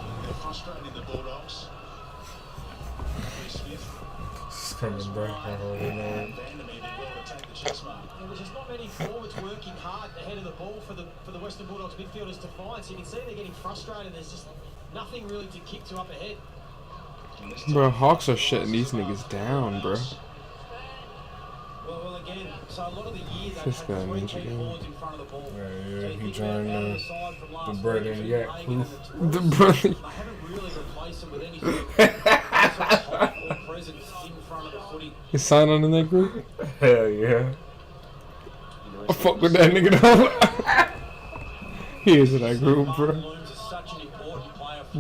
It's coming back. I already know it. There's just not many forwards working hard ahead of the ball for the Western Bulldogs midfielders to find. So you can see they're getting frustrated. There's just nothing really to kick to up ahead. Bro, Hawks are shutting these niggas down, bro. Well, again, so a lot of the year This guy Ninja Gamer. forwards in front of the ball. Yeah, he joined the bread and yak crew. The bread. They haven't really replaced them with anything sort of top or presence in front of the footy. Is Sign-On in that group? Hell yeah. I fuck with that nigga though. He is in that group, bro.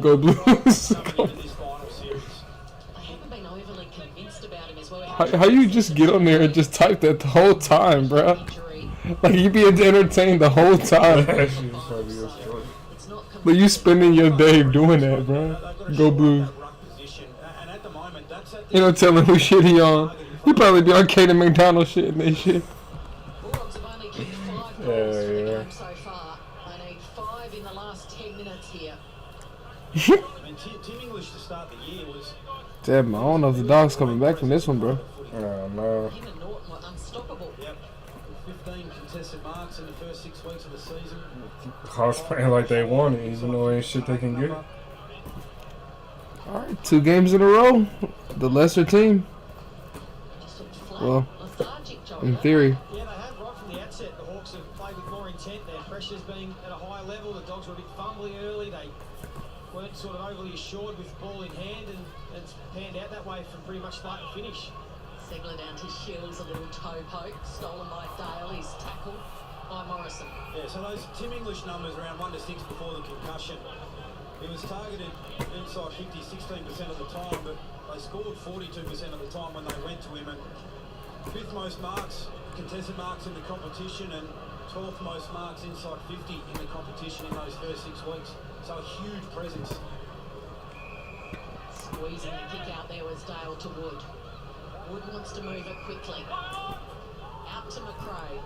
Go Blues. Coming into this final series. How you just get on there and just type that the whole time, bro? Like you be entertained the whole time. But you spending your day doing that, bro. Go Blues. You know, telling who shit he on. He probably be on Kaden McDonald shit and that shit. Bulldogs have only kicked 5 goals for the game so far. They need 5 in the last 10 minutes here. Tim English to start the year was. Damn, I don't know if the Dogs coming back from this one, bro. No. Him and Norton were unstoppable. Yep. 15 contested marks in the first 6 weeks of the season. Hawks playing like they want it, even though ain't shit they can get. Alright, 2 games in a row. The lesser team. Well, in theory. Yeah, they have right from the outset. The Hawks have played with more intent. Their pressure's been at a higher level. The Dogs were a bit fumbly early. They weren't sort of overly assured with ball in hand, and it's panned out that way from pretty much start to finish. Segler down to Shields, a little toe poke, stolen by Dale. He's tackled by Morrison. Yeah, so those Tim English numbers around 1 to 6 before the concussion. He was targeted inside 50, 16% of the time, but they scored 42% of the time when they went to him. And 5th most marks, contested marks in the competition, and 12th most marks inside 50 in the competition in those first 6 weeks. So a huge presence. Squeezing the kick out there was Dale to Wood. Wood wants to move it quickly. Out to McRae.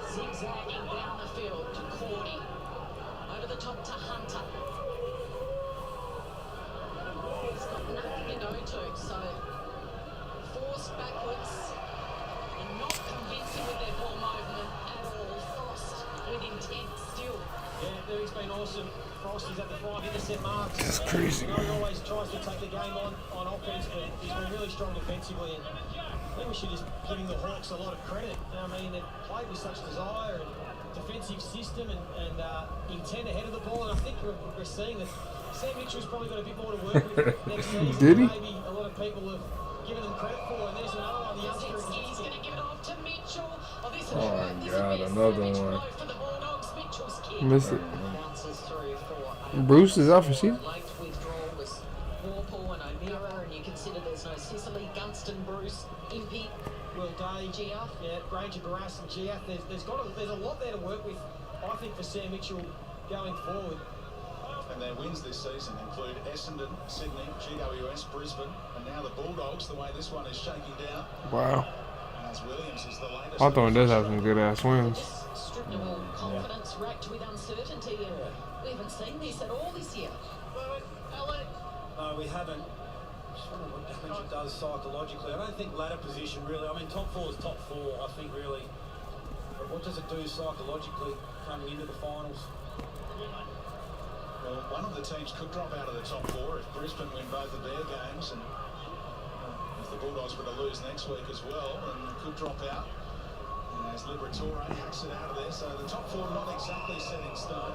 Zigzagging down the field to Cordy. Over the top to Hunter. He's got nothing to go to, so forced backwards and not convincing with their ball movement at all. Frost with intent still. Yeah, Derry's been awesome. Frost is at the 5 intercept marks. That's crazy. He always tries to take the game on offense, but he's been really strong defensively. And I think we should just give the Hawks a lot of credit. I mean, they've played with such desire and defensive system and intent ahead of the ball. And I think we're seeing that Sam Mitchell's probably got a bit more to work with next season. Did he? Maybe a lot of people have given them credit for. And there's another one, the youngster. He's going to give it off to Mitchell. Oh my God, another one. For the Bulldogs, Mitchell's kick. Missed it. Bounces through for Bruce is out for season. late withdrawal was Warpaw and O'Meara, and you consider there's no Sicily, Gunston, Bruce, Impey, Will Day, Gia. Yeah, Granger, Barras and Gia. There's a lot there to work with, I think, for Sam Mitchell going forward. And their wins this season include Essendon, Sydney, GWS, Brisbane, and now the Bulldogs, the way this one is shaking down. Wow. And as Williams is the latest. Hawthorne does have some good ass wins. Stripped of all confidence, racked with uncertainty, and we haven't seen this at all this year. No, we haven't. Just wonder what damage it does psychologically. I don't think ladder position really. I mean, top 4 is top 4, I think, really. But what does it do psychologically coming into the finals? Well, one of the teams could drop out of the top 4 if Brisbane win both of their games, and if the Bulldogs were to lose next week as well, then they could drop out. And as Liberatore hacks it out of there, so the top 4 not exactly set in stone.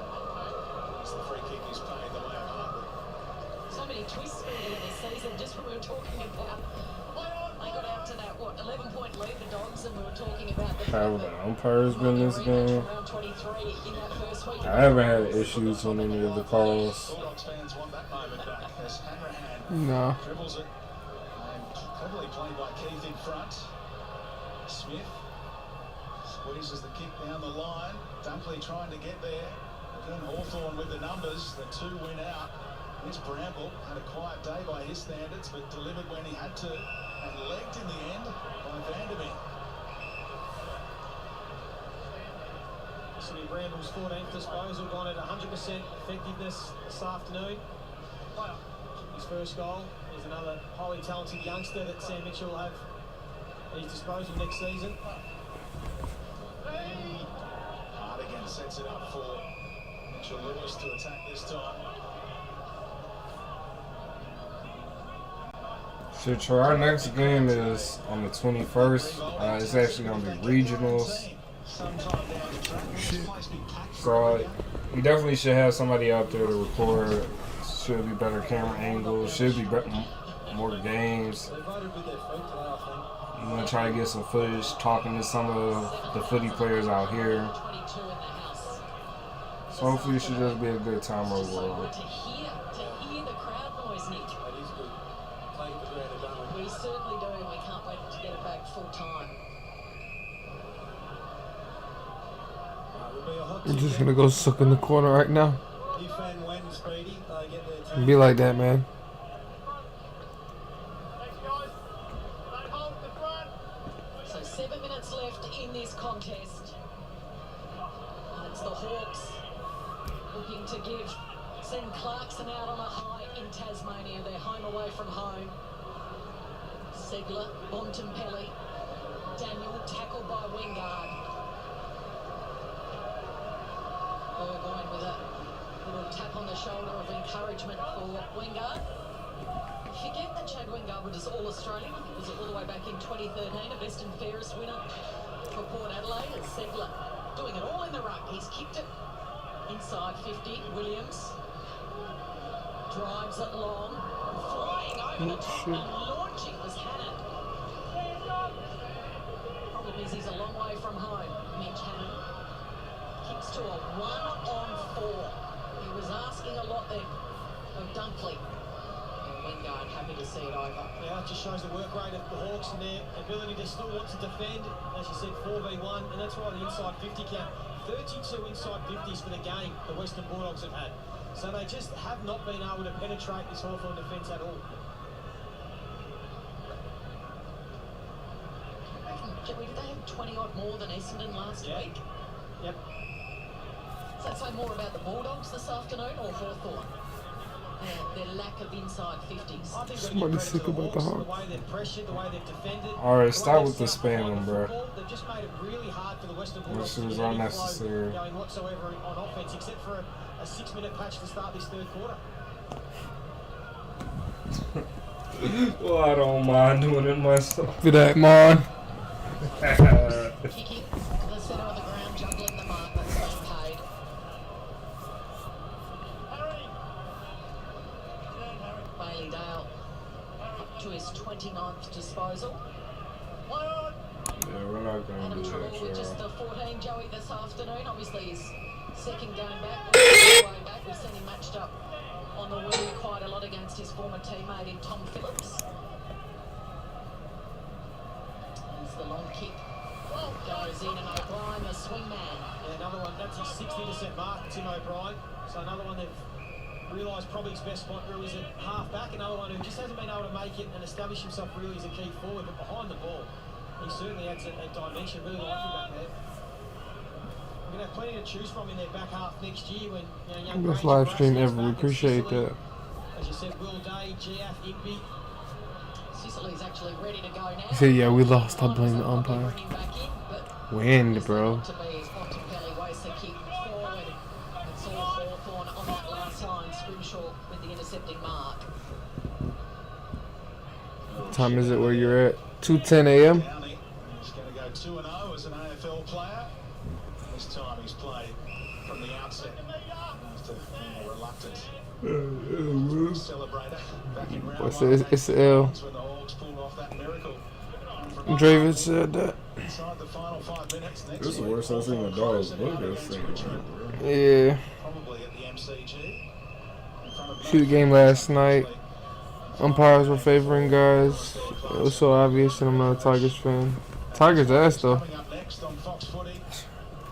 As the free kick is paid the way of Harvard. So many twists earlier this season, just when we were talking about. They got out to that, 11-point lead, the Dogs, and we were talking about the How the umpires been this game? round 23 in that first week. I haven't had issues on any of the calls. Bulldogs fans want that moment back as Hanrahan No. dribbles it. And cleverly played by Keith in front. Smith squeezes the kick down the line. Dunkley trying to get there. Again, Hawthorne with the numbers. The 2 win out. Here's Bramble. Had a quiet day by his standards, but delivered when he had to. And legged in the end by Vandermeer. This will be Bramble's 14th disposal, gone at 100% effectiveness this afternoon. His first goal. There's another highly talented youngster that Sam Mitchell will have at his disposal next season. Hardigan sets it up for Mitchell Lewis to attack this time. Shit, so our next game is on the 21st. It's actually going to be regionals. So we definitely should have somebody out there to record. Should be better camera angles. Should be more games. I'm going to try to get some footage talking to some of the footy players out here. So hopefully it should just be a good time overall. To hear the crowd noise, Nick. That is good. Take it for granted, don't we? We certainly do. We I'm just gonna go suck in the corner right now. If and when Speedy, they get their team. Be like that, man. So 7 minutes left in this contest. And it's the Hawks looking to send Clarkson out on a high in Tasmania. They're home away from home. Segler, Bontempelli, Daniel tackled by Wingard. Burgoyne with a little tap on the shoulder of encouragement for Wingard. Forget that Chad Wingard was All-Australian. It was all the way back in 2013, a best and fairest winner for Port Adelaide. As Segler doing it all in the ruck. He's kicked it inside 50. Williams drives it long, flying over the top and launching was Hannon. Problem is he's a long way from home. Mitch Hannon kicks to a 1-on-4. He was asking a lot there of Dunkley. Wingard happy to see it over. Yeah, it just shows the work rate of the Hawks and their ability to still want to defend. As you said, 4v1, and that's why the inside 50 count. 32 inside 50s for the game the Western Bulldogs have had. So they just have not been able to penetrate this Hawthorn defence at all. Joey, did they have 20 odd more than Essendon last week? Yep. Does that say more about the Bulldogs this afternoon or Hawthorn? Their lack of inside 50s. I think Somebody's sick about the the Hawks. way they've pressured, the way they've defended. Alright, stop with the spamming, bro. They've just made it really hard for the Western Bulldogs This to is get any flow unnecessary. going whatsoever on offense, except for a 6-minute patch to start this third quarter. Well, I don't mind doing it myself. Do that, man. Kicking to the centre of the ground, juggling the mark that's been paid. Bailey Dale up to his 29th disposal. Yeah, we're not going to Adam do Trelaw that, with just Cheryl. the 14 Joey this afternoon. Obviously his second game back, way back. We've seen him matched up on the wing quite a lot against his former teammate in Tom Phillips. There's the long kick. Goes in and O'Brien, the swing man. Yeah, another one, that's his 60% mark, Tim O'Brien. So another one they've realised probably his best spot really is at half back. Another one who just hasn't been able to make it and establish himself really as a key forward, but behind the ball, he certainly adds a dimension. Really like him back there. We're going to have plenty to choose from in their back half next year when young Best Granger live stream Brassard's ever. We back, appreciate and Sicily, that. as you said, Will Day, Giath, Igby. Sicily's actually ready to go now. So yeah, we lost. I blame the umpire. Wind, bro. To be as Bontempelli wastes a kick forward. It's all Hawthorn on that last line. Scrimshaw with the intercepting mark. What time is it where you're at? 2:10 a.m. He's going to go 2-0 as an AFL player. This time he's played from the outset. After being a reluctant celebrator back in round What's one. it? It's the L. When the Hawks pulled off that miracle. Dravid said that. Inside the final 5 minutes. Next This is the week, worst I've seen the Dogs look this thing. Yeah. probably at the MCG. In front of See the game last night. Umpires were favoring guys. It was so obvious, and I'm not a Tigers fan. Tigers ass though. Coming up next on Fox Footy.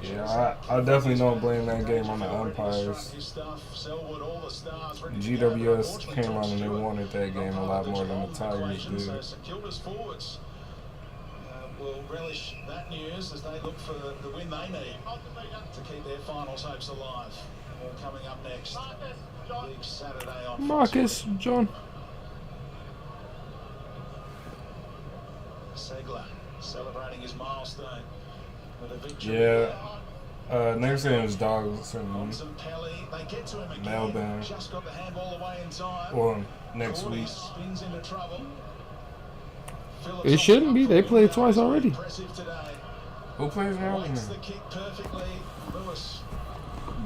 Yeah, I definitely don't blame that game on the umpires. His stuff, Selwood, all the stars ready to GWS go. came out and they wanted that game a lot more than the Tigers So did. St Kilda's forwards will relish that news as they look for the win they need to keep their finals hopes alive. All coming up next. Big Saturday on Fox Marcus, Footy. John. Segler celebrating his milestone with a victory. Yeah, next game is Dogs and Bontempelli, they get to him again. Melbourne. Just got the handball away in time. Well, next Cordy week. spins into trouble. It shouldn't be. They played twice already. Impressive today. Who plays now? Waits the kick perfectly. Lewis.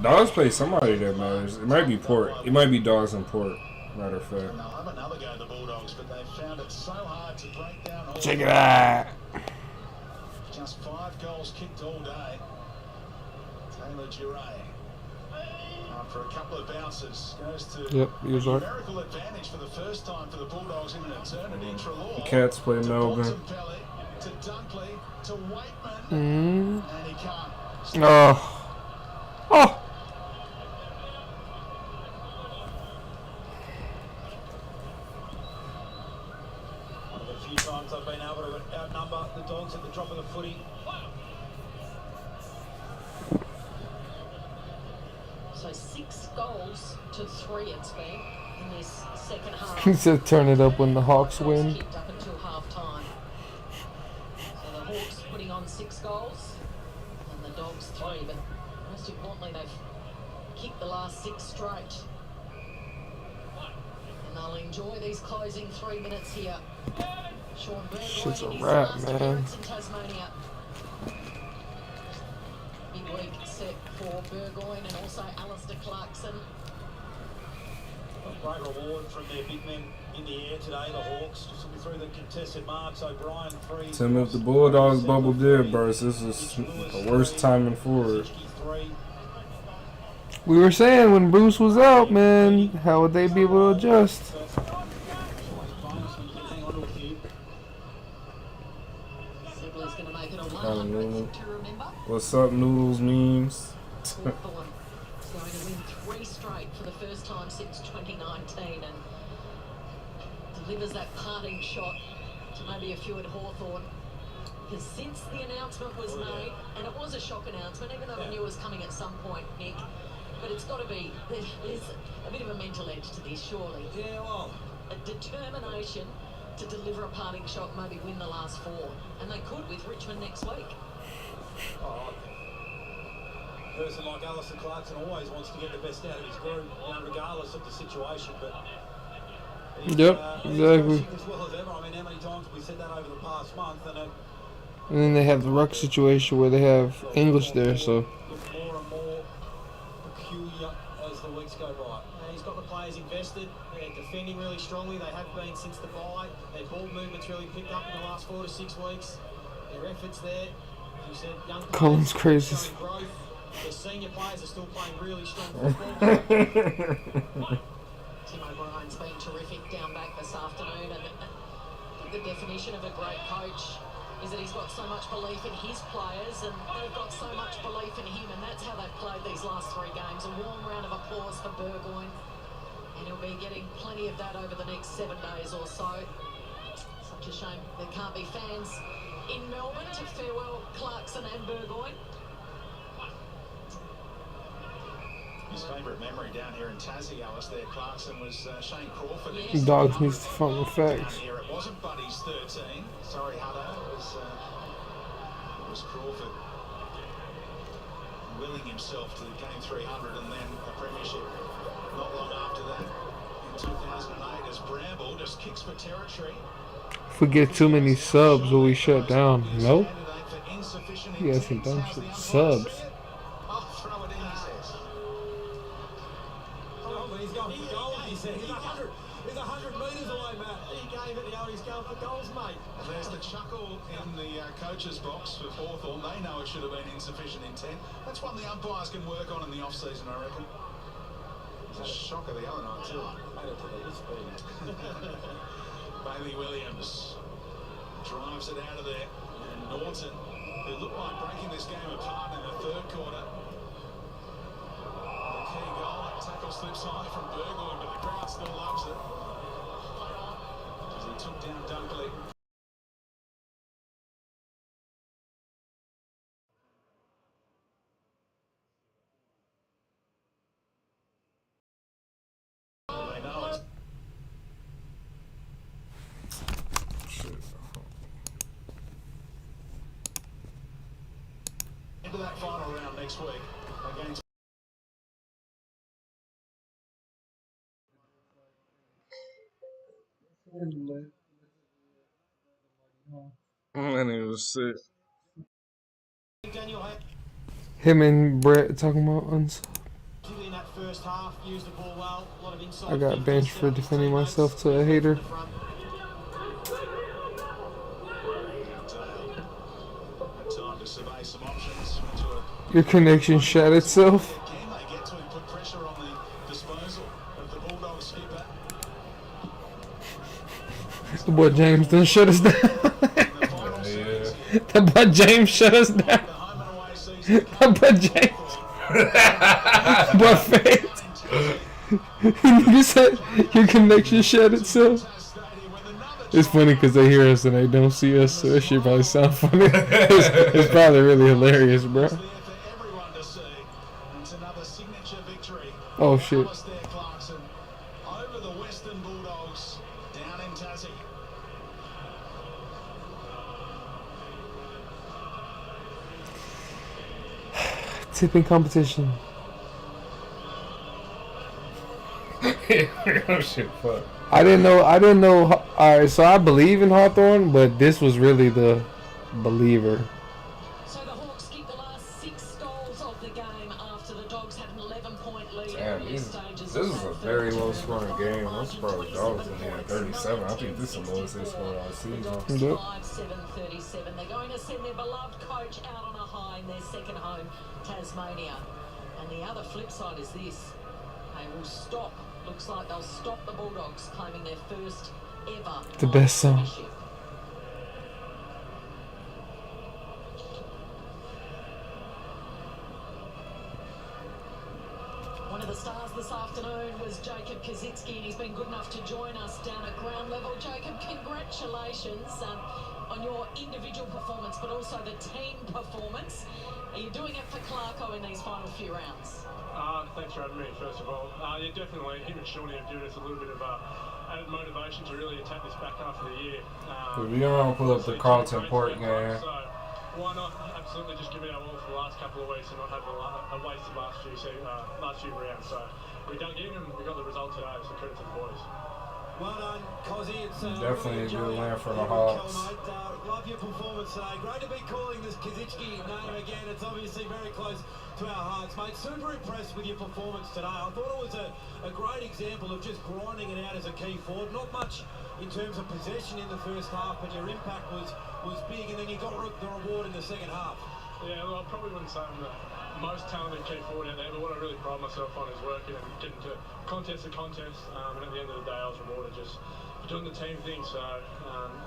Dogs play somebody that matters. It might be Port. It might be Dogs and Port, matter of fact. And they'll have another go, the Bulldogs, but they've found it so hard to break down all. Check it out. Just 5 goals kicked all day. Taylor Giray. After a couple of bounces, goes to Yep, he was a right. numerical advantage for the first time for the Bulldogs in an eternity. Trelaw The Cats play to Melbourne. Bontempelli, to Dunkley, to Waitman, Mm. and he can't. Oh. So 6 goals to 3 it's been in this second half. He said turn it up when the Hawks win. Kicked up until half time. So the Hawks putting on 6 goals and the Dogs 3, but most importantly they've kicked the last 6 straight. And they'll enjoy these closing 3 minutes here. Sean Shit's a Burgoyne in his wrap, last man. appearance in Tasmania. Big week set for Burgoyne and also Alistair Clarkson. A great reward from their big men in the air today, the Hawks, just looking through the contested marks. O'Brien 3. Tim, if the Bulldogs bubble did burst, this is the worst timing for it. We were saying when Bruce was out, man, how would they be able to adjust? Sibley's going to make it a 100th to remember. What's up, Noodles memes? Hawthorn is going to win 3 straight for the first time since 2019 and delivers that parting shot to maybe a few at Hawthorn. Because since the announcement was made, and it was a shock announcement, even though we knew it was coming at some point, Nick, but it's got to be, there's a bit of a mental edge to this, surely. Yeah, well. A determination to deliver a parting shot, maybe win the last 4. And they could with Richmond next week. Oh, a person like Alistair Clarkson always wants to get the best out of his group, regardless of the situation. But he's, Exactly. he's as well as ever. I mean, how many times have we said that over the past month? And then they have the ruck situation where they have English there, so. Look more and more peculiar as the weeks go by. He's got the players invested. They're defending really strongly. They have been since the bye. Their ball movement's really picked up in the last 4 to 6 weeks. Their efforts there. As you said, young players Colin's crazy. showing growth. Their senior players are still playing really strong football. Tim O'Brien's been terrific down back this afternoon, and the definition of a great coach is that he's got so much belief in his players and they've got so much belief in him, and that's how they've played these last 3 games. A warm round of applause for Burgoyne, and he'll be getting plenty of that over the next 7 days or so. Such a shame there can't be fans in Melbourne to farewell Clarkson and Burgoyne. His favourite memory down here in Tassie, Alistair Clarkson, was Shane Crawford. Dogs needs to find the facts. Here it wasn't Buddy's 13. Sorry, Hutto. It was Crawford willing himself to game 300 and then a premiership. Not long after that, in 2008, as Bramble just kicks for territory. If we get too many subs, will we shut down? No. You guys some dumb shit. Subs. He's 100 metres away, Matt. He gave it, he's going for goals, mate. And there's the chuckle in the coach's box for Hawthorn. They know it should have been insufficient intent. That's one the umpires can work on in the off-season, I reckon. It was a shocker the other night, too. Made it to the list speed. Bailey Williams drives it out of there. And Norton, who looked like breaking this game apart in the 3rd quarter. The key goal, that tackle slips high from Burgoyne, but the crowd still loves it. As he took down Dunkley. They know it. Into that final round next week against. And he was sick. Him and Brett talking about unsub. In that first half, used the ball well. A lot of inside I got benched for defending myself to a hater. Time to survey some options. Your connection shut itself. Again, they get to him, put pressure on the disposal of the Bulldogs skipper. The boy James done shut us down. That boy James shut us down. That boy James. Boy Faith. You said your connection shut itself. It's funny because they hear us and they don't see us, so that shit probably sound funny. It's probably really hilarious, bro. It's another signature victory Oh shit. Alistair Clarkson over the Western Bulldogs down in Tassie. Tipping competition. Oh shit, fuck. I didn't know. Alright, so I believe in Hawthorn, but this was really the believer. So the Hawks keep the last 6 goals of the game after the Dogs had an 11-point lead. Damn, this is a very low scoring game. I'm surprised the Dogs only had 37. I think this is the lowest they scored all season. Yep. 5-7-37. They're going to send their beloved coach out on a high in their second home, Tasmania. And the other flip side is this. They will stop. Looks like they'll stop the Bulldogs claiming their first ever. The best song. premiership. One of the stars this afternoon was Jacob Kazitsky, and he's been good enough to join us down at ground level. Jacob, congratulations on your individual performance, but also the team performance. Are you doing it for Clarko in these final few rounds? Thanks for having me, first of all. Yeah, definitely. Him and Shawnee have given us a little bit of added motivation to really attack this back half of the year. We don't pull up the Carlton Port game. So why not absolutely just give it our all for the last couple of weeks and not have a wasted last few rounds. So we dug in and we got the result today, so credit to the boys. Well done, Cozzy. It's Definitely a good win for the Hawks. Hawks. Love your performance today. Great to be calling this Kazitsky name again. It's obviously very close to our hearts, mate. Super impressed with your performance today. I thought it was a great example of just grinding it out as a key forward. Not much in terms of possession in the first half, but your impact was big, and then you got the reward in the second half. Yeah, well, I probably wouldn't say I'm the most talented key forward out there, but what I really pride myself on is working and getting to contest to contest, and at the end of the day I was rewarded just for doing the team thing, so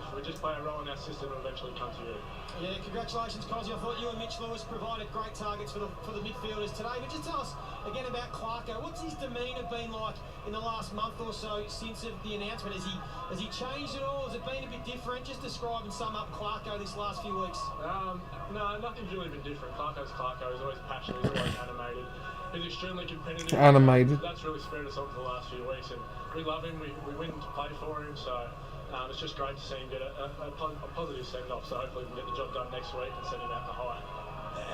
if we just play a role in our system, it'll eventually come to you. Yeah, congratulations, Cozzy. I thought you and Mitch Lewis provided great targets for the midfielders today. But just tell us again about Clarko. What's his demeanour been like in the last month or so since the announcement? Has he changed at all? Has it been a bit different? Just describe and sum up Clarko this last few weeks. No, nothing's really been different. Clarko's Clarko. He's always passionate. He's always animated. He's extremely competitive. Animated. That's really spread us on for the last few weeks, and we love him. We win to play for him, so it's just great to see him get a positive send-off. So hopefully we can get the job done next week and send him out the high.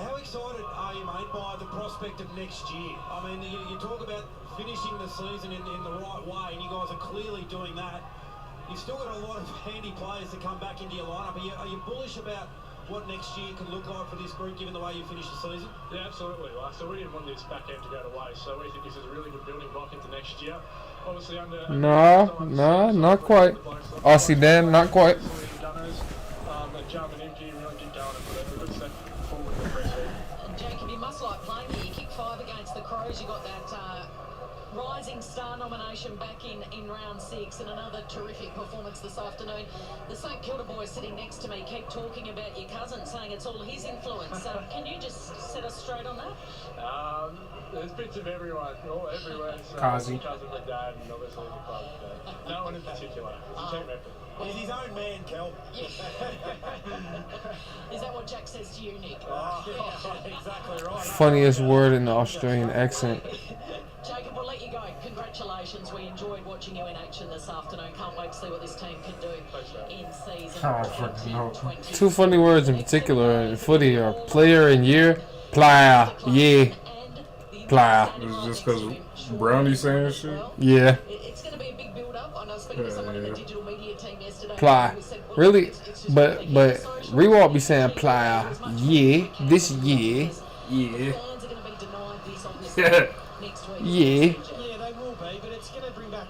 How excited are you, mate, by the prospect of next year? I mean, you talk about finishing the season in the right way, and you guys are clearly doing that. You've still got a lot of handy players to come back into your lineup. Are you bullish about what next year could look like for this group, given the way you finish the season? Yeah, absolutely. So we didn't want this back end to go to waste, so we think this is a really good building block into next year. Obviously under not quite. Aussie Dan, not quite. Jump and empty, really get going and put a good step forward in the press. Jacob, you must like playing here. You kicked 5 against the Crows. You got that Rising Star nomination back in round 6, and another terrific performance this afternoon. The St Kilda boys sitting next to me keep talking about your cousin, saying it's all his influence. Can you just set us straight on that? There's bits of everyone, everywhere. So Kazi. Cousin with Dad, and obviously the club. No one in particular. It's a team effort. He's his own man, Kel. Is that what Jack says to you, Nick? Exactly right. Funniest word in the Australian accent. Jacob, we'll let you go. Congratulations. We enjoyed watching you in action this afternoon. Can't wait to see what this team can do in season 2020. 2 funny words in particular in footy are player and year. Player. Yeah. Player. Is it just because Brownie saying shit? Yeah. It's going to be a big build-up. I know speaking to someone in the digital media team yesterday. Player. Really? But Rewalt be saying player. Yeah. This year. Yeah. Fans are going to be denied this on this next week. Yeah. Yeah, they will be, but it's going to bring back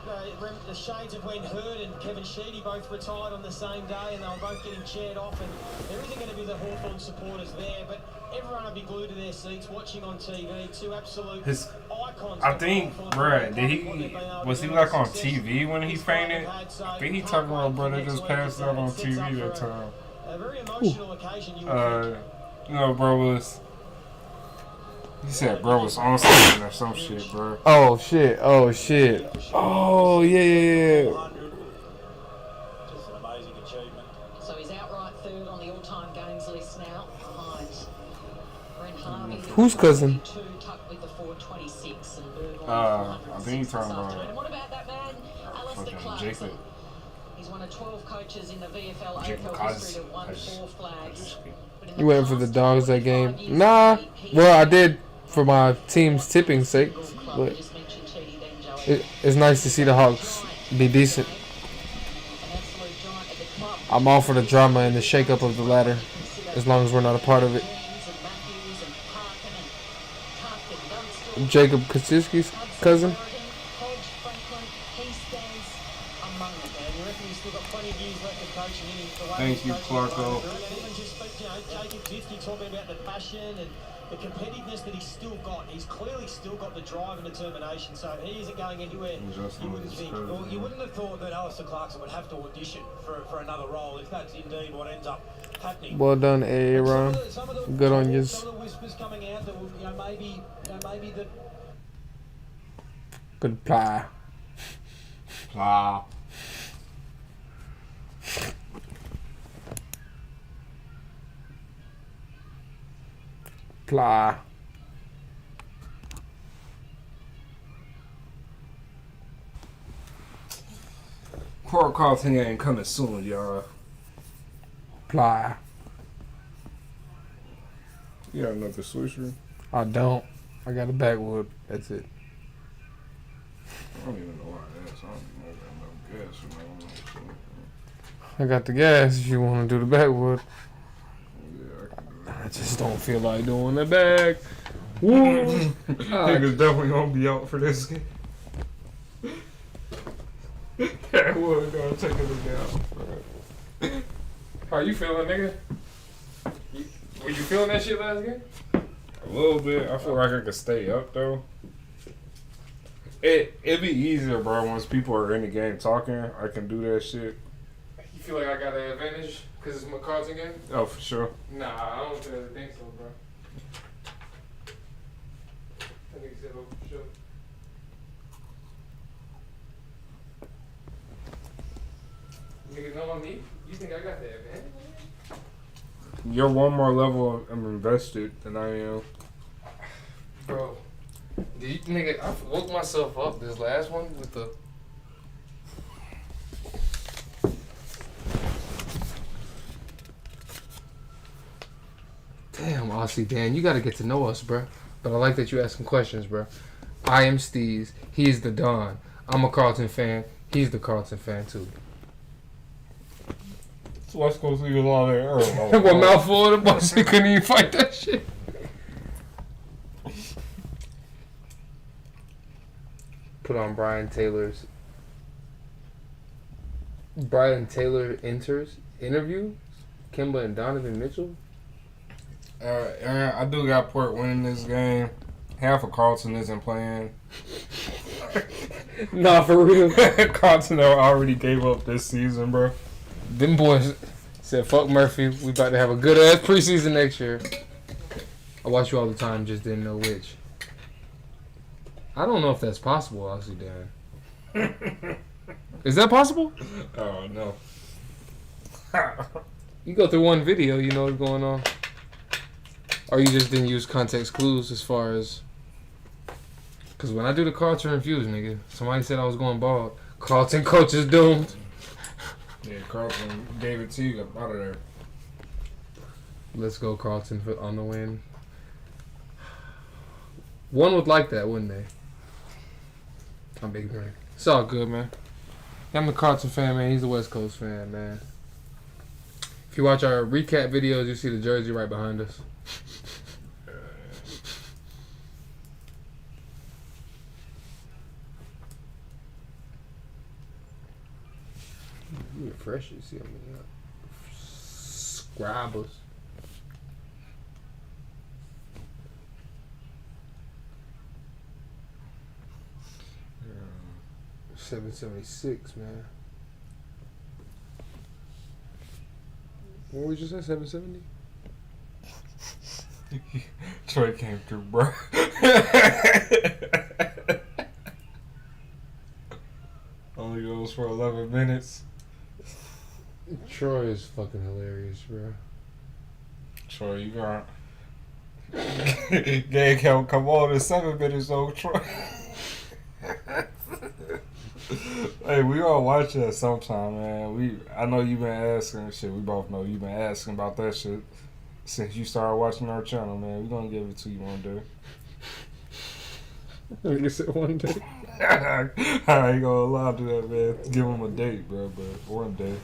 the shades of when Hurd and Kevin Sheedy both retired on the same day, and they were both getting cheered off, and there isn't going to be the Hawthorn supporters there, but everyone will be glued to their seats watching on TV. 2 absolute icons. I think, bruh, was he like on TV when he fainted? I think he talking about, bro, they just passed out on TV that time. A very emotional occasion, you would think. You know, bro was. He said bro was on something or some shit, bro. Oh shit. Oh shit. Oh yeah. Just an amazing achievement. So he's outright third on the all-time games list now, behind Brent Harvey. Whose cousin? 2 tucked with the 426, and Berg I think you're talking And about what about that man, Alistair fucking Clarkson? Jacob. He's one of 12 coaches in the VFL Jacob AFL Kaz- history to have won Kaz- 4 flags. But in You went for the Dogs that game? Nah. Well, I did for my team's tipping sake, but it's nice to see the Hawks be decent. I'm all for the drama and the shake-up of the ladder, as long as we're not a part of it. Jacob Kaczynski's cousin. Thank you, Clarko. Jacob Kaczynski talking about the passion and the competitiveness that he's still got. He's clearly still got the drive and determination, so he isn't going anywhere. You wouldn't think, or you wouldn't have thought that Alistair Clarkson would have to audition for another role if that's indeed what ends up happening. Well done, Aaron. Good on you. Some of the whispers coming out that maybe that. Good ply. Ply. Ply. Court Carlton ain't coming soon, y'all. Ply. You got another swisher? I don't. I got a backwood. That's it. I don't even know why I asked. I don't even know gas or nothing. I got the gas if you want to do the backwood. Yeah, I can do I just don't feel like doing the back. Woo! Niggas definitely gonna be out for this game. That was gonna take a look out. How you feeling, nigga? Were you feeling that shit last game? A little bit. I feel like I could stay up though. It'd be easier, bro, once people are in the game talking. I can do that shit. You feel like I got an advantage because it's my Carlton game? Oh, for sure. Nah, I don't think so, bro. I think it's for sure. Niggas know on me? You think I got the advantage? You're one more level I'm invested than I am. Bro, nigga, I woke myself up this last one with the. Damn, Aussie Dan, you gotta get to know us, bro. But I like that you asking questions, bro. I am STEEZ. He is the Don. I'm a Carlton fan. He's the Carlton fan too. So let's go see a lot of air. What mouthful of the boss? He couldn't even fight that shit. Put on Brian Taylor enters interview. Kimba and Donovan Mitchell. I do got Port winning this game. Half of Carlton isn't playing. Nah, for real. Carlton already gave up this season, bro. Them boys said, fuck Murphy. We about to have a good ass preseason next year. I watch you all the time, just didn't know which. I don't know if that's possible, honestly, Dan. Is that possible? Oh, no. You go through one video, you know what's going on. Or you just didn't use context clues as far as... Because when I do the Carlton reviews, nigga, somebody said I was going bald. Carlton coach is doomed. Yeah, Carlton gave it to you. Out of there. Let's go, Carlton, on the win. One would like that, wouldn't they? I'm ignorant. It's all good, man. I'm the Carlton fan, man. He's the West Coast fan, man. If you watch our recap videos, you see the jersey right behind us. Refresh it, see how many subscribers. Yeah. 776, man. What we just say, 770? Troy came through, bro. Only goes for 11 minutes. Troy is fucking hilarious, bro. Troy, you got... Gay can't come on in 7 minutes, though, Troy. Hey, we all watch that sometime, man. I know you've been asking shit. We both know you've been asking about that shit since you started watching our channel, man. We gonna give it to you one day. Like I said, one day. I ain't gonna lie to that, man. Give him a date, bro. But one day.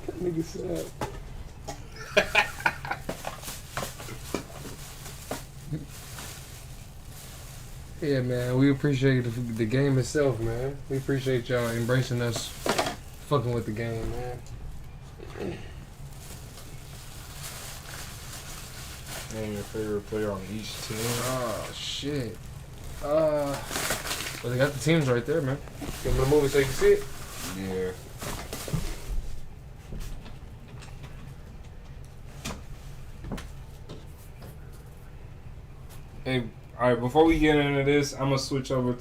That nigga sad. Yeah, man, we appreciate the game itself, man. We appreciate y'all embracing us, fucking with the game, man. Name your favorite player on each team. Oh, shit. Well, they got the teams right there, man. Give them the movie so you can see it. Yeah. Hey, all right. Before we get into this, I'm gonna switch over. I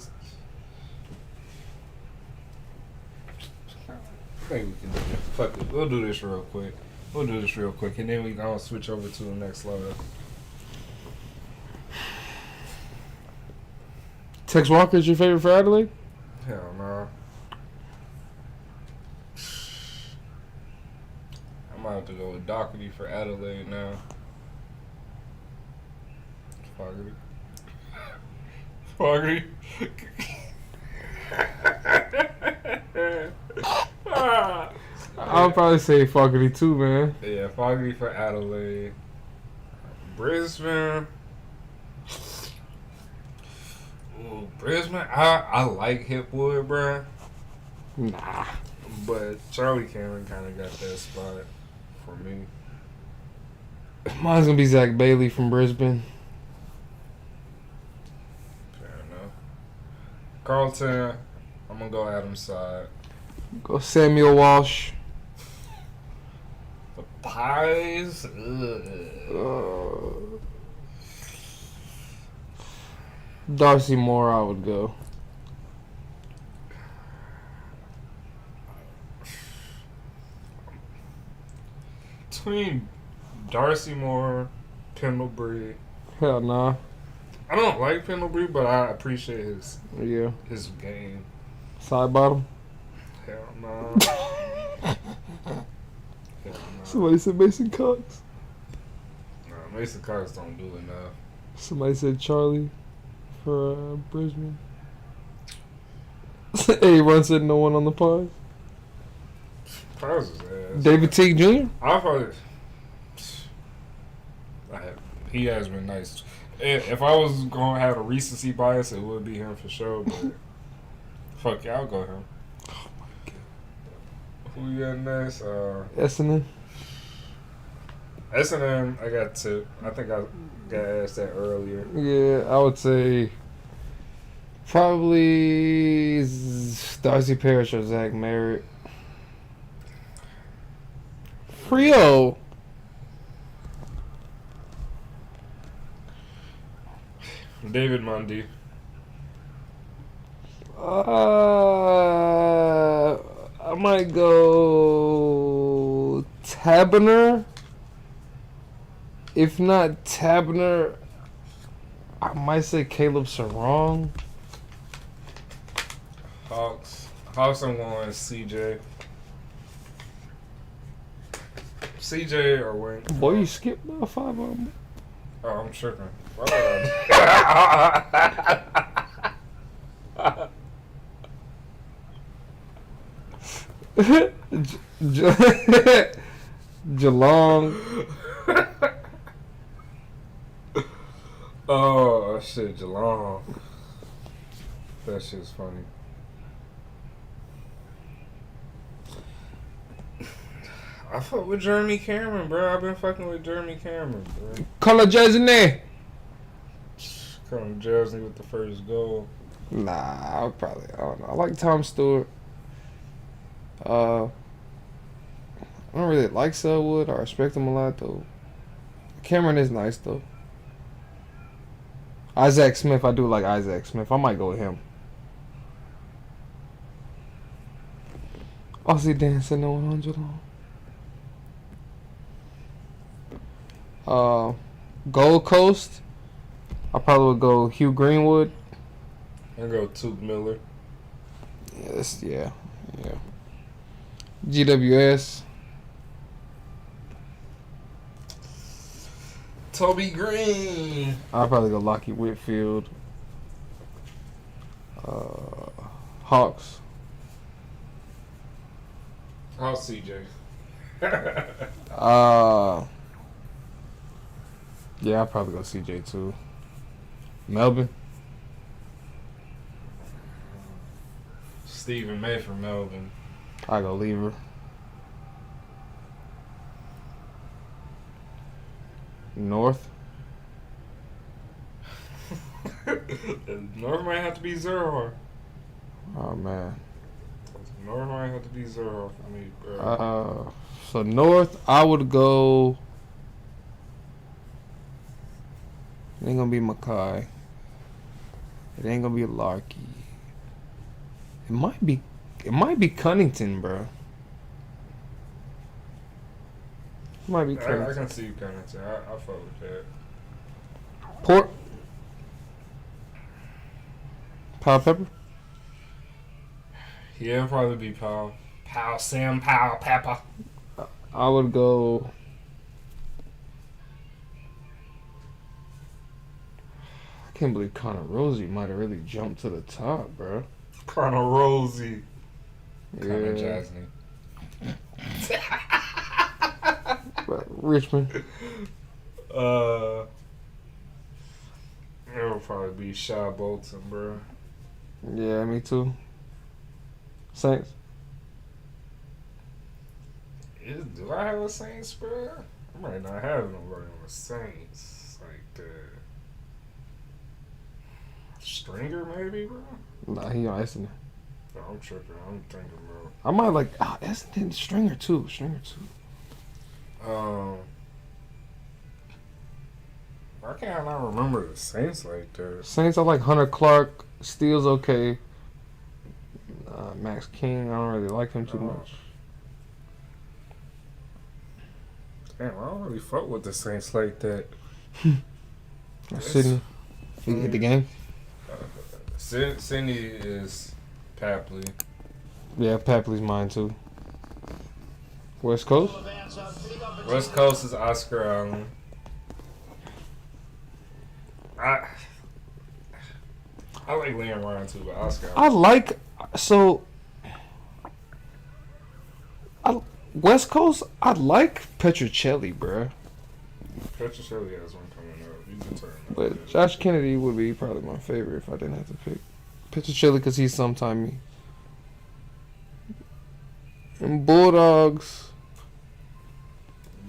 think we can do this. Fuck it. We'll do this real quick. And then we gonna switch over to the next level. Tex Walker's your favorite for Adelaide? Hell no. I might have to go with Doherty for Adelaide now. Fogarty. I'll probably say Fogarty too, man. Yeah, Fogarty for Adelaide. Brisbane. Ooh, Brisbane. I like Hipwood, bruh. Nah. But Charlie Cameron kind of got that spot for me. Mine's gonna be Zach Bailey from Brisbane. Fair enough. Carlton, I'm gonna go Adam's side. Go Samuel Walsh. The Pies. Darcy Moore, I would go. Between Darcy Moore, Pendlebury. Hell nah. I don't like Pendlebury, but I appreciate his game. Side bottom. Hell no. Somebody said Mason Cox. No, Mason Cox don't do enough. Somebody said Charlie for Brisbane. Hey, Ron said no one on the Pies. Pies is ass. David Teague Jr.? I probably. He has been nice. If I was going to have a recency bias, it would be him for sure. But fuck yeah, I'll go him. Oh my god. Who we got next? Essendon. Essendon, I got two. I think I got asked that earlier. Yeah, I would say probably Darcy Parish or Zach Merritt. Frio. David Mundy. I might go Tabner. If not Tabner, I might say Caleb Sarong. Hawks, I'm going CJ. CJ or Wayne. Boy, you skipped about 5 of them. Oh, I'm tripping. Geelong. Oh shit, Geelong. That shit's funny. I fuck with Jeremy Cameron, bro. I've been fucking with Jeremy Cameron, bro. Color Jersey. Color Jersey with the first goal. Nah, I don't know. I like Tom Stewart. I don't really like Selwood. I respect him a lot, though. Cameron is nice, though. Isaac Smith, I do like Isaac Smith. I might go with him. Aussie dancing no one on Geelong. Gold Coast, I probably would go Hugh Greenwood. I go Tuke Miller. Yeah. GWS. Toby Green. I'll probably go Lockie Whitfield. Hawks. How's CJ? Yeah, I'll probably go CJ too. Melbourne. Stephen May from Melbourne. I go Lever. North. North might have to be Zero. Oh man. North might have to be Zero for me, bro. So North, I would go. It ain't gonna be Mackay. It ain't gonna be Larky. It might be Cunnington, bro. It might be I Cunnington. can see you kind of. I fuck with that. Port. Powell Pepper. Yeah, it'll probably be Powell. Sam Powell Pepper. I would go. I can't believe Connor Rosie might have really jumped to the top, bro. Connor Rosie. Connor Yeah. Jasny. But Richmond. It'll probably be Shy Bolton, bro. Yeah, me too. Saints. Do I have a Saints, bro? I might not have nobody on the Saints like that. Stringer, maybe, bro? Nah, he on Essendon. No, I'm tripping. I'm thinking, bro. I might like Essendon. Stringer too. I can't not remember the Saints like that. Saints, I like Hunter Clark. Steele's okay. Max King, I don't really like him too much. Damn, I don't really fuck with the Saints like that. Sydney. You hit the game? Sydney is Papley. Yeah, Papley's mine too. West Coast? West Coast is Oscar Allen. I like Liam Ryan too, but Oscar Allen. I like West Coast. I like Petrocelli, bruh. Petrocelli has one coming up. You can turn. But Josh Kennedy would be probably my favorite if I didn't have to pick Petrocelli because he's sometime me. And Bulldogs.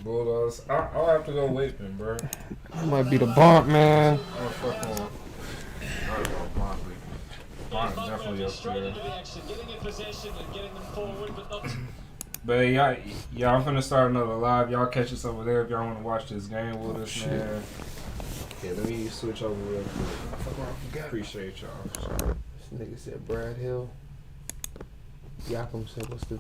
I'll have to go Waitman, bro. That might be the Bont, man. Oh, fuck on. Bont definitely up there. But y'all, I'm finna start another live. Y'all catch us over there if y'all want to watch this game with us, man. Okay, let me switch over real quick. Appreciate y'all. This nigga said Brad Hill. Yakum said, what's the